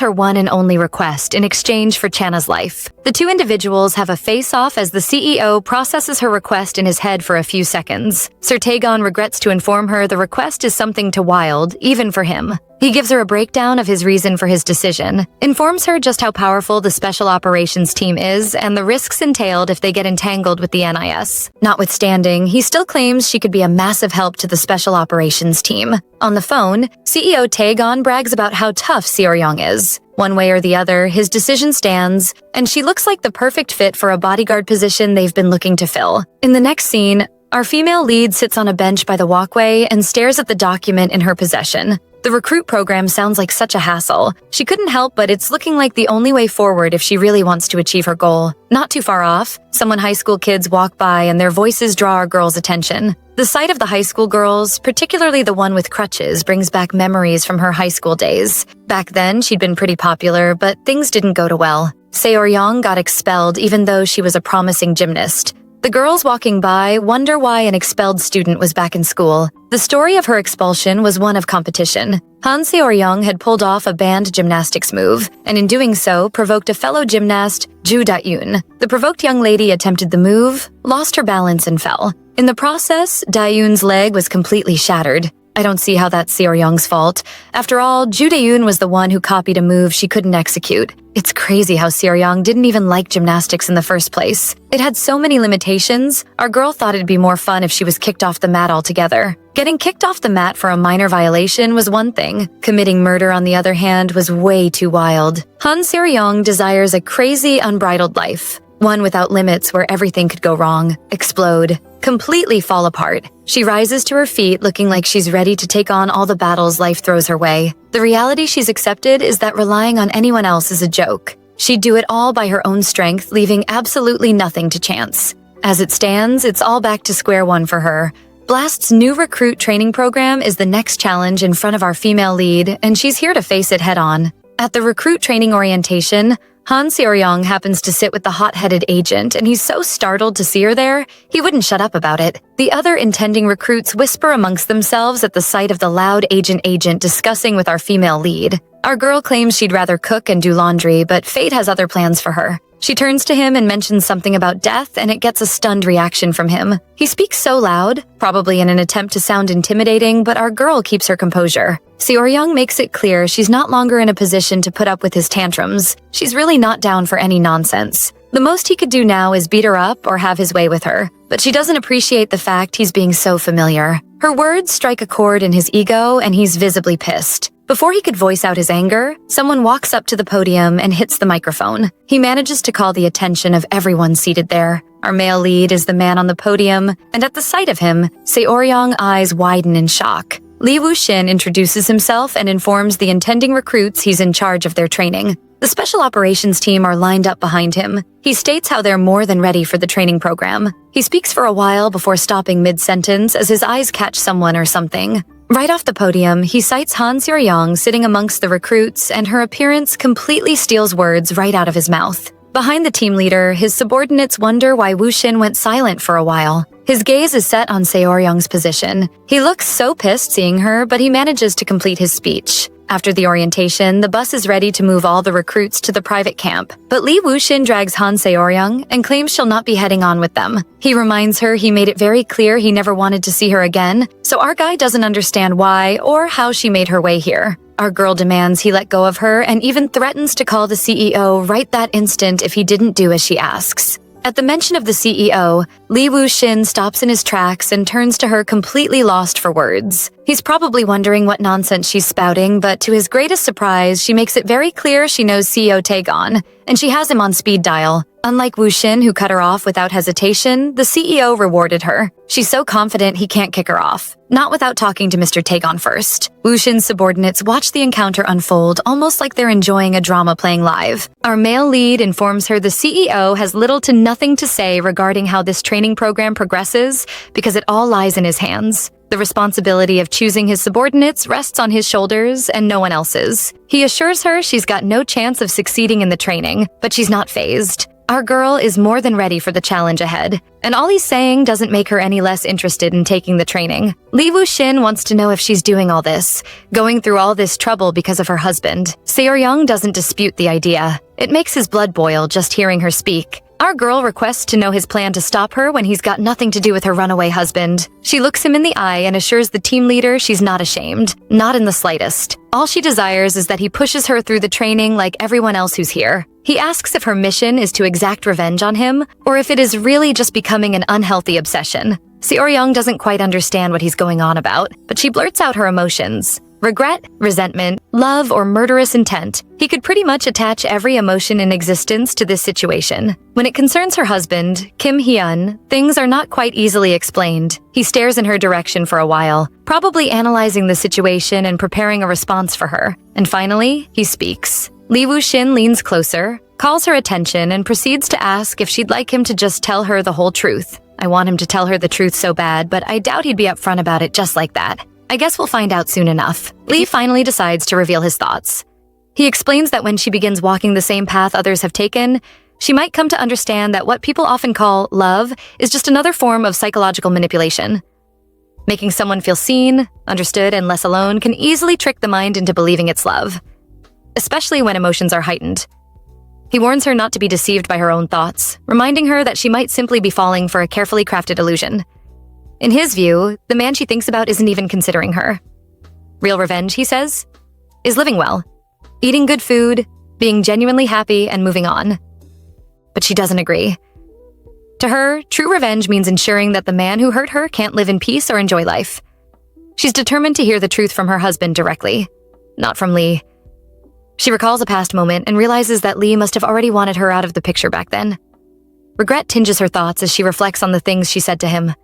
[SPEAKER 1] her one and only request in exchange for Chana's life. The two individuals have a face-off as the CEO processes her request in his head for a few seconds. Sir Taegon regrets to inform her the request is something too wild, even for him. He gives her a breakdown of his reason for his decision, informs her just how powerful the special operations team is and the risks entailed if they get entangled with the NIS. Notwithstanding, he still claims she could be a massive help to the special operations team. On the phone, CEO Taegon brags about how tough Seo-young is. One way or the other, his decision stands, and she looks like the perfect fit for a bodyguard position they've been looking to fill. In the next scene, our female lead sits on a bench by the walkway and stares at the document in her possession. The recruit program sounds like such a hassle. She couldn't help but it's looking like the only way forward if she really wants to achieve her goal. Not too far off, some high school kids walk by and their voices draw our girl's attention. The sight of the high school girls, particularly the one with crutches, brings back memories from her high school days. Back then, she'd been pretty popular, but things didn't go too well. Seo-young got expelled even though she was a promising gymnast. The girls walking by wonder why an expelled student was back in school. The story of her expulsion was one of competition. Han Seo-young had pulled off a banned gymnastics move, and in doing so, provoked a fellow gymnast, Ju Da-yoon. The provoked young lady attempted the move, lost her balance and fell. In the process, Da-yoon's leg was completely shattered. I don't see how that's Seo-young's fault. After all, Ju Da-yoon was the one who copied a move she couldn't execute. It's crazy how Seo-young didn't even like gymnastics in the first place. It had so many limitations, our girl thought it'd be more fun if she was kicked off the mat altogether. Getting kicked off the mat for a minor violation was one thing. Committing murder, on the other hand, was way too wild. Han Seo-young desires a crazy, unbridled life. One without limits where everything could go wrong, explode, completely fall apart. She rises to her feet looking like she's ready to take on all the battles life throws her way. The reality she's accepted is that relying on anyone else is a joke. She'd do it all by her own strength, leaving absolutely nothing to chance. As it stands, it's all back to square one for her. Blast's new recruit training program is the next challenge in front of our female lead, and she's here to face it head-on. At the recruit training orientation, Han Seo-young happens to sit with the hot-headed agent, and he's so startled to see her there, he wouldn't shut up about it. The other intending recruits whisper amongst themselves at the sight of the loud agent discussing with our female lead. Our girl claims she'd rather cook and do laundry, but fate has other plans for her. She turns to him and mentions something about death, and it gets a stunned reaction from him. He speaks so loud, probably in an attempt to sound intimidating, but our girl keeps her composure. Seo-young makes it clear she's not longer in a position to put up with his tantrums. She's really not down for any nonsense. The most he could do now is beat her up or have his way with her, but she doesn't appreciate the fact he's being so familiar. Her words strike a chord in his ego, and he's visibly pissed. Before he could voice out his anger, someone walks up to the podium and hits the microphone. He manages to call the attention of everyone seated there. Our male lead is the man on the podium, and at the sight of him, Seo-young's eyes widen in shock. Lee Woo-shin introduces himself and informs the intending recruits he's in charge of their training. The special operations team are lined up behind him. He states how they're more than ready for the training program. He speaks for a while before stopping mid-sentence as his eyes catch someone or something. Right off the podium, he cites Han Seo-young sitting amongst the recruits, and her appearance completely steals words right out of his mouth. Behind the team leader, his subordinates wonder why Woo-shin went silent for a while. His gaze is set on Seo-young's position. He looks so pissed seeing her, but he manages to complete his speech. After the orientation, the bus is ready to move all the recruits to the private camp, but Lee Woo-shin drags Han Seo-young and claims she'll not be heading on with them. He reminds her he made it very clear he never wanted to see her again, so our guy doesn't understand why or how she made her way here. Our girl demands he let go of her and even threatens to call the CEO right that instant if he didn't do as she asks. At the mention of the CEO, Lee Woo-shin stops in his tracks and turns to her completely lost for words. He's probably wondering what nonsense she's spouting, but to his greatest surprise, she makes it very clear she knows CEO Taegon, and she has him on speed dial. Unlike Woo-shin, who cut her off without hesitation, the CEO rewarded her. She's so confident he can't kick her off. Not without talking to Mr. Taegon first. Woo-shin's subordinates watch the encounter unfold almost like they're enjoying a drama playing live. Our male lead informs her the CEO has little to nothing to say regarding how this training program progresses because it all lies in his hands. The responsibility of choosing his subordinates rests on his shoulders and no one else's. He assures her she's got no chance of succeeding in the training, but she's not fazed. Our girl is more than ready for the challenge ahead, and all he's saying doesn't make her any less interested in taking the training. Lee Woo-shin wants to know if she's doing all this, going through all this trouble because of her husband. Seo-young doesn't dispute the idea. It makes his blood boil just hearing her speak. Our girl requests to know his plan to stop her when he's got nothing to do with her runaway husband. She looks him in the eye and assures the team leader she's not ashamed, not in the slightest. All she desires is that he pushes her through the training like everyone else who's here. He asks if her mission is to exact revenge on him, or if it is really just becoming an unhealthy obsession. Seo-young doesn't quite understand what he's going on about, but she blurts out her emotions. Regret, resentment, love, or murderous intent. He could pretty much attach every emotion in existence to this situation. When it concerns her husband, Kim Hyun, things are not quite easily explained. He stares in her direction for a while, probably analyzing the situation and preparing a response for her. And finally, he speaks. Lee Woo-shin leans closer, calls her attention, and proceeds to ask if she'd like him to just tell her the whole truth. I want him to tell her the truth so bad, but I doubt he'd be upfront about it just like that. I guess we'll find out soon enough. Lee finally decides to reveal his thoughts. He explains that when she begins walking the same path others have taken, she might come to understand that what people often call love is just another form of psychological manipulation. Making someone feel seen, understood, and less alone can easily trick the mind into believing it's love, especially when emotions are heightened. He warns her not to be deceived by her own thoughts, reminding her that she might simply be falling for a carefully crafted illusion. In his view, the man she thinks about isn't even considering her. Real revenge, he says, is living well, eating good food, being genuinely happy, and moving on. But she doesn't agree. To her, true revenge means ensuring that the man who hurt her can't live in peace or enjoy life. She's determined to hear the truth from her husband directly, not from Lee. She recalls a past moment and realizes that Lee must have already wanted her out of the picture back then. Regret tinges her thoughts as she reflects on the things she said to him.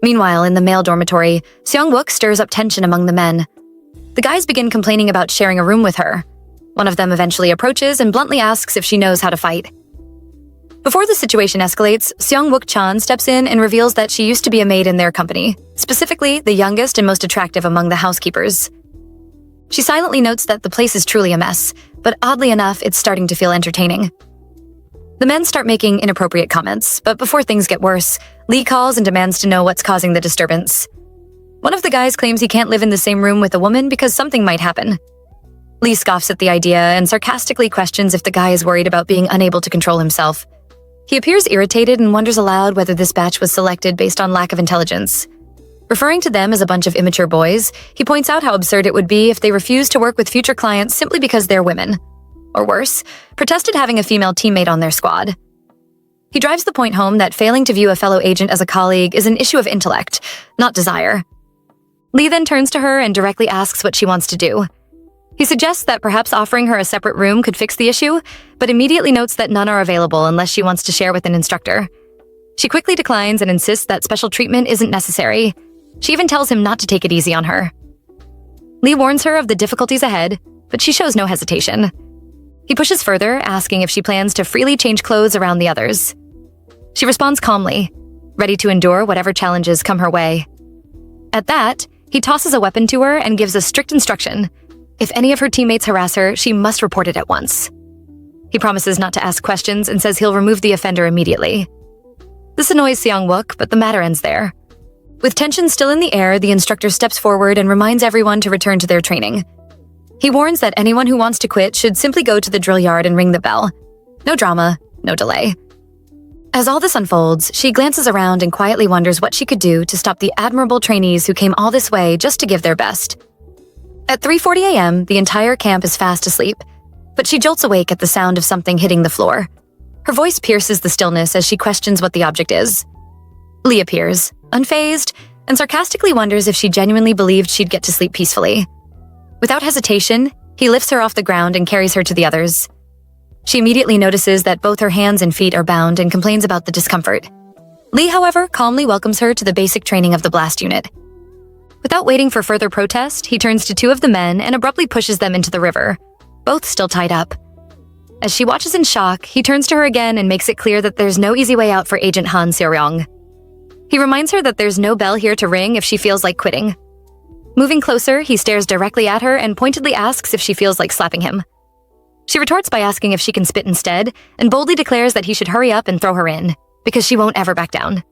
[SPEAKER 1] Meanwhile, in the male dormitory, Seong-wook stirs up tension among the men. The guys begin complaining about sharing a room with her. One of them eventually approaches and bluntly asks if she knows how to fight. Before the situation escalates, Seong-wook-chan steps in and reveals that she used to be a maid in their company, specifically the youngest and most attractive among the housekeepers. She silently notes that the place is truly a mess, but oddly enough, it's starting to feel entertaining. The men start making inappropriate comments, but before things get worse, Lee calls and demands to know what's causing the disturbance. One of the guys claims he can't live in the same room with a woman because something might happen. Lee scoffs at the idea and sarcastically questions if the guy is worried about being unable to control himself. He appears irritated and wonders aloud whether this batch was selected based on lack of intelligence. Referring to them as a bunch of immature boys, he points out how absurd it would be if they refused to work with future clients simply because they're women. Or worse, protested having a female teammate on their squad. He drives the point home that failing to view a fellow agent as a colleague is an issue of intellect, not desire. Lee then turns to her and directly asks what she wants to do. He suggests that perhaps offering her a separate room could fix the issue, but immediately notes that none are available unless she wants to share with an instructor. She quickly declines and insists that special treatment isn't necessary. She even tells him not to take it easy on her. Lee warns her of the difficulties ahead, but she shows no hesitation. He pushes further, asking if she plans to freely change clothes around the others. She responds calmly, ready to endure whatever challenges come her way. At that, He tosses a weapon to her and gives a strict instruction. If any of her teammates harass her, she must report it at once. He promises not to ask questions and says he'll remove the offender immediately. This annoys Seong-wook, but the matter ends there. With tension still in the air, the instructor steps forward and reminds everyone to return to their training. He warns that anyone who wants to quit should simply go to the drill yard and ring the bell. No drama, no delay. As all this unfolds, she glances around and quietly wonders what she could do to stop the admirable trainees who came all this way just to give their best. At 3:40 a.m., the entire camp is fast asleep, but she jolts awake at the sound of something hitting the floor. Her voice pierces the stillness as she questions what the object is. Lee appears, unfazed, and sarcastically wonders if she genuinely believed she'd get to sleep peacefully. Without hesitation, he lifts her off the ground and carries her to the others. She immediately notices that both her hands and feet are bound and complains about the discomfort. Lee, however, calmly welcomes her to the basic training of the blast unit. Without waiting for further protest, he turns to two of the men and abruptly pushes them into the river, both still tied up. As she watches in shock, he turns to her again and makes it clear that there's no easy way out for Agent Han Seo-ryong. He reminds her that there's no bell here to ring if she feels like quitting. Moving closer, he stares directly at her and pointedly asks if she feels like slapping him. She retorts by asking if she can spit instead, and boldly declares that he should hurry up and throw her in, because she won't ever back down.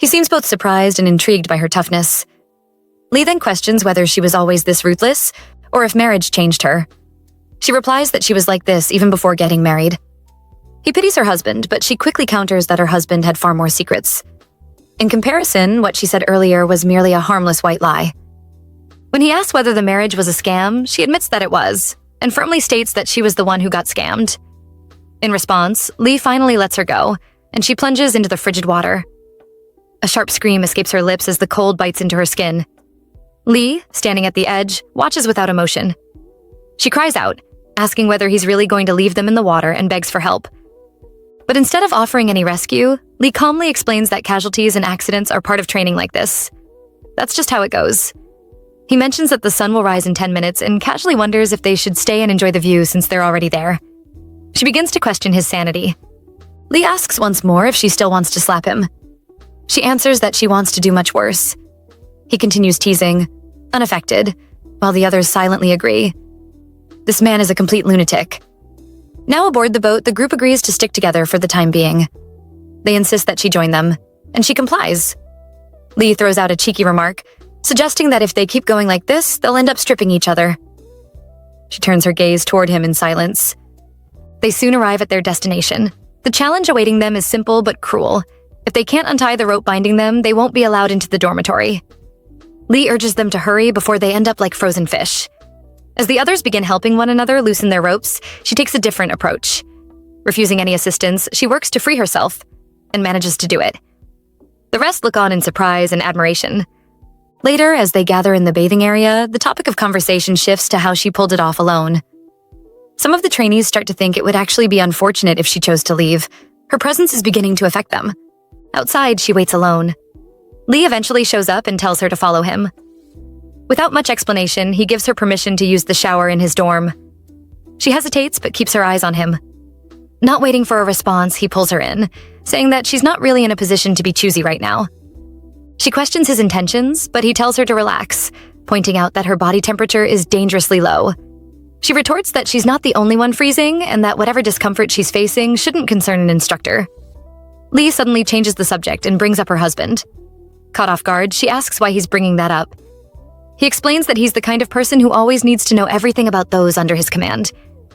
[SPEAKER 1] He seems both surprised and intrigued by her toughness. Lee then questions whether she was always this ruthless, or if marriage changed her. She replies that she was like this even before getting married. He pities her husband, but she quickly counters that her husband had far more secrets. In comparison, what she said earlier was merely a harmless white lie. When he asks whether the marriage was a scam, she admits that it was, and firmly states that she was the one who got scammed. In response, Lee finally lets her go, and she plunges into the frigid water. A sharp scream escapes her lips as the cold bites into her skin. Lee, standing at the edge, watches without emotion. She cries out, asking whether he's really going to leave them in the water, and begs for help. But instead of offering any rescue, Lee calmly explains that casualties and accidents are part of training like this. That's just how it goes. He mentions that the sun will rise in 10 minutes and casually wonders if they should stay and enjoy the view since they're already there. She begins to question his sanity. Lee asks once more if she still wants to slap him. She answers that she wants to do much worse. He continues teasing, unaffected, while the others silently agree. This man is a complete lunatic. Now aboard the boat, the group agrees to stick together for the time being. They insist that she join them, and she complies. Lee throws out a cheeky remark, suggesting that if they keep going like this, they'll end up stripping each other. She turns her gaze toward him in silence. They soon arrive at their destination. The challenge awaiting them is simple but cruel. If they can't untie the rope binding them, they won't be allowed into the dormitory. Lee urges them to hurry before they end up like frozen fish. As the others begin helping one another loosen their ropes, she takes a different approach. Refusing any assistance, she works to free herself, and manages to do it. The rest look on in surprise and admiration. Later, as they gather in the bathing area, the topic of conversation shifts to how she pulled it off alone. Some of the trainees start to think it would actually be unfortunate if she chose to leave. Her presence is beginning to affect them. Outside, she waits alone. Lee eventually shows up and tells her to follow him. Without much explanation, he gives her permission to use the shower in his dorm. She hesitates but keeps her eyes on him. Not waiting for a response, he pulls her in, saying that she's not really in a position to be choosy right now. She questions his intentions, but he tells her to relax, pointing out that her body temperature is dangerously low. She retorts that she's not the only one freezing and that whatever discomfort she's facing shouldn't concern an instructor. Lee suddenly changes the subject and brings up her husband. Caught off guard, she asks why he's bringing that up. He explains that he's the kind of person who always needs to know everything about those under his command,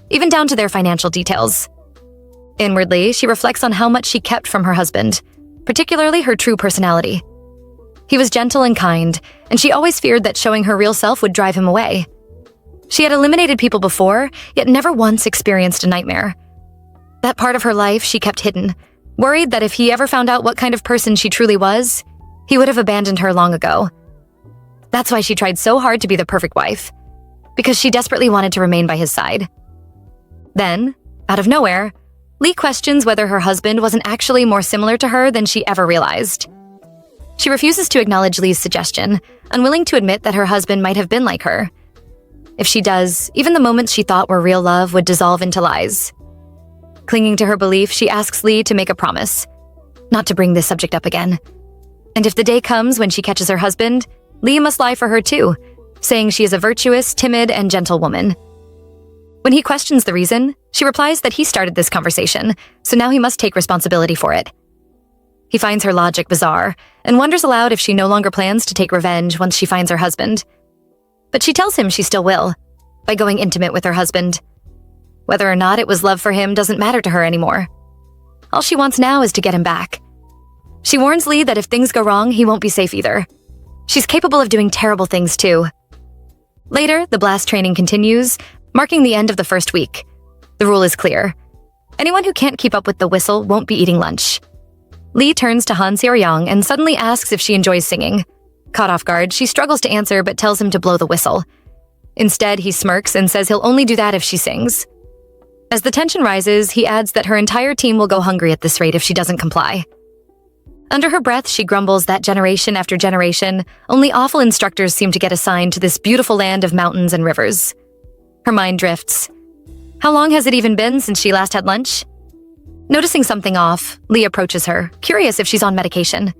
[SPEAKER 1] even down to their financial details. Inwardly, she reflects on how much she kept from her husband, particularly her true personality. He was gentle and kind, and she always feared that showing her real self would drive him away. She had eliminated people before, yet never once experienced a nightmare. That part of her life she kept hidden, worried that if he ever found out what kind of person she truly was, he would have abandoned her long ago. That's why she tried so hard to be the perfect wife, because she desperately wanted to remain by his side. Then, out of nowhere, Lee questions whether her husband wasn't actually more similar to her than she ever realized. She refuses to acknowledge Lee's suggestion, unwilling to admit that her husband might have been like her. If she does, even the moments she thought were real love would dissolve into lies. Clinging to her belief, she asks Lee to make a promise, not to bring this subject up again. And if the day comes when she catches her husband, Lee must lie for her too, saying she is a virtuous, timid, and gentle woman. When he questions the reason, she replies that he started this conversation, so now he must take responsibility for it. He finds her logic bizarre and wonders aloud if she no longer plans to take revenge once she finds her husband. But she tells him she still will, by going intimate with her husband. Whether or not it was love for him doesn't matter to her anymore. All she wants now is to get him back. She warns Lee that if things go wrong, he won't be safe either. She's capable of doing terrible things too. Later, the blast training continues, marking the end of the first week. The rule is clear. Anyone who can't keep up with the whistle won't be eating lunch. Lee turns to Han Seo-young and suddenly asks if she enjoys singing. Caught off guard, she struggles to answer but tells him to blow the whistle. Instead, he smirks and says he'll only do that if she sings. As the tension rises, he adds that her entire team will go hungry at this rate if she doesn't comply. Under her breath, she grumbles that generation after generation, only awful instructors seem to get assigned to this beautiful land of mountains and rivers. Her mind drifts. How long has it even been since she last had lunch? Noticing something off, Lee approaches her, curious if she's on medication.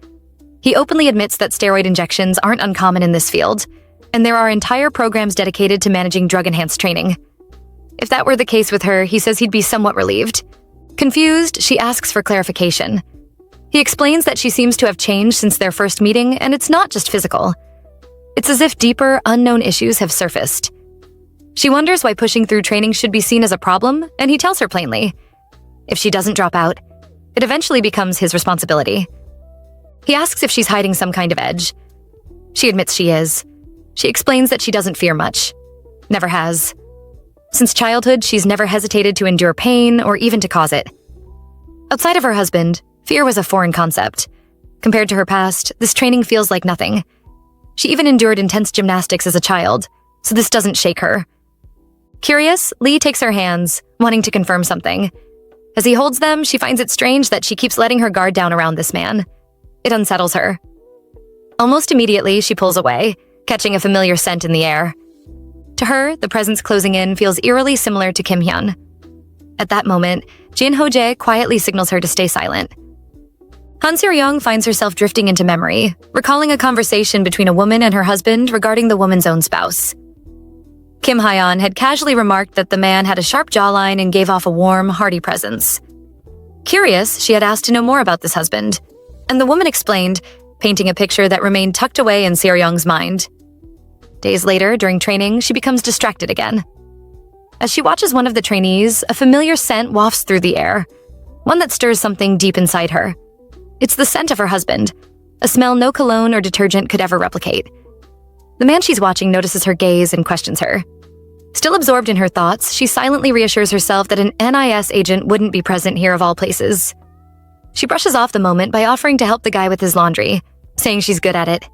[SPEAKER 1] He openly admits that steroid injections aren't uncommon in this field, and there are entire programs dedicated to managing drug-enhanced training. If that were the case with her, he says he'd be somewhat relieved. Confused, she asks for clarification. He explains that she seems to have changed since their first meeting, and it's not just physical. It's as if deeper, unknown issues have surfaced. She wonders why pushing through training should be seen as a problem, and he tells her plainly. If she doesn't drop out, it eventually becomes his responsibility. He asks if she's hiding some kind of edge. She admits she is. She explains that she doesn't fear much. Never has. Since childhood, she's never hesitated to endure pain or even to cause it. Outside of her husband, fear was a foreign concept. Compared to her past, this training feels like nothing. She even endured intense gymnastics as a child, so this doesn't shake her. Curious, Lee takes her hands, wanting to confirm something. As he holds them, she finds it strange that she keeps letting her guard down around this man. It unsettles her. Almost immediately, she pulls away, catching a familiar scent in the air. To her, the presence closing in feels eerily similar to Kim Hyun. At that moment, Jin Ho-jae quietly signals her to stay silent. Han Seo-young finds herself drifting into memory, recalling a conversation between a woman and her husband regarding the woman's own spouse. Kim Hyun had casually remarked that the man had a sharp jawline and gave off a warm, hearty presence. Curious, she had asked to know more about this husband, and the woman explained, painting a picture that remained tucked away in Seo-young's mind. Days later, during training, she becomes distracted again. As she watches one of the trainees, a familiar scent wafts through the air, one that stirs something deep inside her. It's the scent of her husband, a smell no cologne or detergent could ever replicate. The man she's watching notices her gaze and questions her. Still absorbed in her thoughts, she silently reassures herself that an NIS agent wouldn't be present here of all places. She brushes off the moment by offering to help the guy with his laundry, saying she's good at it.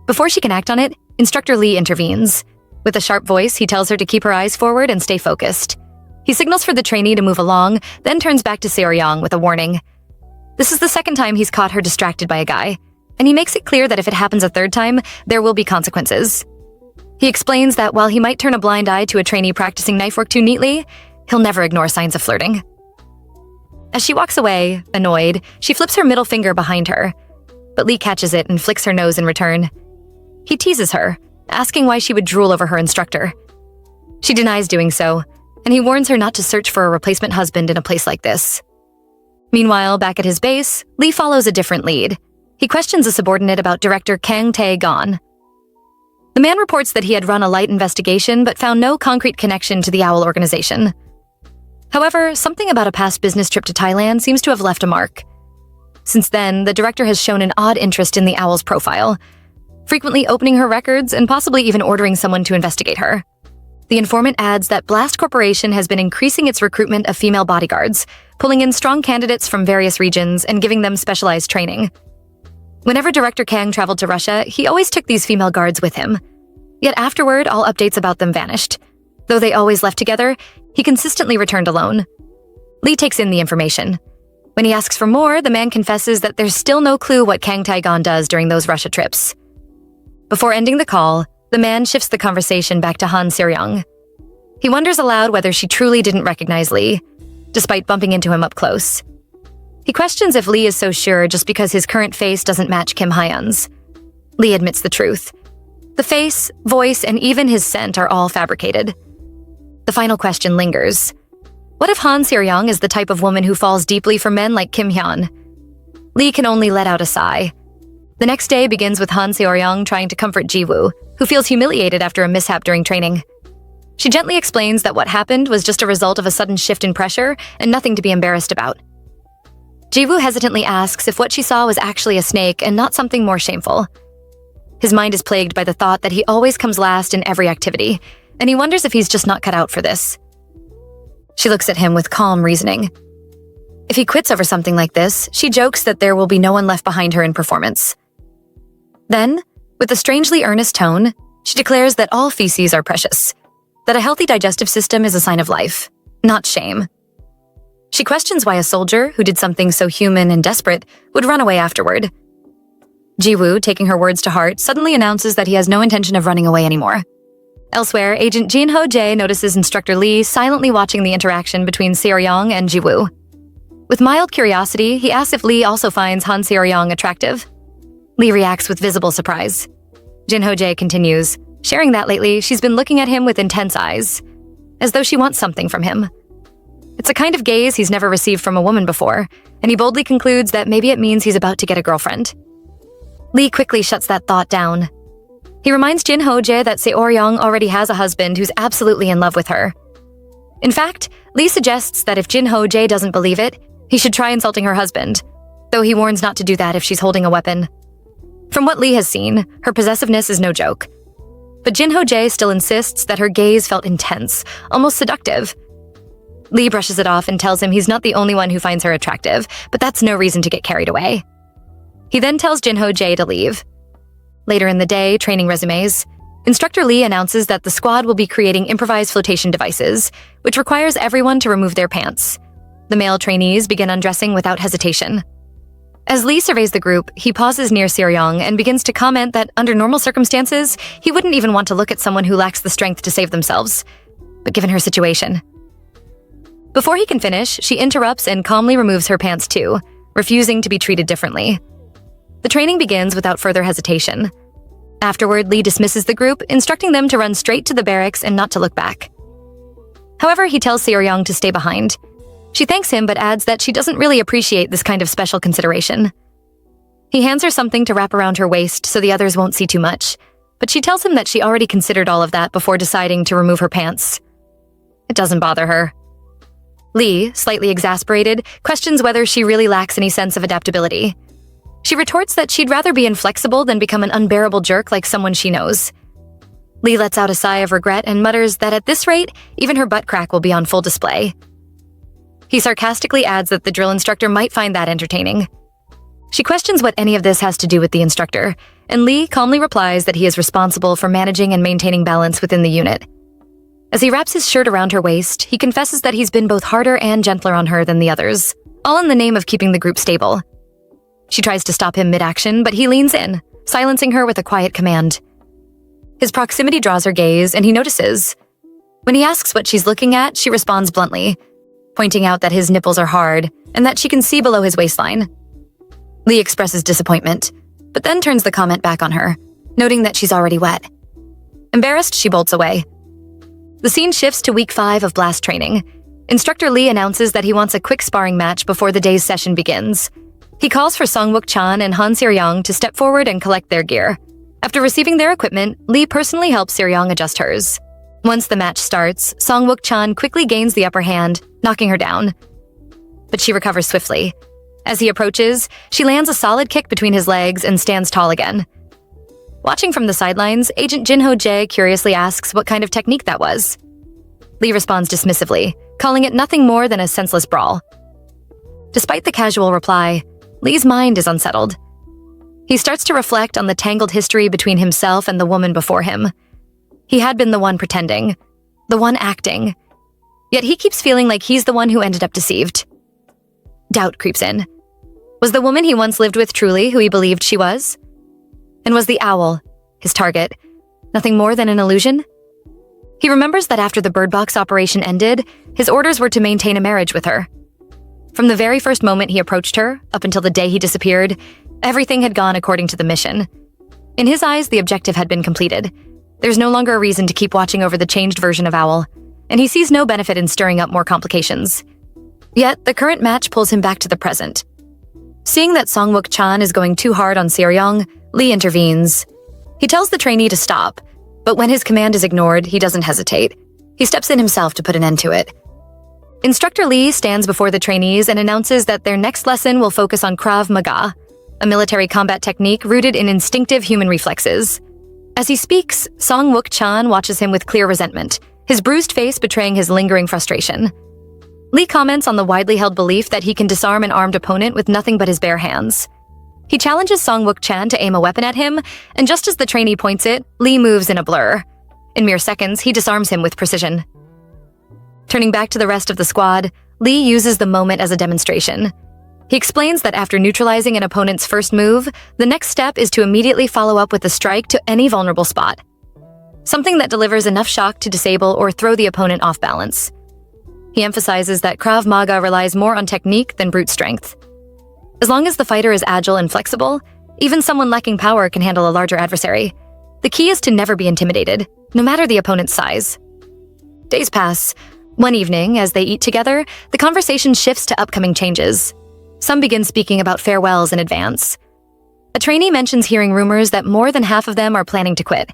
[SPEAKER 1] Before she can act on it, Instructor Lee intervenes. With a sharp voice, he tells her to keep her eyes forward and stay focused. He signals for the trainee to move along, then turns back to Seo-young with a warning. This is the second time he's caught her distracted by a guy, and he makes it clear that if it happens a third time, there will be consequences. He explains that while he might turn a blind eye to a trainee practicing knife work too neatly, he'll never ignore signs of flirting. As she walks away, annoyed, she flips her middle finger behind her, but Lee catches it and flicks her nose in return. He teases her, asking why she would drool over her instructor. She denies doing so, and he warns her not to search for a replacement husband in a place like this. Meanwhile, back at his base, Lee follows a different lead. He questions a subordinate about Director Kang Tae-gon. The man reports that he had run a light investigation but found no concrete connection to the Owl organization. However, something about a past business trip to Thailand seems to have left a mark. Since then, the director has shown an odd interest in the Owl's profile, frequently opening her records and possibly even ordering someone to investigate her. The informant adds that Blast Corporation has been increasing its recruitment of female bodyguards, pulling in strong candidates from various regions and giving them specialized training. Whenever Director Kang traveled to Russia, he always took these female guards with him. Yet afterward, all updates about them vanished. Though they always left together, he consistently returned alone. Lee takes in the information. When he asks for more, the man confesses that there's still no clue what Kang Tae-gon does during those Russia trips. Before ending the call, the man shifts the conversation back to Han Seo-young. He wonders aloud whether she truly didn't recognize Lee, despite bumping into him up close. He questions if Lee is so sure just because his current face doesn't match Kim Hyun's. Lee admits the truth. The face, voice, and even his scent are all fabricated. The final question lingers. What if Han Seo-young is the type of woman who falls deeply for men like Kim Hyun? Lee can only let out a sigh. The next day begins with Han Seo-young trying to comfort Ji-woo, who feels humiliated after a mishap during training. She gently explains that what happened was just a result of a sudden shift in pressure and nothing to be embarrassed about. Ji-woo hesitantly asks if what she saw was actually a snake and not something more shameful. His mind is plagued by the thought that he always comes last in every activity, and he wonders if he's just not cut out for this. She looks at him with calm reasoning. If he quits over something like this, she jokes that there will be no one left behind her in performance. Then, with a strangely earnest tone, she declares that all feces are precious, that a healthy digestive system is a sign of life, not shame. She questions why a soldier who did something so human and desperate would run away afterward. Ji-woo, taking her words to heart, suddenly announces that he has no intention of running away anymore. Elsewhere, Agent Jin Ho-jae notices Instructor Lee silently watching the interaction between Seo-young and Ji-woo. With mild curiosity, he asks if Lee also finds Han Seo-young attractive. Lee reacts with visible surprise. Jin Ho-jae continues, sharing that lately she's been looking at him with intense eyes, as though she wants something from him. It's a kind of gaze he's never received from a woman before, and he boldly concludes that maybe it means he's about to get a girlfriend. Lee quickly shuts that thought down. He reminds Jin Ho-jae that Seo-young already has a husband who's absolutely in love with her. In fact, Lee suggests that if Jin Ho-jae doesn't believe it, he should try insulting her husband, though he warns not to do that if she's holding a weapon. From what Lee has seen, her possessiveness is no joke. But Jin Ho-jae still insists that her gaze felt intense, almost seductive. Lee brushes it off and tells him he's not the only one who finds her attractive, but that's no reason to get carried away. He then tells Jin Ho-jae to leave. Later in the day, training resumes, Instructor Lee announces that the squad will be creating improvised flotation devices, which requires everyone to remove their pants. The male trainees begin undressing without hesitation. As Lee surveys the group, he pauses near Seo-young and begins to comment that under normal circumstances, he wouldn't even want to look at someone who lacks the strength to save themselves. But given her situation. Before he can finish, she interrupts and calmly removes her pants too, refusing to be treated differently. The training begins without further hesitation. Afterward, Lee dismisses the group, instructing them to run straight to the barracks and not to look back. However, he tells Seo-young to stay behind. She thanks him but adds that she doesn't really appreciate this kind of special consideration. He hands her something to wrap around her waist so the others won't see too much, but she tells him that she already considered all of that before deciding to remove her pants. It doesn't bother her. Lee, slightly exasperated, questions whether she really lacks any sense of adaptability. She retorts that she'd rather be inflexible than become an unbearable jerk like someone she knows. Lee lets out a sigh of regret and mutters that at this rate, even her butt crack will be on full display. He sarcastically adds that the drill instructor might find that entertaining. She questions what any of this has to do with the instructor, and Lee calmly replies that he is responsible for managing and maintaining balance within the unit. As he wraps his shirt around her waist, he confesses that he's been both harder and gentler on her than the others, all in the name of keeping the group stable. She tries to stop him mid-action, but he leans in, silencing her with a quiet command. His proximity draws her gaze, and he notices. When he asks what she's looking at, she responds bluntly, pointing out that his nipples are hard and that she can see below his waistline. Lee expresses disappointment, but then turns the comment back on her, noting that she's already wet. Embarrassed, she bolts away. The scene shifts to week 5 of Blast training. Instructor Lee announces that he wants a quick sparring match before the day's session begins. He calls for Song-wook-chan and Han Seo-young to step forward and collect their gear. After receiving their equipment, Lee personally helps Seo-young adjust hers. Once the match starts, Song-wook-chan quickly gains the upper hand, knocking her down. But she recovers swiftly. As he approaches, she lands a solid kick between his legs and stands tall again. Watching from the sidelines, Agent Jin Ho-jae curiously asks what kind of technique that was. Lee responds dismissively, calling it nothing more than a senseless brawl. Despite the casual reply, Lee's mind is unsettled. He starts to reflect on the tangled history between himself and the woman before him. He had been the one pretending, the one acting, yet he keeps feeling like he's the one who ended up deceived. Doubt creeps in. Was the woman he once lived with truly who he believed she was? And was the owl, his target, nothing more than an illusion? He remembers that after the Bird Box operation ended, his orders were to maintain a marriage with her. From the very first moment he approached her, up until the day he disappeared, everything had gone according to the mission. In his eyes, the objective had been completed. There's no longer a reason to keep watching over the changed version of Owl, and he sees no benefit in stirring up more complications. Yet, the current match pulls him back to the present. Seeing that Songwook Chan is going too hard on Seoryong, Lee intervenes. He tells the trainee to stop, but when his command is ignored, he doesn't hesitate. He steps in himself to put an end to it. Instructor Lee stands before the trainees and announces that their next lesson will focus on Krav Maga, a military combat technique rooted in instinctive human reflexes. As he speaks, Songwook Chan watches him with clear resentment, his bruised face betraying his lingering frustration. Lee comments on the widely held belief that he can disarm an armed opponent with nothing but his bare hands. He challenges Songwook Chan to aim a weapon at him, and just as the trainee points it, Lee moves in a blur. In mere seconds, he disarms him with precision. Turning back to the rest of the squad, Lee uses the moment as a demonstration. He explains that after neutralizing an opponent's first move, the next step is to immediately follow up with a strike to any vulnerable spot. Something that delivers enough shock to disable or throw the opponent off balance. He emphasizes that Krav Maga relies more on technique than brute strength. As long as the fighter is agile and flexible, even someone lacking power can handle a larger adversary. The key is to never be intimidated, no matter the opponent's size. Days pass. One evening, as they eat together, the conversation shifts to upcoming changes. Some begin speaking about farewells in advance. A trainee mentions hearing rumors that more than half of them are planning to quit.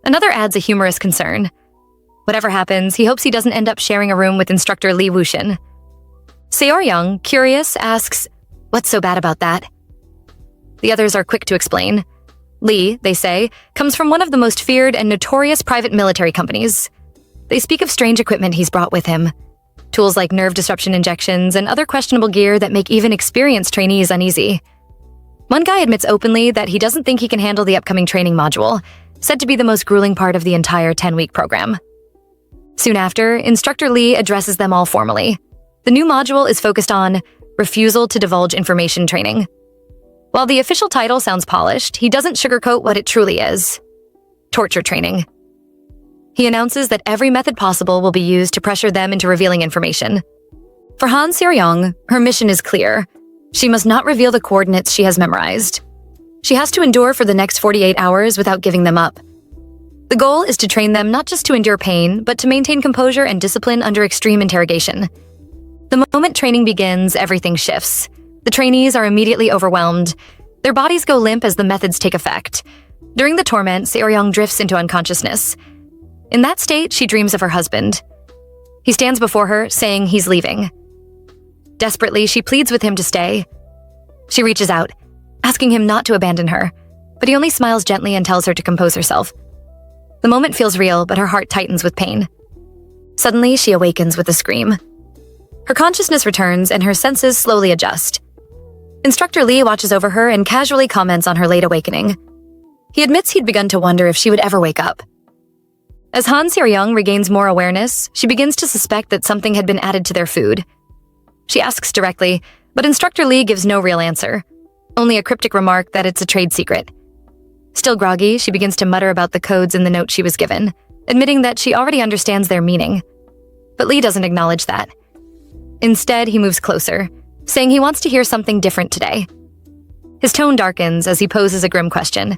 [SPEAKER 1] Another adds a humorous concern. Whatever happens, he hopes he doesn't end up sharing a room with instructor Lee Wushin. Seoryong, curious, asks, "What's so bad about that?" The others are quick to explain. Lee, they say, comes from one of the most feared and notorious private military companies. They speak of strange equipment he's brought with him. Tools like nerve disruption injections and other questionable gear that make even experienced trainees uneasy. One guy admits openly that he doesn't think he can handle the upcoming training module, said to be the most grueling part of the entire 10-week program. Soon after, Instructor Lee addresses them all formally. The new module is focused on Refusal to Divulge Information training. While the official title sounds polished, he doesn't sugarcoat what it truly is. Torture training. He announces that every method possible will be used to pressure them into revealing information. For Han Seoryong, her mission is clear. She must not reveal the coordinates she has memorized. She has to endure for the next 48 hours without giving them up. The goal is to train them not just to endure pain, but to maintain composure and discipline under extreme interrogation. The moment training begins, everything shifts. The trainees are immediately overwhelmed. Their bodies go limp as the methods take effect. During the torment, Seoryong drifts into unconsciousness. In that state, she dreams of her husband. He stands before her, saying he's leaving. Desperately, she pleads with him to stay. She reaches out, asking him not to abandon her, but he only smiles gently and tells her to compose herself. The moment feels real, but her heart tightens with pain. Suddenly, she awakens with a scream. Her consciousness returns and her senses slowly adjust. Instructor Lee watches over her and casually comments on her late awakening. He admits he'd begun to wonder if she would ever wake up. As Han Seoryong regains more awareness, she begins to suspect that something had been added to their food. She asks directly, but Instructor Lee gives no real answer, only a cryptic remark that it's a trade secret. Still groggy, she begins to mutter about the codes in the note she was given, admitting that she already understands their meaning. But Lee doesn't acknowledge that. Instead, he moves closer, saying he wants to hear something different today. His tone darkens as he poses a grim question.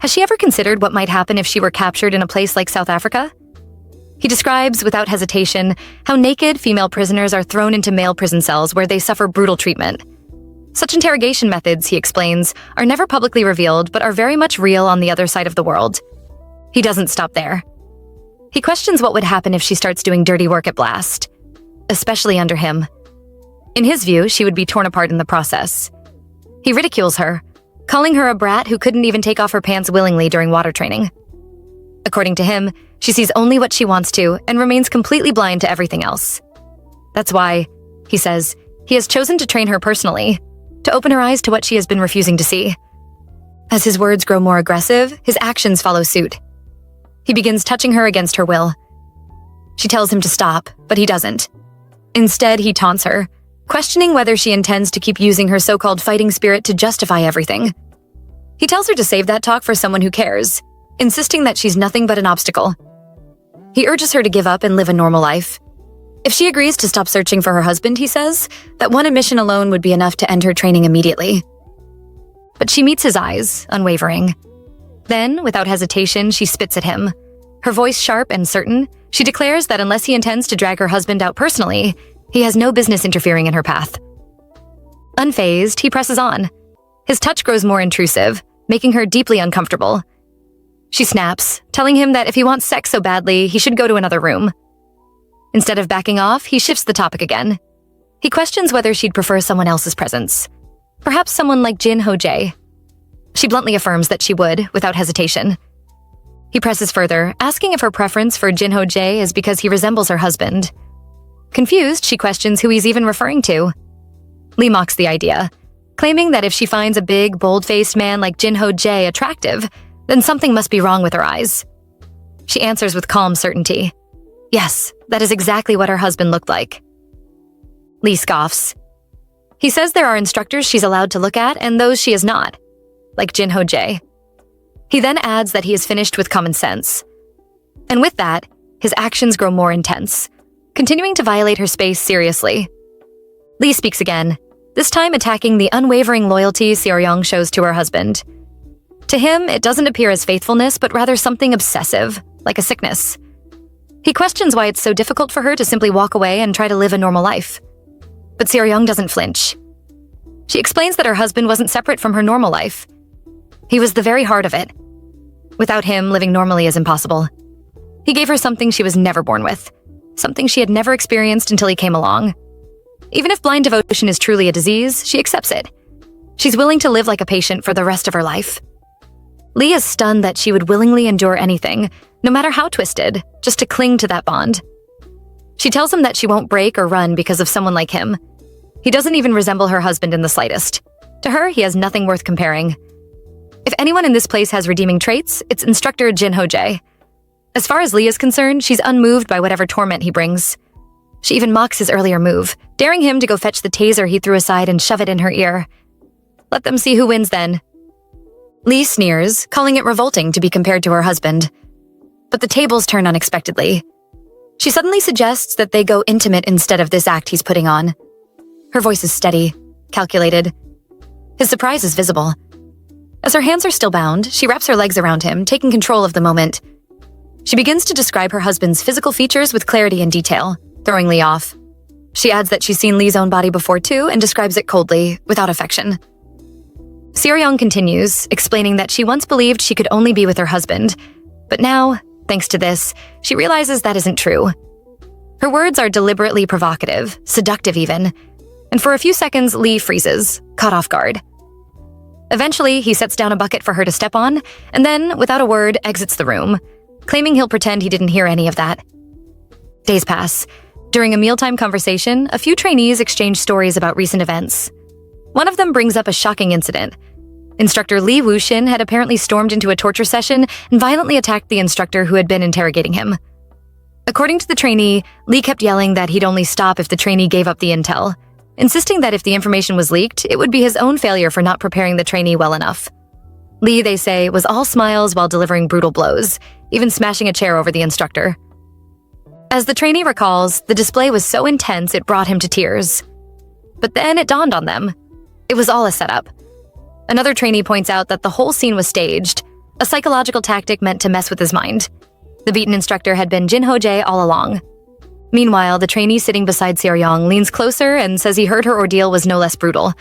[SPEAKER 1] Has she ever considered what might happen if she were captured in a place like South Africa? He describes, without hesitation, how naked female prisoners are thrown into male prison cells where they suffer brutal treatment. Such interrogation methods, he explains, are never publicly revealed but are very much real on the other side of the world. He doesn't stop there. He questions what would happen if she starts doing dirty work at Blast, especially under him. In his view, she would be torn apart in the process. He ridicules her, calling her a brat who couldn't even take off her pants willingly during water training. According to him, she sees only what she wants to and remains completely blind to everything else. That's why, he says, he has chosen to train her personally, to open her eyes to what she has been refusing to see. As his words grow more aggressive, his actions follow suit. He begins touching her against her will. She tells him to stop, but he doesn't. Instead, he taunts her, questioning whether she intends to keep using her so-called fighting spirit to justify everything. He tells her to save that talk for someone who cares, insisting that she's nothing but an obstacle. He urges her to give up and live a normal life. If she agrees to stop searching for her husband, he says, that one admission alone would be enough to end her training immediately. But she meets his eyes, unwavering. Then, without hesitation, she spits at him. Her voice sharp and certain, she declares that unless he intends to drag her husband out personally, he has no business interfering in her path. Unfazed, he presses on. His touch grows more intrusive, making her deeply uncomfortable. She snaps, telling him that if he wants sex so badly, he should go to another room. Instead of backing off, he shifts the topic again. He questions whether she'd prefer someone else's presence. Perhaps someone like Jin Ho-jae. She bluntly affirms that she would, without hesitation. He presses further, asking if her preference for Jin Ho-jae is because he resembles her husband. Confused, she questions who he's even referring to. Lee mocks the idea, claiming that if she finds a big, bold-faced man like Jin Ho-jae attractive, then something must be wrong with her eyes. She answers with calm certainty. Yes, that is exactly what her husband looked like. Lee scoffs. He says there are instructors she's allowed to look at and those she is not, like Jin Ho-jae. He then adds that he is finished with common sense. And with that, his actions grow more intense, continuing to violate her space seriously. Lee speaks again, this time attacking the unwavering loyalty Seo-young shows to her husband. To him, it doesn't appear as faithfulness, but rather something obsessive, like a sickness. He questions why it's so difficult for her to simply walk away and try to live a normal life. But Seo-young doesn't flinch. She explains that her husband wasn't separate from her normal life. He was the very heart of it. Without him, living normally is impossible. He gave her something she was never born with, something she had never experienced until he came along. Even if blind devotion is truly a disease, she accepts it. She's willing to live like a patient for the rest of her life. Lee is stunned that she would willingly endure anything, no matter how twisted, just to cling to that bond. She tells him that she won't break or run because of someone like him. He doesn't even resemble her husband in the slightest. To her, he has nothing worth comparing. If anyone in this place has redeeming traits, it's instructor Jin Ho-jae. As far as Lee is concerned, she's unmoved by whatever torment he brings. She even mocks his earlier move, daring him to go fetch the taser he threw aside and shove it in her ear. Let them see who wins then. Lee sneers, calling it revolting to be compared to her husband. But the tables turn unexpectedly. She suddenly suggests that they go intimate instead of this act he's putting on. Her voice is steady, calculated. His surprise is visible. As her hands are still bound, she wraps her legs around him, taking control of the moment. She begins to describe her husband's physical features with clarity and detail, throwing Lee off. She adds that she's seen Lee's own body before too and describes it coldly, without affection. Seo-young continues, explaining that she once believed she could only be with her husband, but now, thanks to this, she realizes that isn't true. Her words are deliberately provocative, seductive even, and for a few seconds Lee freezes, caught off guard. Eventually, he sets down a bucket for her to step on, and then, without a word, exits the room, claiming he'll pretend he didn't hear any of that. Days pass. During a mealtime conversation, a few trainees exchange stories about recent events. One of them brings up a shocking incident. Instructor Lee Woo-shin had apparently stormed into a torture session and violently attacked the instructor who had been interrogating him. According to the trainee, Lee kept yelling that he'd only stop if the trainee gave up the intel, insisting that if the information was leaked, it would be his own failure for not preparing the trainee well enough. Lee, they say, was all smiles while delivering brutal blows, even smashing a chair over the instructor. As the trainee recalls, the display was so intense it brought him to tears. But then it dawned on them. It was all a setup. Another trainee points out that the whole scene was staged, a psychological tactic meant to mess with his mind. The beaten instructor had been Jin Ho-jae all along. Meanwhile, the trainee sitting beside Seo-young leans closer and says he heard her ordeal was no less brutal.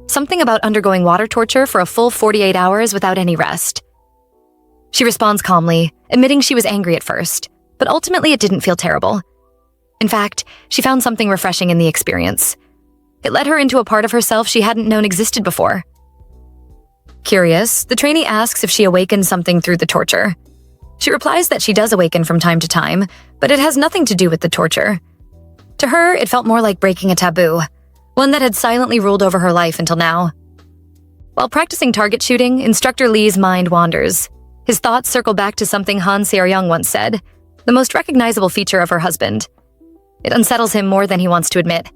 [SPEAKER 1] Something about undergoing water torture for a full 48 hours without any rest. She responds calmly, admitting she was angry at first, but ultimately it didn't feel terrible. In fact, she found something refreshing in the experience. It led her into a part of herself she hadn't known existed before. Curious, the trainee asks if she awakened something through the torture. She replies that she does awaken from time to time, but it has nothing to do with the torture. To her, it felt more like breaking a taboo, one that had silently ruled over her life until now. While practicing target shooting, Instructor Lee's mind wanders. His thoughts circle back to something Han Seo-young once said, the most recognizable feature of her husband. It unsettles him more than he wants to admit.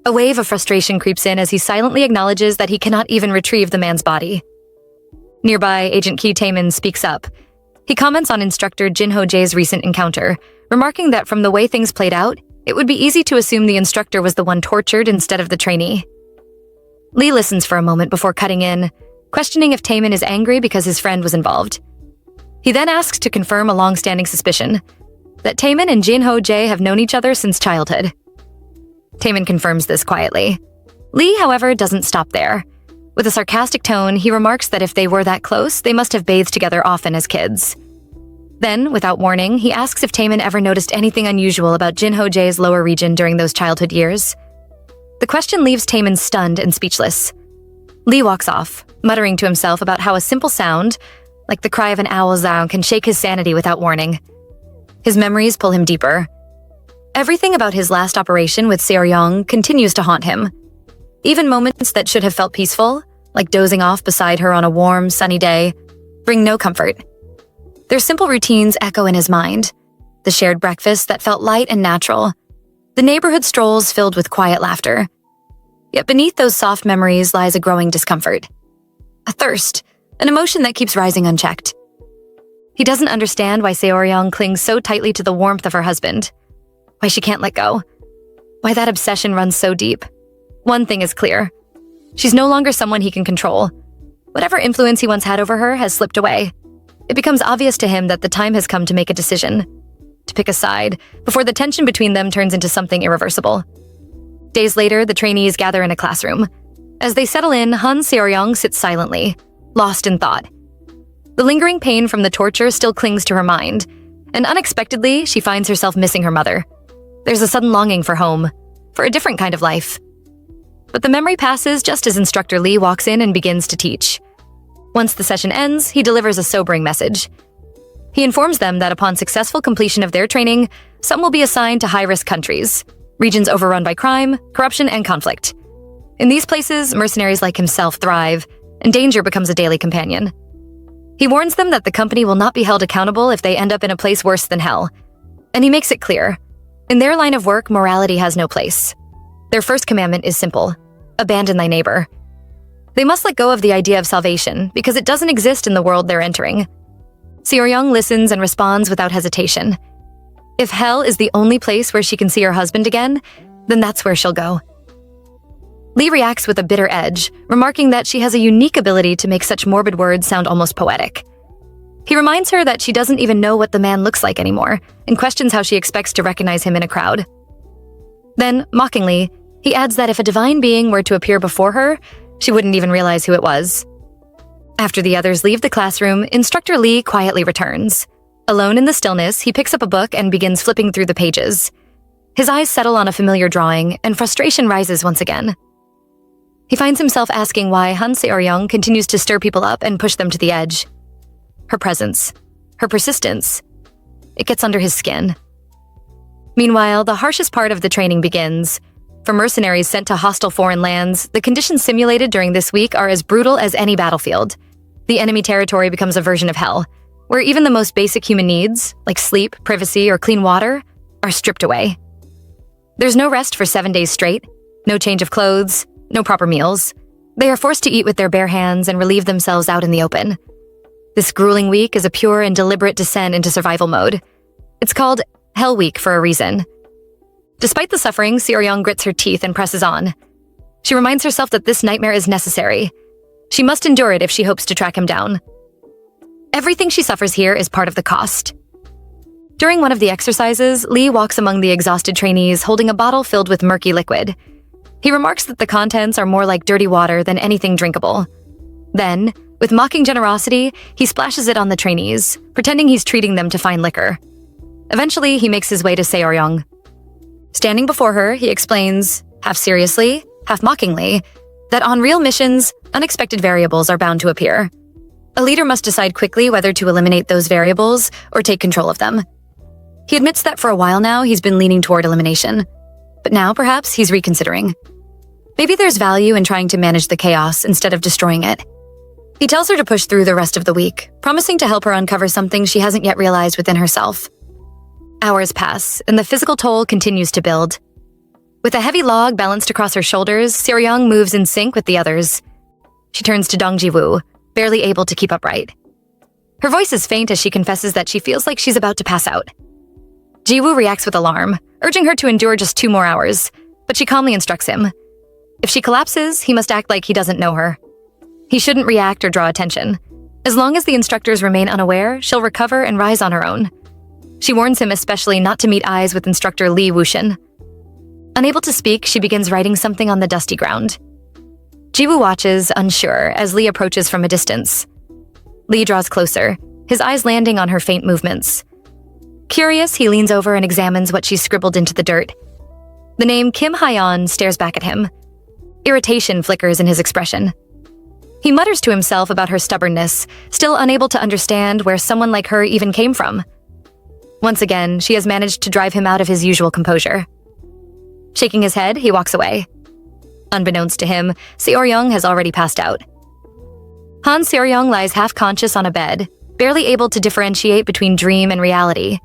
[SPEAKER 1] A wave of frustration creeps in as he silently acknowledges that he cannot even retrieve the man's body. Nearby, Agent Ki Taemin speaks up. He comments on Instructor Jin Ho-jae's recent encounter, remarking that from the way things played out, it would be easy to assume the instructor was the one tortured instead of the trainee. Lee listens for a moment before cutting in, questioning if Taemin is angry because his friend was involved. He then asks to confirm a long-standing suspicion, that Taemin and Jin Ho-jae have known each other since childhood. Taemin confirms this quietly. Lee, however, doesn't stop there. With a sarcastic tone, he remarks that if they were that close, they must have bathed together often as kids. Then, without warning, he asks if Taemin ever noticed anything unusual about Jin Ho-jae's lower region during those childhood years. The question leaves Taemin stunned and speechless. Lee walks off, muttering to himself about how a simple sound, like the cry of an owl zao, can shake his sanity without warning. His memories pull him deeper. Everything about his last operation with Seo-ryong continues to haunt him. Even moments that should have felt peaceful, like dozing off beside her on a warm, sunny day, bring no comfort. Their simple routines echo in his mind. The shared breakfast that felt light and natural. The neighborhood strolls filled with quiet laughter. Yet beneath those soft memories lies a growing discomfort. A thirst, an emotion that keeps rising unchecked. He doesn't understand why Seo-ryong clings so tightly to the warmth of her husband. Why she can't let go. Why that obsession runs so deep. One thing is clear. She's no longer someone he can control. Whatever influence he once had over her has slipped away. It becomes obvious to him that the time has come to make a decision. To pick a side, before the tension between them turns into something irreversible. Days later, the trainees gather in a classroom. As they settle in, Han Seo-ryong sits silently, lost in thought. The lingering pain from the torture still clings to her mind, and unexpectedly, she finds herself missing her mother. There's a sudden longing for home, for a different kind of life. But the memory passes just as Instructor Lee walks in and begins to teach. Once the session ends, he delivers a sobering message. He informs them that upon successful completion of their training, some will be assigned to high-risk countries, regions overrun by crime, corruption, and conflict. In these places, mercenaries like himself thrive, and danger becomes a daily companion. He warns them that the company will not be held accountable if they end up in a place worse than hell. And he makes it clear, in their line of work, morality has no place. Their first commandment is simple: abandon thy neighbor. They must let go of the idea of salvation because it doesn't exist in the world they're entering. Seo-ryong listens and responds without hesitation. If hell is the only place where she can see her husband again, then that's where she'll go. Lee reacts with a bitter edge, remarking that she has a unique ability to make such morbid words sound almost poetic. He reminds her that she doesn't even know what the man looks like anymore, and questions how she expects to recognize him in a crowd. Then, mockingly, he adds that if a divine being were to appear before her, she wouldn't even realize who it was. After the others leave the classroom, Instructor Lee quietly returns. Alone in the stillness, he picks up a book and begins flipping through the pages. His eyes settle on a familiar drawing, and frustration rises once again. He finds himself asking why Han Seo-ryong continues to stir people up and push them to the edge. Her presence, her persistence, it gets under his skin. Meanwhile, the harshest part of the training begins. For mercenaries sent to hostile foreign lands, the conditions simulated during this week are as brutal as any battlefield. The enemy territory becomes a version of hell, where even the most basic human needs, like sleep, privacy, or clean water, are stripped away. There's no rest for 7 days straight, no change of clothes, no proper meals. They are forced to eat with their bare hands and relieve themselves out in the open. This grueling week is a pure and deliberate descent into survival mode. It's called Hell Week for a reason. Despite the suffering, Seo-ryong grits her teeth and presses on. She reminds herself that this nightmare is necessary. She must endure it if she hopes to track him down. Everything she suffers here is part of the cost. During one of the exercises, Lee walks among the exhausted trainees holding a bottle filled with murky liquid. He remarks that the contents are more like dirty water than anything drinkable. Then, with mocking generosity, he splashes it on the trainees, pretending he's treating them to fine liquor. Eventually, he makes his way to Seo-ryong. Standing before her, he explains, half seriously, half mockingly, that on real missions, unexpected variables are bound to appear. A leader must decide quickly whether to eliminate those variables or take control of them. He admits that for a while now, he's been leaning toward elimination. But now, perhaps, he's reconsidering. Maybe there's value in trying to manage the chaos instead of destroying it. He tells her to push through the rest of the week, promising to help her uncover something she hasn't yet realized within herself. Hours pass, and the physical toll continues to build. With a heavy log balanced across her shoulders, Seo-ryong moves in sync with the others. She turns to Dong Ji-woo, barely able to keep upright. Her voice is faint as she confesses that she feels like she's about to pass out. Ji-woo reacts with alarm, urging her to endure just 2 more hours, but she calmly instructs him. If she collapses, he must act like he doesn't know her. He shouldn't react or draw attention. As long as the instructors remain unaware, she'll recover and rise on her own. She warns him especially not to meet eyes with instructor Lee Wushin. Unable to speak, she begins writing something on the dusty ground. Jiwoo watches, unsure, as Lee approaches from a distance. Lee draws closer, his eyes landing on her faint movements. Curious, he leans over and examines what she's scribbled into the dirt. The name Kim Hyun stares back at him. Irritation flickers in his expression. He mutters to himself about her stubbornness, still unable to understand where someone like her even came from. Once again, she has managed to drive him out of his usual composure. Shaking his head, he walks away. Unbeknownst to him, Seo-ryung has already passed out. Han Seo-ryung lies half-conscious on a bed, barely able to differentiate between dream and reality.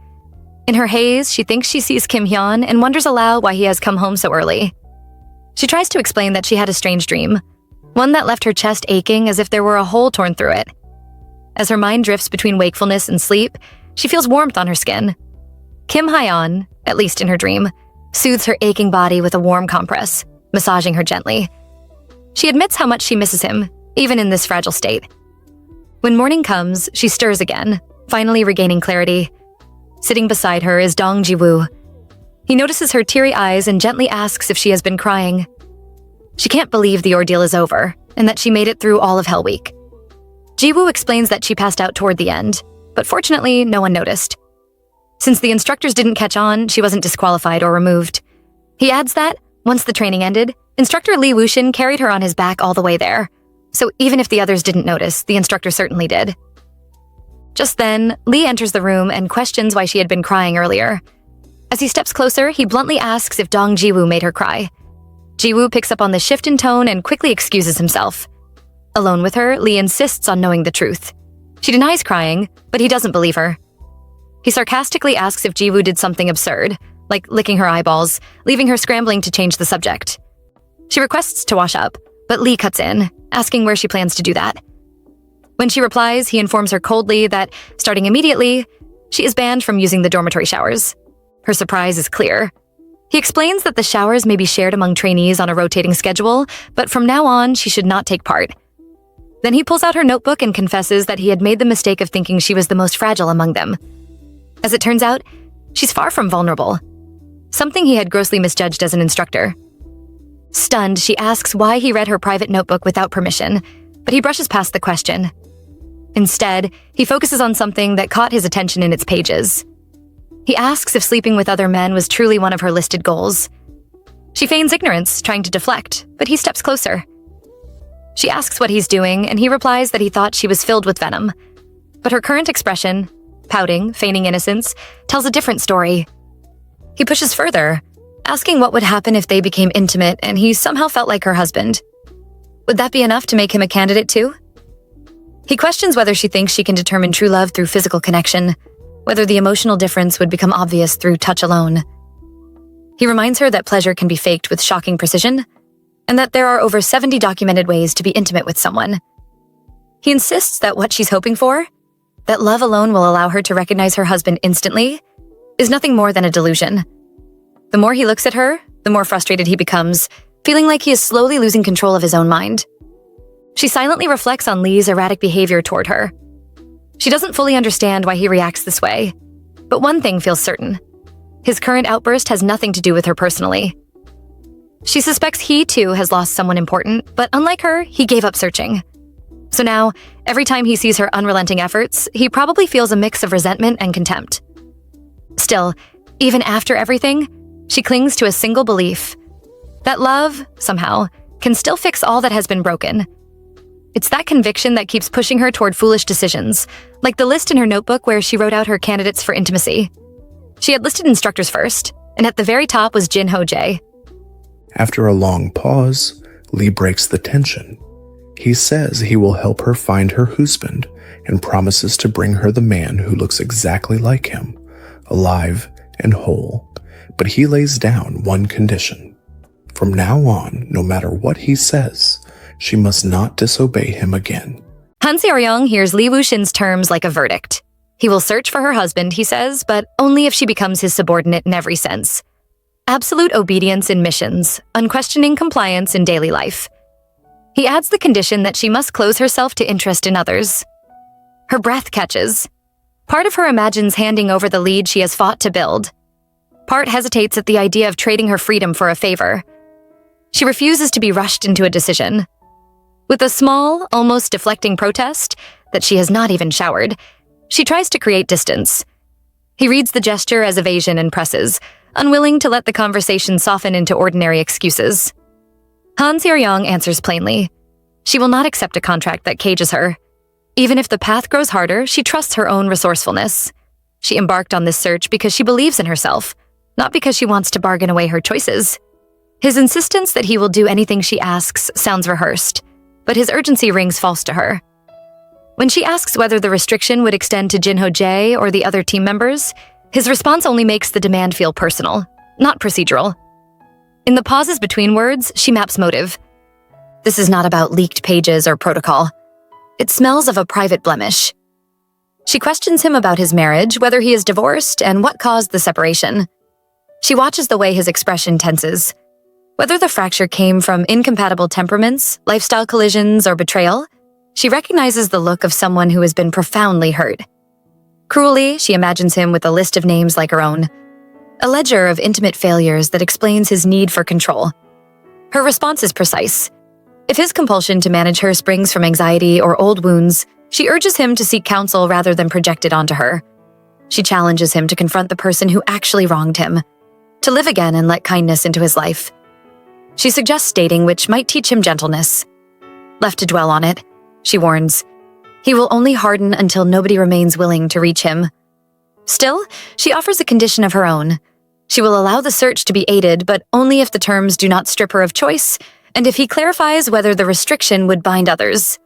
[SPEAKER 1] In her haze, she thinks she sees Kim Hyun and wonders aloud why he has come home so early. She tries to explain that she had a strange dream, one that left her chest aching as if there were a hole torn through it. As her mind drifts between wakefulness and sleep, she feels warmth on her skin. Kim Hyun, at least in her dream, soothes her aching body with a warm compress, massaging her gently. She admits how much she misses him, even in this fragile state. When morning comes, she stirs again, finally regaining clarity. Sitting beside her is Dong Ji-woo. He notices her teary eyes and gently asks if she has been crying. She can't believe the ordeal is over, and that she made it through all of Hell Week. Ji-woo explains that she passed out toward the end, but fortunately, no one noticed. Since the instructors didn't catch on, she wasn't disqualified or removed. He adds that, once the training ended, instructor Lee Wushin carried her on his back all the way there. So even if the others didn't notice, the instructor certainly did. Just then, Lee enters the room and questions why she had been crying earlier. As he steps closer, he bluntly asks if Dong Ji-woo made her cry. Ji-woo picks up on the shift in tone and quickly excuses himself. Alone with her, Lee insists on knowing the truth. She denies crying, but he doesn't believe her. He sarcastically asks if Ji-woo did something absurd, like licking her eyeballs, leaving her scrambling to change the subject. She requests to wash up, but Lee cuts in, asking where she plans to do that. When she replies, he informs her coldly that, starting immediately, she is banned from using the dormitory showers. Her surprise is clear. He explains that the showers may be shared among trainees on a rotating schedule, but from now on, she should not take part. Then he pulls out her notebook and confesses that he had made the mistake of thinking she was the most fragile among them. As it turns out, she's far from vulnerable. Something he had grossly misjudged as an instructor. Stunned, she asks why he read her private notebook without permission, but he brushes past the question. Instead, he focuses on something that caught his attention in its pages. He asks if sleeping with other men was truly one of her listed goals. She feigns ignorance, trying to deflect, but he steps closer. She asks what he's doing, and he replies that he thought she was filled with venom. But her current expression, pouting, feigning innocence, tells a different story. He pushes further, asking what would happen if they became intimate and he somehow felt like her husband. Would that be enough to make him a candidate too? He questions whether she thinks she can determine true love through physical connection, whether the emotional difference would become obvious through touch alone. He reminds her that pleasure can be faked with shocking precision, and that there are over 70 documented ways to be intimate with someone. He insists that what she's hoping for, that love alone will allow her to recognize her husband instantly, is nothing more than a delusion. The more he looks at her, the more frustrated he becomes, feeling like he is slowly losing control of his own mind. She silently reflects on Lee's erratic behavior toward her. She doesn't fully understand why he reacts this way, but one thing feels certain. His current outburst has nothing to do with her personally. She suspects he, too, has lost someone important, but unlike her, he gave up searching. So now, every time he sees her unrelenting efforts, he probably feels a mix of resentment and contempt. Still, even after everything, she clings to a single belief: that love, somehow, can still fix all that has been broken. It's that conviction that keeps pushing her toward foolish decisions, like the list in her notebook where she wrote out her candidates for intimacy. She had listed instructors first, and at the very top was Jin Ho-jae.
[SPEAKER 2] After a long pause, Lee breaks the tension. He says he will help her find her husband and promises to bring her the man who looks exactly like him, alive and whole. But he lays down one condition. From now on, no matter what he says, she must not disobey him again.
[SPEAKER 1] Han Seo-ryung hears Lee Wushin's terms like a verdict. He will search for her husband, he says, but only if she becomes his subordinate in every sense. Absolute obedience in missions, unquestioning compliance in daily life. He adds the condition that she must close herself to interest in others. Her breath catches. Part of her imagines handing over the lead she has fought to build. Part hesitates at the idea of trading her freedom for a favor. She refuses to be rushed into a decision. With a small, almost deflecting protest that she has not even showered, she tries to create distance. He reads the gesture as evasion and presses, unwilling to let the conversation soften into ordinary excuses. Han Seo-young answers plainly. She will not accept a contract that cages her. Even if the path grows harder, she trusts her own resourcefulness. She embarked on this search because she believes in herself, not because she wants to bargain away her choices. His insistence that he will do anything she asks sounds rehearsed, but his urgency rings false to her. When she asks whether the restriction would extend to Jinho Jae or the other team members, his response only makes the demand feel personal, not procedural. In the pauses between words, she maps motive. This is not about leaked pages or protocol. It smells of a private blemish. She questions him about his marriage, whether he is divorced, and what caused the separation. She watches the way his expression tenses. Whether the fracture came from incompatible temperaments, lifestyle collisions, or betrayal, she recognizes the look of someone who has been profoundly hurt. Cruelly, she imagines him with a list of names like her own, a ledger of intimate failures that explains his need for control. Her response is precise. If his compulsion to manage her springs from anxiety or old wounds, she urges him to seek counsel rather than project it onto her. She challenges him to confront the person who actually wronged him, to live again and let kindness into his life. She suggests dating, which might teach him gentleness. Left to dwell on it, she warns, he will only harden until nobody remains willing to reach him. Still, she offers a condition of her own. She will allow the search to be aided, but only if the terms do not strip her of choice, and if he clarifies whether the restriction would bind others.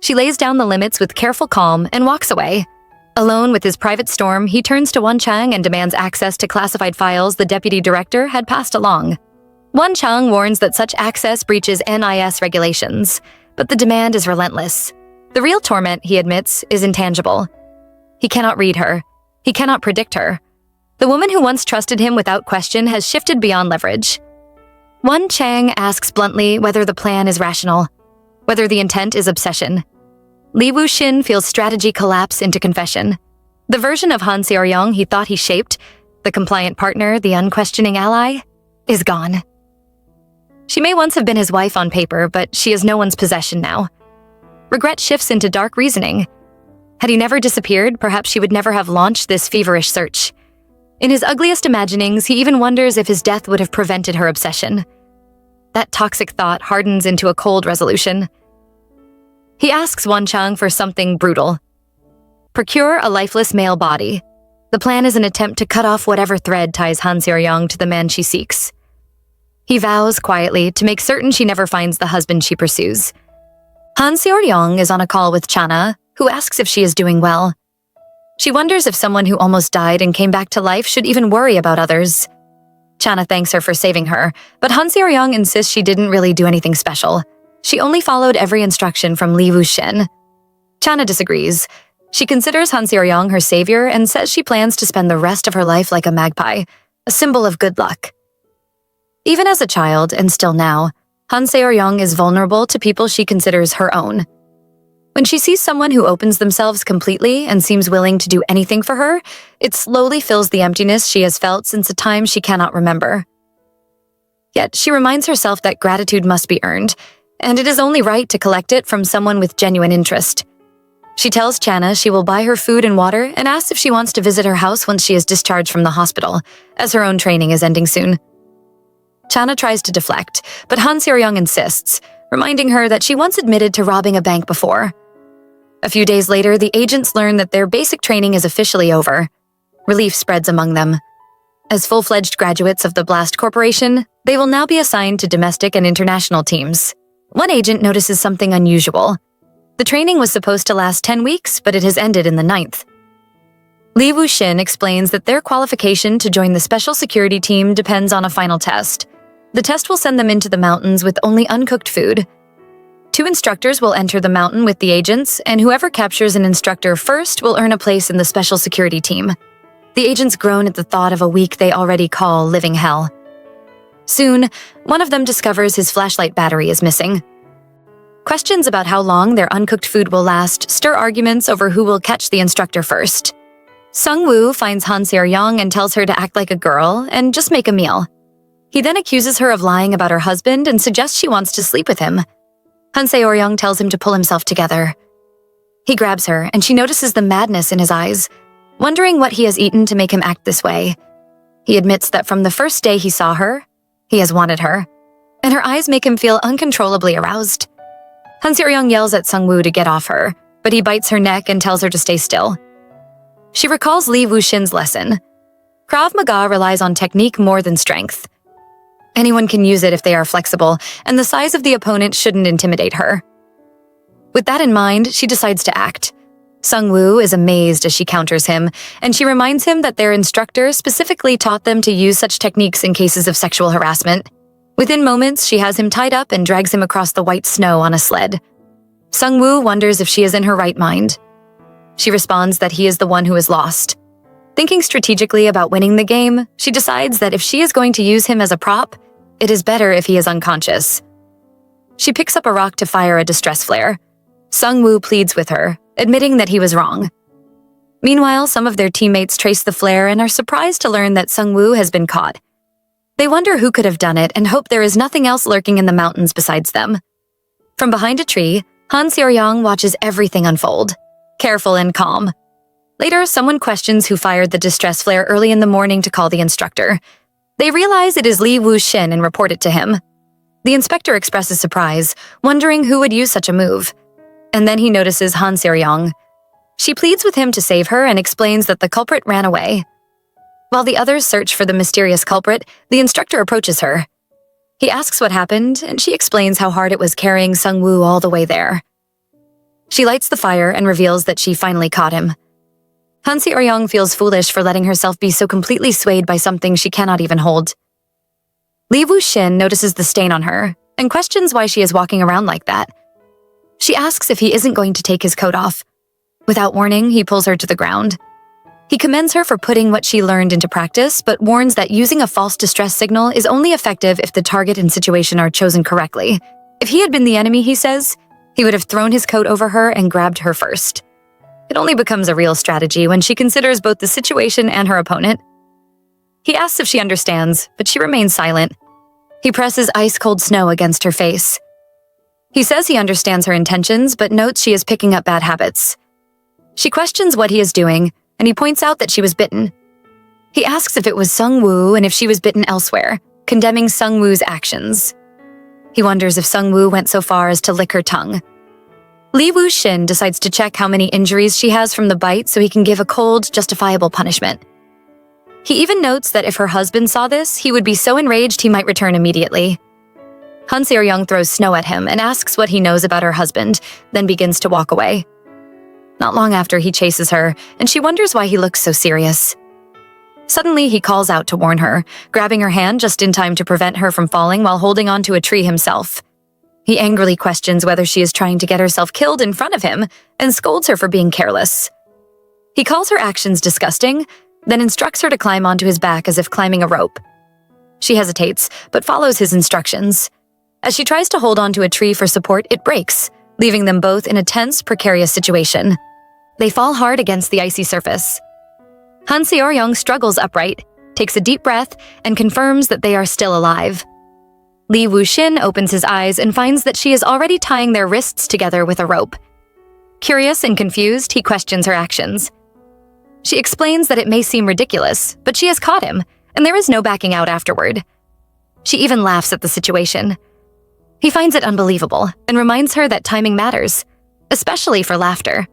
[SPEAKER 1] She lays down the limits with careful calm and walks away. Alone with his private storm, he turns to Won Chang and demands access to classified files the deputy director had passed along. Won Chang warns that such access breaches NIS regulations, but the demand is relentless. The real torment, he admits, is intangible. He cannot read her. He cannot predict her. The woman who once trusted him without question has shifted beyond leverage. Won Chang asks bluntly whether the plan is rational, whether the intent is obsession. Lee Woo-shin feels strategy collapse into confession. The version of Han Seo-young he thought he shaped, the compliant partner, the unquestioning ally, is gone. She may once have been his wife on paper, but she is no one's possession now. Regret shifts into dark reasoning. Had he never disappeared, perhaps she would never have launched this feverish search. In his ugliest imaginings, he even wonders if his death would have prevented her obsession. That toxic thought hardens into a cold resolution. He asks Won Chang for something brutal. Procure a lifeless male body. The plan is an attempt to cut off whatever thread ties Han Seo-young to the man she seeks. He vows quietly to make certain she never finds the husband she pursues. Han Seo-young is on a call with Chana, who asks if she is doing well. She wonders if someone who almost died and came back to life should even worry about others. Chana thanks her for saving her, but Han Seo-young insists she didn't really do anything special. She only followed every instruction from Lee Woo-shin. Chana disagrees. She considers Han Seo-young her savior and says she plans to spend the rest of her life like a magpie, a symbol of good luck. Even as a child, and still now, Han Seo-young is vulnerable to people she considers her own. When she sees someone who opens themselves completely and seems willing to do anything for her, it slowly fills the emptiness she has felt since a time she cannot remember. Yet she reminds herself that gratitude must be earned, and it is only right to collect it from someone with genuine interest. She tells Chana she will buy her food and water and asks if she wants to visit her house once she is discharged from the hospital, as her own training is ending soon. Chana tries to deflect, but Han Seo-young insists, reminding her that she once admitted to robbing a bank before. A few days later, the agents learn that their basic training is officially over. Relief spreads among them. As full-fledged graduates of the Blast Corporation, they will now be assigned to domestic and international teams. One agent notices something unusual. The training was supposed to last 10 weeks, but it has ended in the 9th. Lee Woo-shin explains that their qualification to join the special security team depends on a final test. The test will send them into the mountains with only uncooked food. 2 instructors will enter the mountain with the agents, and whoever captures an instructor first will earn a place in the special security team. The agents groan at the thought of a week they already call living hell. Soon, one of them discovers his flashlight battery is missing. Questions about how long their uncooked food will last stir arguments over who will catch the instructor first. Sung-woo finds Han Seo-young and tells her to act like a girl and just make a meal. He then accuses her of lying about her husband and suggests she wants to sleep with him. Han Seo-young tells him to pull himself together. He grabs her, and she notices the madness in his eyes, wondering what he has eaten to make him act this way. He admits that from the first day he saw her, he has wanted her, and her eyes make him feel uncontrollably aroused. Han Seo-young yells at Sung-woo to get off her, but he bites her neck and tells her to stay still. She recalls Lee Woo-shin's lesson. Krav Maga relies on technique more than strength. Anyone can use it if they are flexible, and the size of the opponent shouldn't intimidate her. With that in mind, she decides to act. Sung-woo is amazed as she counters him, and she reminds him that their instructor specifically taught them to use such techniques in cases of sexual harassment. Within moments, she has him tied up and drags him across the white snow on a sled. Sung-woo wonders if she is in her right mind. She responds that he is the one who is lost. Thinking strategically about winning the game, she decides that if she is going to use him as a prop, it is better if he is unconscious. She picks up a rock to fire a distress flare. Sung-woo pleads with her, admitting that he was wrong. Meanwhile, some of their teammates trace the flare and are surprised to learn that Sung-woo has been caught. They wonder who could have done it and hope there is nothing else lurking in the mountains besides them. From behind a tree, Han Seo-young watches everything unfold, careful and calm. Later, someone questions who fired the distress flare early in the morning to call the instructor. They realize it is Lee Woo-shin and report it to him. The inspector expresses surprise, wondering who would use such a move. And then he notices Han Seo-young. She pleads with him to save her and explains that the culprit ran away. While the others search for the mysterious culprit, the instructor approaches her. He asks what happened, and she explains how hard it was carrying Sung-woo all the way there. She lights the fire and reveals that she finally caught him. Han Seo-young feels foolish for letting herself be so completely swayed by something she cannot even hold. Lee Woo-shin notices the stain on her and questions why she is walking around like that. She asks if he isn't going to take his coat off. Without warning, he pulls her to the ground. He commends her for putting what she learned into practice, but warns that using a false distress signal is only effective if the target and situation are chosen correctly. If he had been the enemy, he says, he would have thrown his coat over her and grabbed her first. It only becomes a real strategy when she considers both the situation and her opponent. He asks if she understands, but she remains silent. He presses ice-cold snow against her face. He says he understands her intentions, but notes she is picking up bad habits. She questions what he is doing, and he points out that she was bitten. He asks if it was Sung-woo and if she was bitten elsewhere, condemning Sung-woo's actions. He wonders if Sung-woo went so far as to lick her tongue. Lee Woo-shin decides to check how many injuries she has from the bite so he can give a cold, justifiable punishment. He even notes that if her husband saw this, he would be so enraged he might return immediately. Han Seo-young throws snow at him and asks what he knows about her husband, then begins to walk away. Not long after, he chases her, and she wonders why he looks so serious. Suddenly, he calls out to warn her, grabbing her hand just in time to prevent her from falling while holding onto a tree himself. He angrily questions whether she is trying to get herself killed in front of him and scolds her for being careless. He calls her actions disgusting, then instructs her to climb onto his back as if climbing a rope. She hesitates, but follows his instructions. As she tries to hold onto a tree for support, it breaks, leaving them both in a tense, precarious situation. They fall hard against the icy surface. Han Seo-young struggles upright, takes a deep breath, and confirms that they are still alive. Lee Woo-shin opens his eyes and finds that she is already tying their wrists together with a rope. Curious and confused, he questions her actions. She explains that it may seem ridiculous, but she has caught him, and there is no backing out afterward. She even laughs at the situation. He finds it unbelievable and reminds her that timing matters, especially for laughter.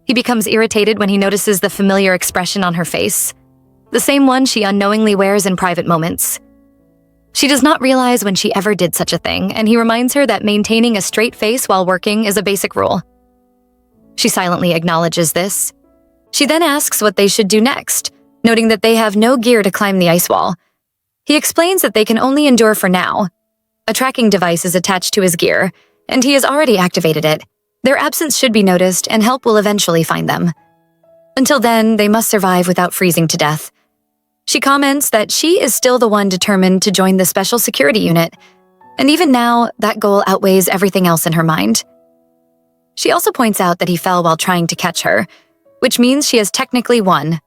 [SPEAKER 1] He becomes irritated when he notices the familiar expression on her face, the same one she unknowingly wears in private moments. She does not realize when she ever did such a thing, and he reminds her that maintaining a straight face while working is a basic rule. She silently acknowledges this. She then asks what they should do next, noting that they have no gear to climb the ice wall. He explains that they can only endure for now. A tracking device is attached to his gear, and he has already activated it. Their absence should be noticed, and help will eventually find them. Until then, they must survive without freezing to death. She comments that she is still the one determined to join the special security unit, And even now, that goal outweighs everything else in her mind. She also points out that he fell while trying to catch her, which means she has technically won.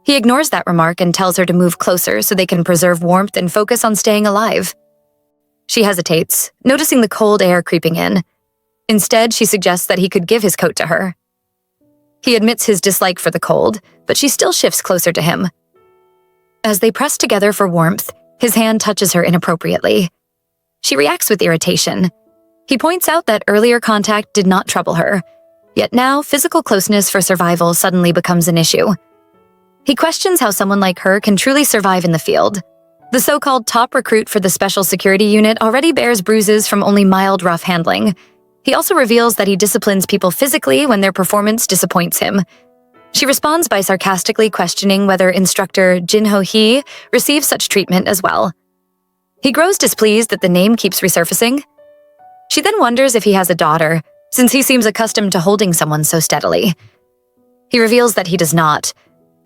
[SPEAKER 1] He ignores that remark and tells her to move closer so they can preserve warmth and focus on staying alive. She hesitates, noticing the cold air creeping in. Instead, she suggests that he could give his coat to her. He admits his dislike for the cold, but she still shifts closer to him. As they press together for warmth, his hand touches her inappropriately. She reacts with irritation. He points out that earlier contact did not trouble her, yet now physical closeness for survival suddenly becomes an issue. He questions how someone like her can truly survive in the field. The so-called top recruit for the Special Security Unit already bears bruises from only mild rough handling. He also reveals that he disciplines people physically when their performance disappoints him. She responds by sarcastically questioning whether instructor Jin-ho-hee receives such treatment as well. He grows displeased that the name keeps resurfacing. She then wonders if he has a daughter, since he seems accustomed to holding someone so steadily. He reveals that he does not,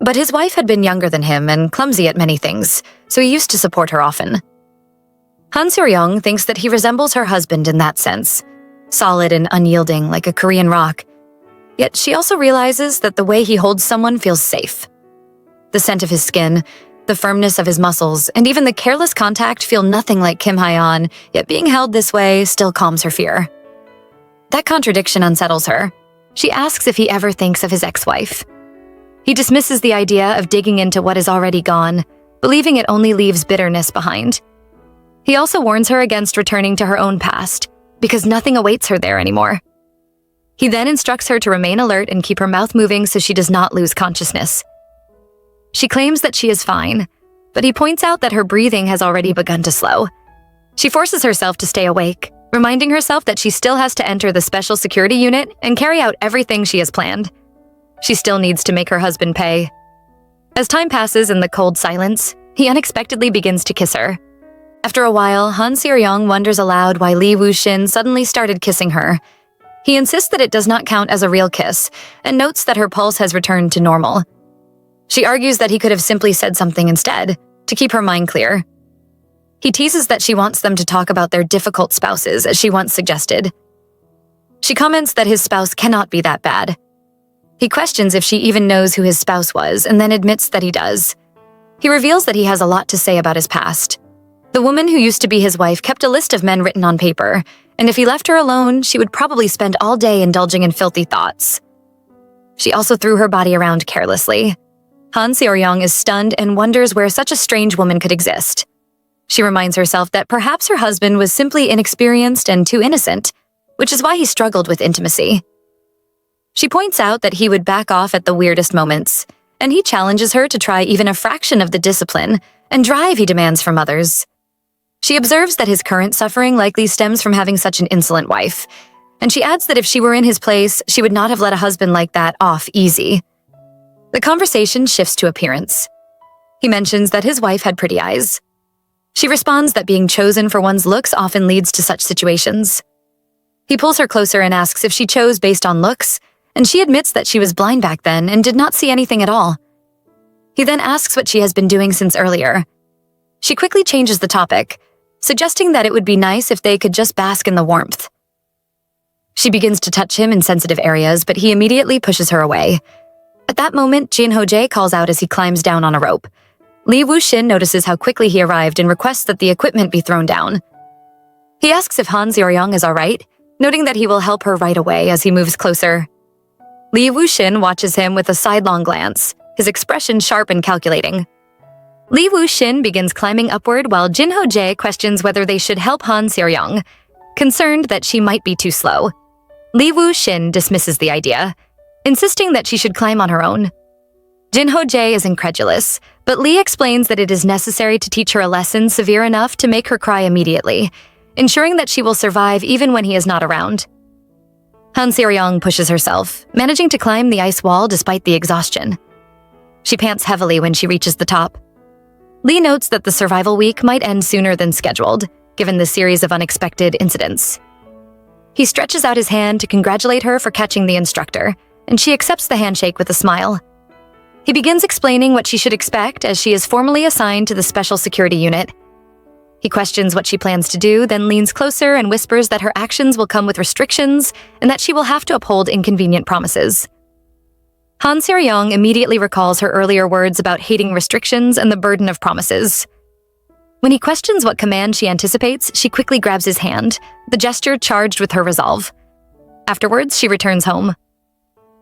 [SPEAKER 1] but his wife had been younger than him and clumsy at many things, so he used to support her often. Han Seo-young thinks that he resembles her husband in that sense, solid and unyielding like a Korean rock. Yet she also realizes that the way he holds someone feels safe. The scent of his skin, the firmness of his muscles, and even the careless contact feel nothing like Kim Hyun, yet being held this way still calms her fear. That contradiction unsettles her. She asks if he ever thinks of his ex-wife. He dismisses the idea of digging into what is already gone, believing it only leaves bitterness behind. He also warns her against returning to her own past, because nothing awaits her there anymore. He then instructs her to remain alert and keep her mouth moving so she does not lose consciousness. She claims that she is fine, but he points out that her breathing has already begun to slow. She forces herself to stay awake, reminding herself that she still has to enter the Special Security Unit and carry out everything she has planned. She still needs to make her husband pay. As time passes in the cold silence, he unexpectedly begins to kiss her. After a while, Han Seo-young wonders aloud why Lee Woo-shin suddenly started kissing her. He insists that it does not count as a real kiss, and notes that her pulse has returned to normal. She argues that he could have simply said something instead, to keep her mind clear. He teases that she wants them to talk about their difficult spouses, as she once suggested. She comments that his spouse cannot be that bad. He questions if she even knows who his spouse was, and then admits that he does. He reveals that he has a lot to say about his past. The woman who used to be his wife kept a list of men written on paper, and if he left her alone, she would probably spend all day indulging in filthy thoughts. She also threw her body around carelessly. Han Seo-young is stunned and wonders where such a strange woman could exist. She reminds herself that perhaps her husband was simply inexperienced and too innocent, which is why he struggled with intimacy. She points out that he would back off at the weirdest moments, and he challenges her to try even a fraction of the discipline and drive he demands from others. She observes that his current suffering likely stems from having such an insolent wife, and she adds that if she were in his place, she would not have let a husband like that off easy. The conversation shifts to appearance. He mentions that his wife had pretty eyes. She responds that being chosen for one's looks often leads to such situations. He pulls her closer and asks if she chose based on looks, and she admits that she was blind back then and did not see anything at all. He then asks what she has been doing since earlier. She quickly changes the topic, suggesting that it would be nice if they could just bask in the warmth. She begins to touch him in sensitive areas, but he immediately pushes her away. At that moment, Jin Ho-jae calls out as he climbs down on a rope. Lee Woo-shin notices how quickly he arrived and requests that the equipment be thrown down. He asks if Han Seo-young is all right, noting that he will help her right away as he moves closer. Lee Woo-shin watches him with a sidelong glance, his expression sharp and calculating. Lee Woo-shin begins climbing upward while Jin Ho-jae questions whether they should help Han Seo-young, concerned that she might be too slow. Lee Woo-shin dismisses the idea, insisting that she should climb on her own. Jin Ho-jae is incredulous, but Lee explains that it is necessary to teach her a lesson severe enough to make her cry immediately, ensuring that she will survive even when he is not around. Han Seo-young pushes herself, managing to climb the ice wall despite the exhaustion. She pants heavily when she reaches the top. Lee notes that the survival week might end sooner than scheduled, given the series of unexpected incidents. He stretches out his hand to congratulate her for catching the instructor, and she accepts the handshake with a smile. He begins explaining what she should expect as she is formally assigned to the Special Security Unit. He questions what she plans to do, then leans closer and whispers that her actions will come with restrictions and that she will have to uphold inconvenient promises. Han Seo-young immediately recalls her earlier words about hating restrictions and the burden of promises. When he questions what command she anticipates, she quickly grabs his hand, the gesture charged with her resolve. Afterwards, she returns home.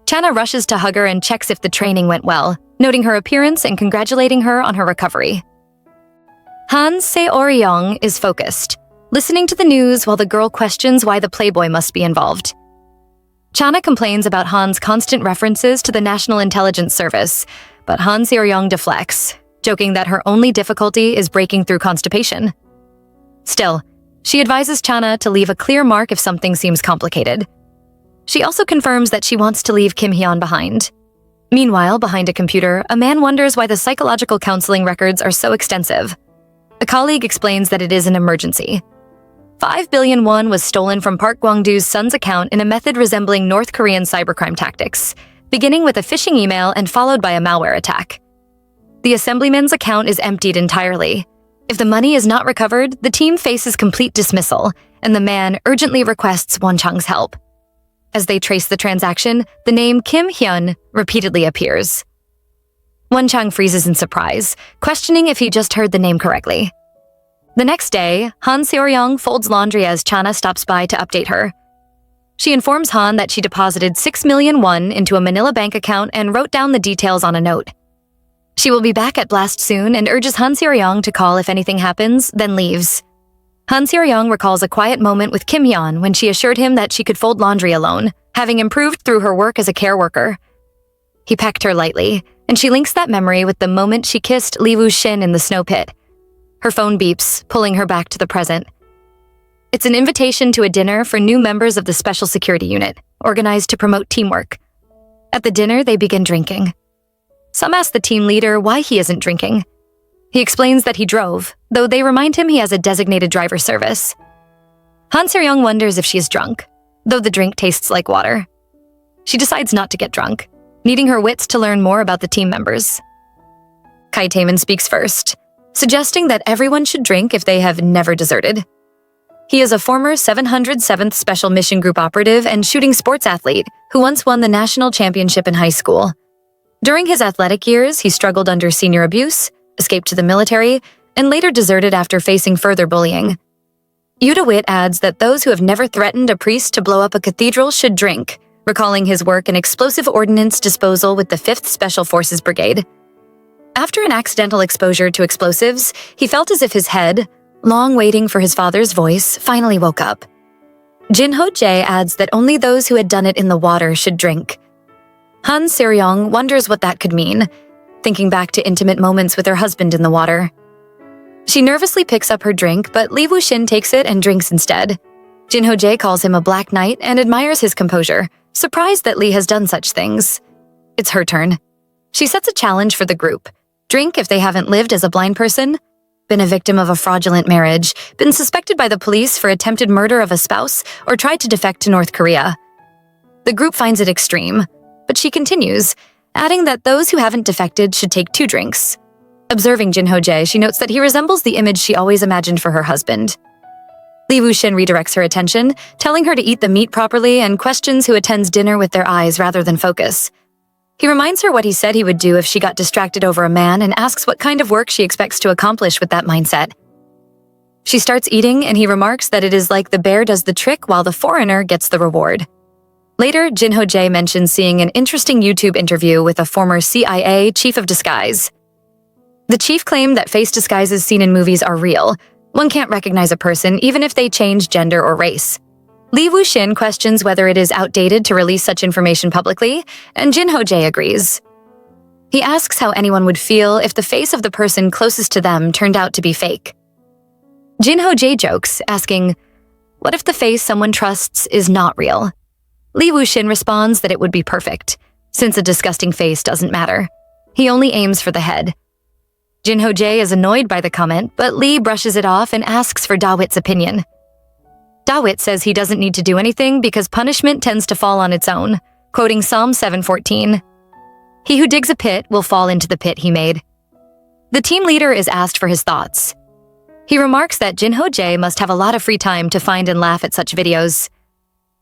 [SPEAKER 1] Chana rushes to hug her and checks if the training went well, noting her appearance and congratulating her on her recovery. Han Seo-young is focused, listening to the news while the girl questions why the playboy must be involved. Chana complains about Han's constant references to the National Intelligence Service, but Han Seo-young deflects, joking that her only difficulty is breaking through constipation. Still, she advises Chana to leave a clear mark if something seems complicated. She also confirms that she wants to leave Kim Hyun behind. Meanwhile, behind a computer, a man wonders why the psychological counseling records are so extensive. A colleague explains that it is an emergency. 5 billion won was stolen from Park Gwang-doo's son's account in a method resembling North Korean cybercrime tactics, beginning with a phishing email and followed by a malware attack. The assemblyman's account is emptied entirely. If the money is not recovered, the team faces complete dismissal, and the man urgently requests Won-chang's help. As they trace the transaction, the name Kim Hyun repeatedly appears. Won-chang freezes in surprise, questioning if he just heard the name correctly. The next day, Han Seo-young folds laundry as Chana stops by to update her. She informs Han that she deposited 6 million won into a Manila bank account and wrote down the details on a note. She will be back at Blast soon and urges Han Seo-young to call if anything happens, then leaves. Han Seo-young recalls a quiet moment with Kim Hyun when she assured him that she could fold laundry alone, having improved through her work as a care worker. He pecked her lightly, and she links that memory with the moment she kissed Lee Woo-shin in the snow pit. Her phone beeps, pulling her back to the present. It's an invitation to a dinner for new members of the Special Security Unit, organized to promote teamwork. At the dinner, they begin drinking. Some ask the team leader why he isn't drinking. He explains that he drove, though they remind him he has a designated driver service. Han Seo-young wonders if she is drunk, though the drink tastes like water. She decides not to get drunk, needing her wits to learn more about the team members. Kai Taemin speaks first, suggesting that everyone should drink if they have never deserted. He is a former 707th Special Mission Group operative and shooting sports athlete who once won the national championship in high school. During his athletic years, he struggled under senior abuse, escaped to the military, and later deserted after facing further bullying. Yuta Wit adds that those who have never threatened a priest to blow up a cathedral should drink, recalling his work in explosive ordnance disposal with the 5th Special Forces Brigade. After an accidental exposure to explosives, he felt as if his head, long waiting for his father's voice, finally woke up. Jin Ho-jae adds that only those who had done it in the water should drink. Han Seo-young wonders what that could mean, thinking back to intimate moments with her husband in the water. She nervously picks up her drink, but Lee Woo-shin takes it and drinks instead. Jin Ho-jae calls him a black knight and admires his composure, surprised that Lee has done such things. It's her turn. She sets a challenge for the group. Drink if they haven't lived as a blind person, been a victim of a fraudulent marriage, been suspected by the police for attempted murder of a spouse, or tried to defect to North Korea. The group finds it extreme, but she continues, adding that those who haven't defected should take 2 drinks. Observing Jin Ho-jae, she notes that he resembles the image she always imagined for her husband. Lee Woo-shin redirects her attention, telling her to eat the meat properly and questions who attends dinner with their eyes rather than focus. He reminds her what he said he would do if she got distracted over a man and asks what kind of work she expects to accomplish with that mindset. She starts eating and he remarks that it is like the bear does the trick while the foreigner gets the reward. Later, Jin Ho-jae mentions seeing an interesting YouTube interview with a former CIA chief of disguise. The chief claimed that face disguises seen in movies are real. One can't recognize a person even if they change gender or race. Lee Woo-shin questions whether it is outdated to release such information publicly, and Jin Ho-jae agrees. He asks how anyone would feel if the face of the person closest to them turned out to be fake. Jin Ho-jae jokes, asking, "What if the face someone trusts is not real?" Lee Woo-shin responds that it would be perfect, since a disgusting face doesn't matter. He only aims for the head. Jin Ho-jae is annoyed by the comment, but Lee brushes it off and asks for Dawit's opinion. Dawit says he doesn't need to do anything because punishment tends to fall on its own, quoting Psalm 7:14. He who digs a pit will fall into the pit he made. The team leader is asked for his thoughts. He remarks that Jinho-jae must have a lot of free time to find and laugh at such videos.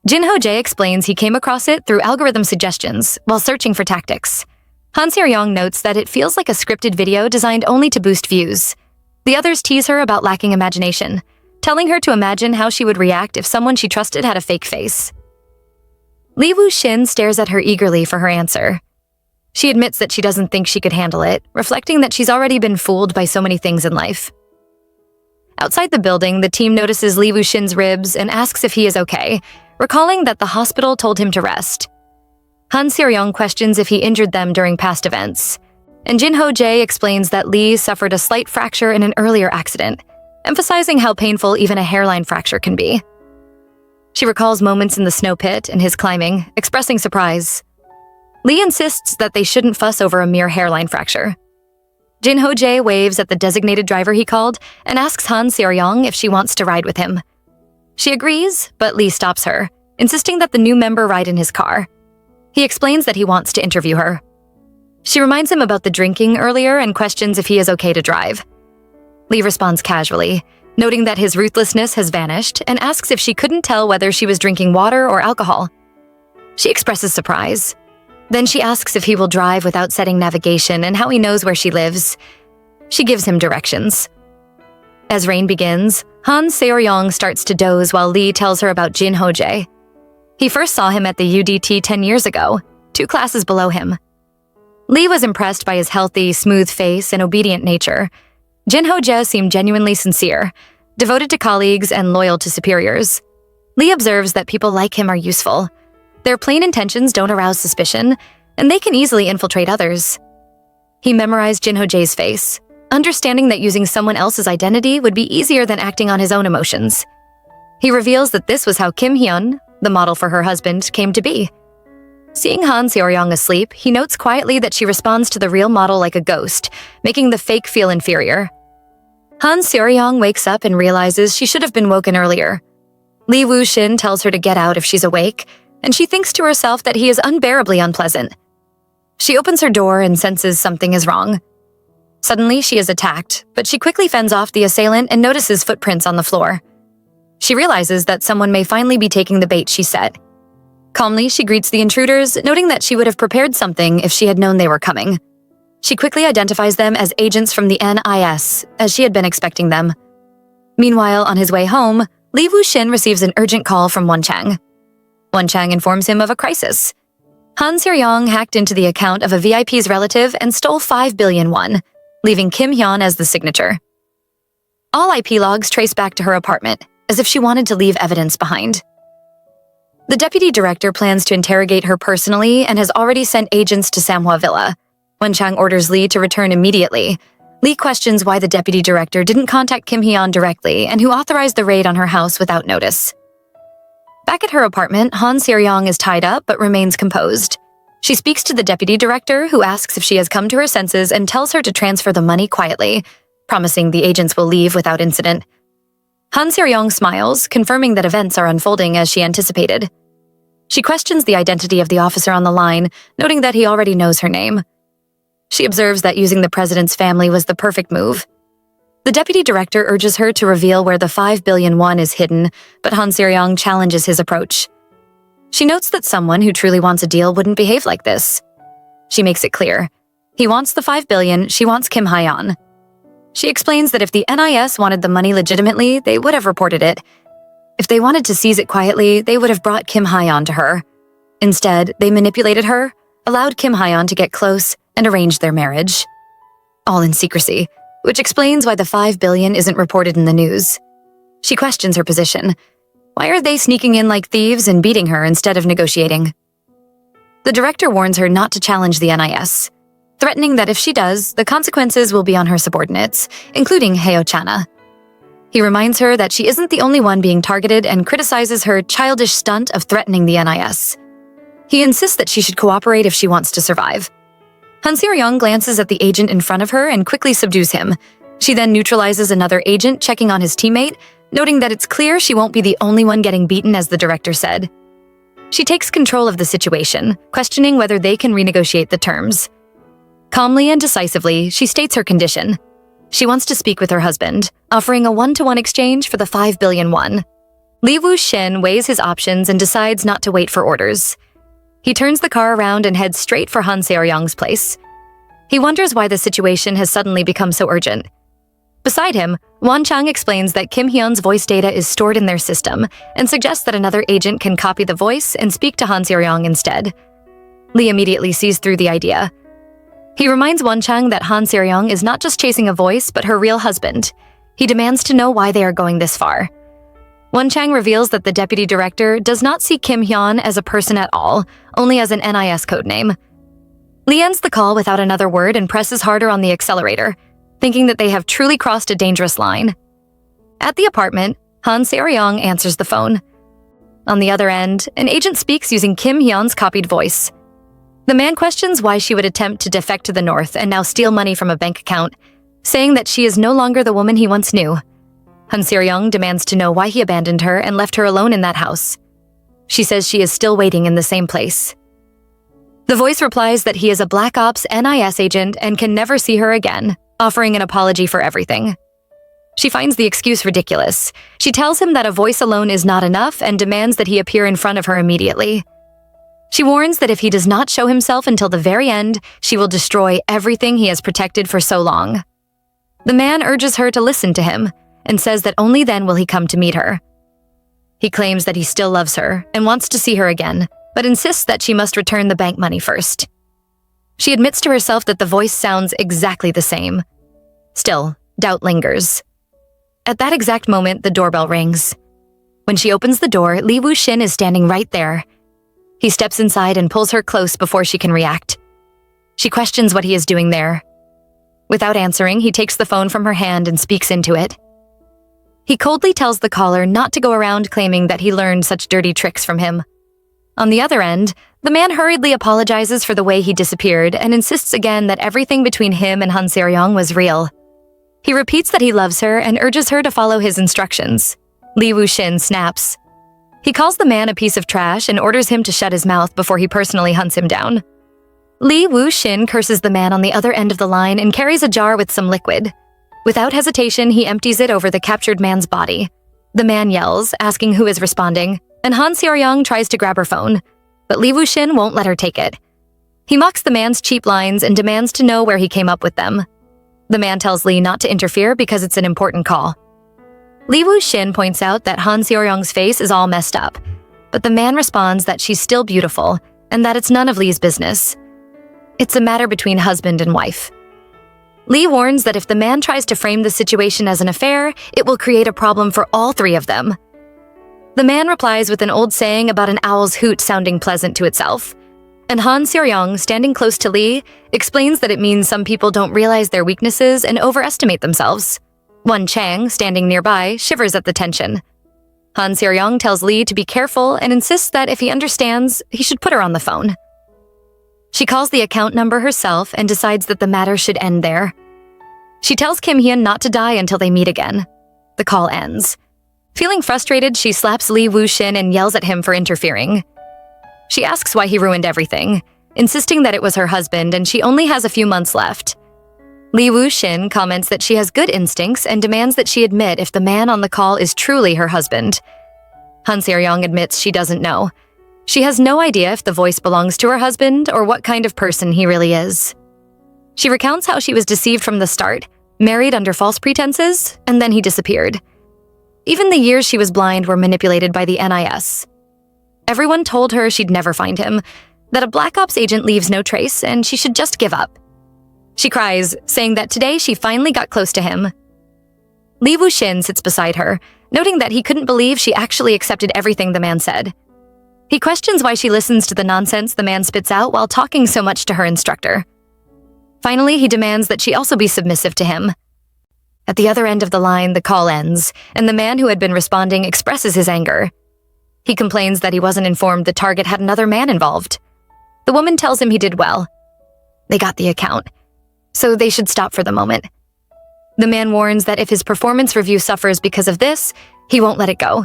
[SPEAKER 1] Jinho-jae explains he came across it through algorithm suggestions while searching for tactics. Han Seo-young notes that it feels like a scripted video designed only to boost views. The others tease her about lacking imagination, telling her to imagine how she would react if someone she trusted had a fake face. Lee Woo-shin stares at her eagerly for her answer. She admits that she doesn't think she could handle it, reflecting that she's already been fooled by so many things in life. Outside the building, the team notices Lee Woo-shin's ribs and asks if he is okay, recalling that the hospital told him to rest. Han Seo-young questions if he injured them during past events, and Jinho-jae explains that Lee suffered a slight fracture in an earlier accident, emphasizing how painful even a hairline fracture can be. She recalls moments in the snow pit and his climbing, expressing surprise. Lee insists that they shouldn't fuss over a mere hairline fracture. Jinho-jae waves at the designated driver he called and asks Han Seo-young if she wants to ride with him. She agrees, but Lee stops her, insisting that the new member ride in his car. He explains that he wants to interview her. She reminds him about the drinking earlier and questions if he is okay to drive. Lee responds casually, noting that his ruthlessness has vanished, and asks if she couldn't tell whether she was drinking water or alcohol. She expresses surprise. Then she asks if he will drive without setting navigation and how he knows where she lives. She gives him directions. As rain begins, Han Seo-young starts to doze while Lee tells her about Jinho-jae. He first saw him at the UDT 10 years ago, 2 classes below him. Lee was impressed by his healthy, smooth face and obedient nature. Jinho-jae seemed genuinely sincere, devoted to colleagues and loyal to superiors. Lee observes that people like him are useful. Their plain intentions don't arouse suspicion, and they can easily infiltrate others. He memorized Jinho-jae's face, understanding that using someone else's identity would be easier than acting on his own emotions. He reveals that this was how Kim Hyun, the model for her husband, came to be. Seeing Han Seo-young asleep, he notes quietly that she responds to the real model like a ghost, making the fake feel inferior. Han Seo-young wakes up and realizes she should have been woken earlier. Lee Woo-shin tells her to get out if she's awake, and she thinks to herself that he is unbearably unpleasant. She opens her door and senses something is wrong. Suddenly, she is attacked, but she quickly fends off the assailant and notices footprints on the floor. She realizes that someone may finally be taking the bait she set. Calmly, she greets the intruders, noting that she would have prepared something if she had known they were coming. She quickly identifies them as agents from the NIS, as she had been expecting them. Meanwhile, on his way home, Lee Woo-shin receives an urgent call from Won-chang. Won-chang informs him of a crisis. Han Seo-young hacked into the account of a VIP's relative and stole 5 billion won, leaving Kim Hyun as the signature. All IP logs trace back to her apartment, as if she wanted to leave evidence behind. The deputy director plans to interrogate her personally and has already sent agents to Manhwa Villa. Won-chang orders Lee to return immediately. Lee questions why the deputy director didn't contact Kim Hyun directly and who authorized the raid on her house without notice. Back at her apartment, Han Seo-young is tied up but remains composed. She speaks to the deputy director, who asks if she has come to her senses and tells her to transfer the money quietly, promising the agents will leave without incident. Han Seo-young smiles, confirming that events are unfolding as she anticipated. She questions the identity of the officer on the line, noting that he already knows her name. She observes that using the president's family was the perfect move. The deputy director urges her to reveal where the 5 billion won is hidden, but Han Seo-young challenges his approach. She notes that someone who truly wants a deal wouldn't behave like this. She makes it clear. He wants the 5 billion, she wants Kim Hyun. She explains that if the NIS wanted the money legitimately, they would have reported it. If they wanted to seize it quietly, they would have brought Kim Hyun to her. Instead, they manipulated her, allowed Kim Hyun to get close, and arranged their marriage. All in secrecy, which explains why the 5 billion isn't reported in the news. She questions her position. Why are they sneaking in like thieves and beating her instead of negotiating? The director warns her not to challenge the NIS, threatening that if she does, the consequences will be on her subordinates, including Chana. He reminds her that she isn't the only one being targeted and criticizes her childish stunt of threatening the NIS. He insists that she should cooperate if she wants to survive. Han Seo-young glances at the agent in front of her and quickly subdues him. She then neutralizes another agent, checking on his teammate, noting that it's clear she won't be the only one getting beaten, as the director said. She takes control of the situation, questioning whether they can renegotiate the terms. Calmly and decisively, she states her condition. She wants to speak with her husband, offering a one-to-one exchange for the 5 billion won. Lee Woo-shin weighs his options and decides not to wait for orders. He turns the car around and heads straight for Han Seo-young's place. He wonders why the situation has suddenly become so urgent. Beside him, Won Chang explains that Kim Hyun's voice data is stored in their system and suggests that another agent can copy the voice and speak to Han Seo-young instead. Lee immediately sees through the idea. He reminds Won Chang that Han Seo-young is not just chasing a voice but her real husband. He demands to know why they are going this far. Won Chang reveals that the deputy director does not see Kim Hyun as a person at all, only as an NIS codename. Lee ends the call without another word and presses harder on the accelerator, thinking that they have truly crossed a dangerous line. At the apartment, Han Seo-young answers the phone. On the other end, an agent speaks using Kim Hyun's copied voice. The man questions why she would attempt to defect to the north and now steal money from a bank account, saying that she is no longer the woman he once knew. Han Seo-young demands to know why he abandoned her and left her alone in that house. She says she is still waiting in the same place. The voice replies that he is a Black Ops NIS agent and can never see her again, offering an apology for everything. She finds the excuse ridiculous. She tells him that a voice alone is not enough and demands that he appear in front of her immediately. She warns that if he does not show himself until the very end, she will destroy everything he has protected for so long. The man urges her to listen to him and says that only then will he come to meet her. He claims that he still loves her and wants to see her again, but insists that she must return the bank money first. She admits to herself that the voice sounds exactly the same. Still, doubt lingers. At that exact moment, the doorbell rings. When she opens the door, Lee Woo-shin is standing right there. He steps inside and pulls her close before she can react. She questions what he is doing there. Without answering, he takes the phone from her hand and speaks into it. He coldly tells the caller not to go around claiming that he learned such dirty tricks from him. On the other end, the man hurriedly apologizes for the way he disappeared and insists again that everything between him and Han Seo-young was real. He repeats that he loves her and urges her to follow his instructions. Lee Woo-shin snaps. He calls the man a piece of trash and orders him to shut his mouth before he personally hunts him down. Lee Woo-shin curses the man on the other end of the line and carries a jar with some liquid. Without hesitation, he empties it over the captured man's body. The man yells, asking who is responding, and Han Seo-young tries to grab her phone, but Lee Woo-shin won't let her take it. He mocks the man's cheap lines and demands to know where he came up with them. The man tells Lee not to interfere because it's an important call. Lee Woo-shin points out that Han Seo-young's face is all messed up, but the man responds that she's still beautiful and that it's none of Lee's business. It's a matter between husband and wife. Lee warns that if the man tries to frame the situation as an affair, it will create a problem for all three of them. The man replies with an old saying about an owl's hoot sounding pleasant to itself. And Han Seo-young, standing close to Lee, explains that it means some people don't realize their weaknesses and overestimate themselves. Won Chang, standing nearby, shivers at the tension. Han Seo-young tells Lee to be careful and insists that if he understands, he should put her on the phone. She calls the account number herself and decides that the matter should end there. She tells Kim Hyun not to die until they meet again. The call ends. Feeling frustrated, she slaps Lee Woo-shin and yells at him for interfering. She asks why he ruined everything, insisting that it was her husband and she only has a few months left. Lee Woo-shin comments that she has good instincts and demands that she admit if the man on the call is truly her husband. Han Seo-young admits she doesn't know. She has no idea if the voice belongs to her husband or what kind of person he really is. She recounts how she was deceived from the start, married under false pretenses, and then he disappeared. Even the years she was blind were manipulated by the NIS. Everyone told her she'd never find him, that a Black Ops agent leaves no trace, and she should just give up. She cries, saying that today she finally got close to him. Lee Woo-shin sits beside her, noting that he couldn't believe she actually accepted everything the man said. He questions why she listens to the nonsense the man spits out while talking so much to her instructor. Finally, he demands that she also be submissive to him. At the other end of the line, the call ends, and the man who had been responding expresses his anger. He complains that he wasn't informed the target had another man involved. The woman tells him he did well. They got the account, so they should stop for the moment. The man warns that if his performance review suffers because of this, he won't let it go.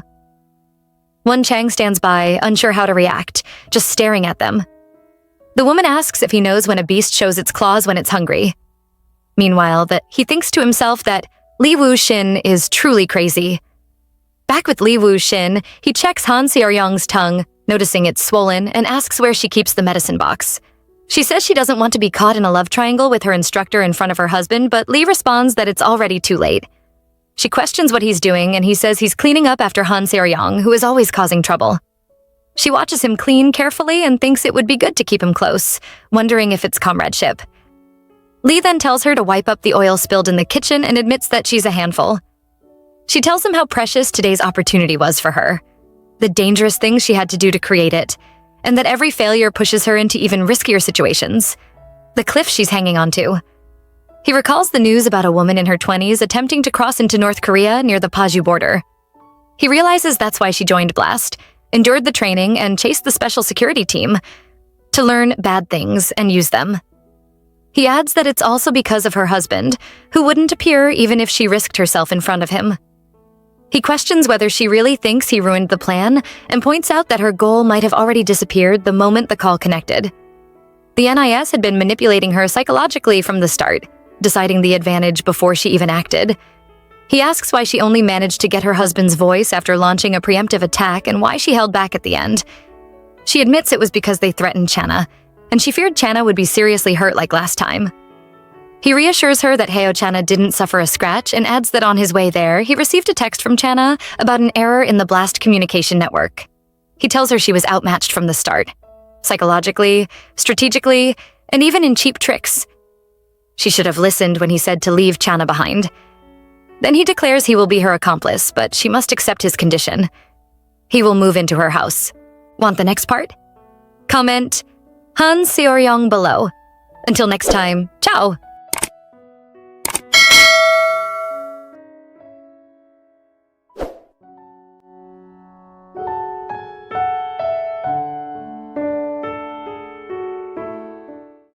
[SPEAKER 1] Won Chang stands by, unsure how to react, just staring at them. The woman asks if he knows when a beast shows its claws when it's hungry. Meanwhile, he thinks to himself that Lee Woo-shin is truly crazy. Back with Lee Woo-shin, he checks Han Seo-young's tongue, noticing it's swollen, and asks where she keeps the medicine box. She says she doesn't want to be caught in a love triangle with her instructor in front of her husband, but Lee responds that it's already too late. She questions what he's doing, and he says he's cleaning up after Han Seo-young, who is always causing trouble. She watches him clean carefully and thinks it would be good to keep him close, wondering if it's comradeship. Lee then tells her to wipe up the oil spilled in the kitchen and admits that she's a handful. She tells him how precious today's opportunity was for her, the dangerous things she had to do to create it, and that every failure pushes her into even riskier situations, the cliff she's hanging onto. He recalls the news about a woman in her 20s attempting to cross into North Korea near the Paju border. He realizes that's why she joined Blast, endured the training, and chased the special security team to learn bad things and use them. He adds that it's also because of her husband, who wouldn't appear even if she risked herself in front of him. He questions whether she really thinks he ruined the plan and points out that her goal might have already disappeared the moment the call connected. The NIS had been manipulating her psychologically from the start, deciding the advantage before she even acted. He asks why she only managed to get her husband's voice after launching a preemptive attack and why she held back at the end. She admits it was because they threatened Chana, and she feared Chana would be seriously hurt like last time. He reassures her that Heo Chana didn't suffer a scratch and adds that on his way there, he received a text from Chana about an error in the Blast communication network. He tells her she was outmatched from the start, psychologically, strategically, and even in cheap tricks. She should have listened when he said to leave Chana behind. Then he declares he will be her accomplice, but she must accept his condition. He will move into her house. Want the next part? Comment Han Seo-young below. Until next time, ciao!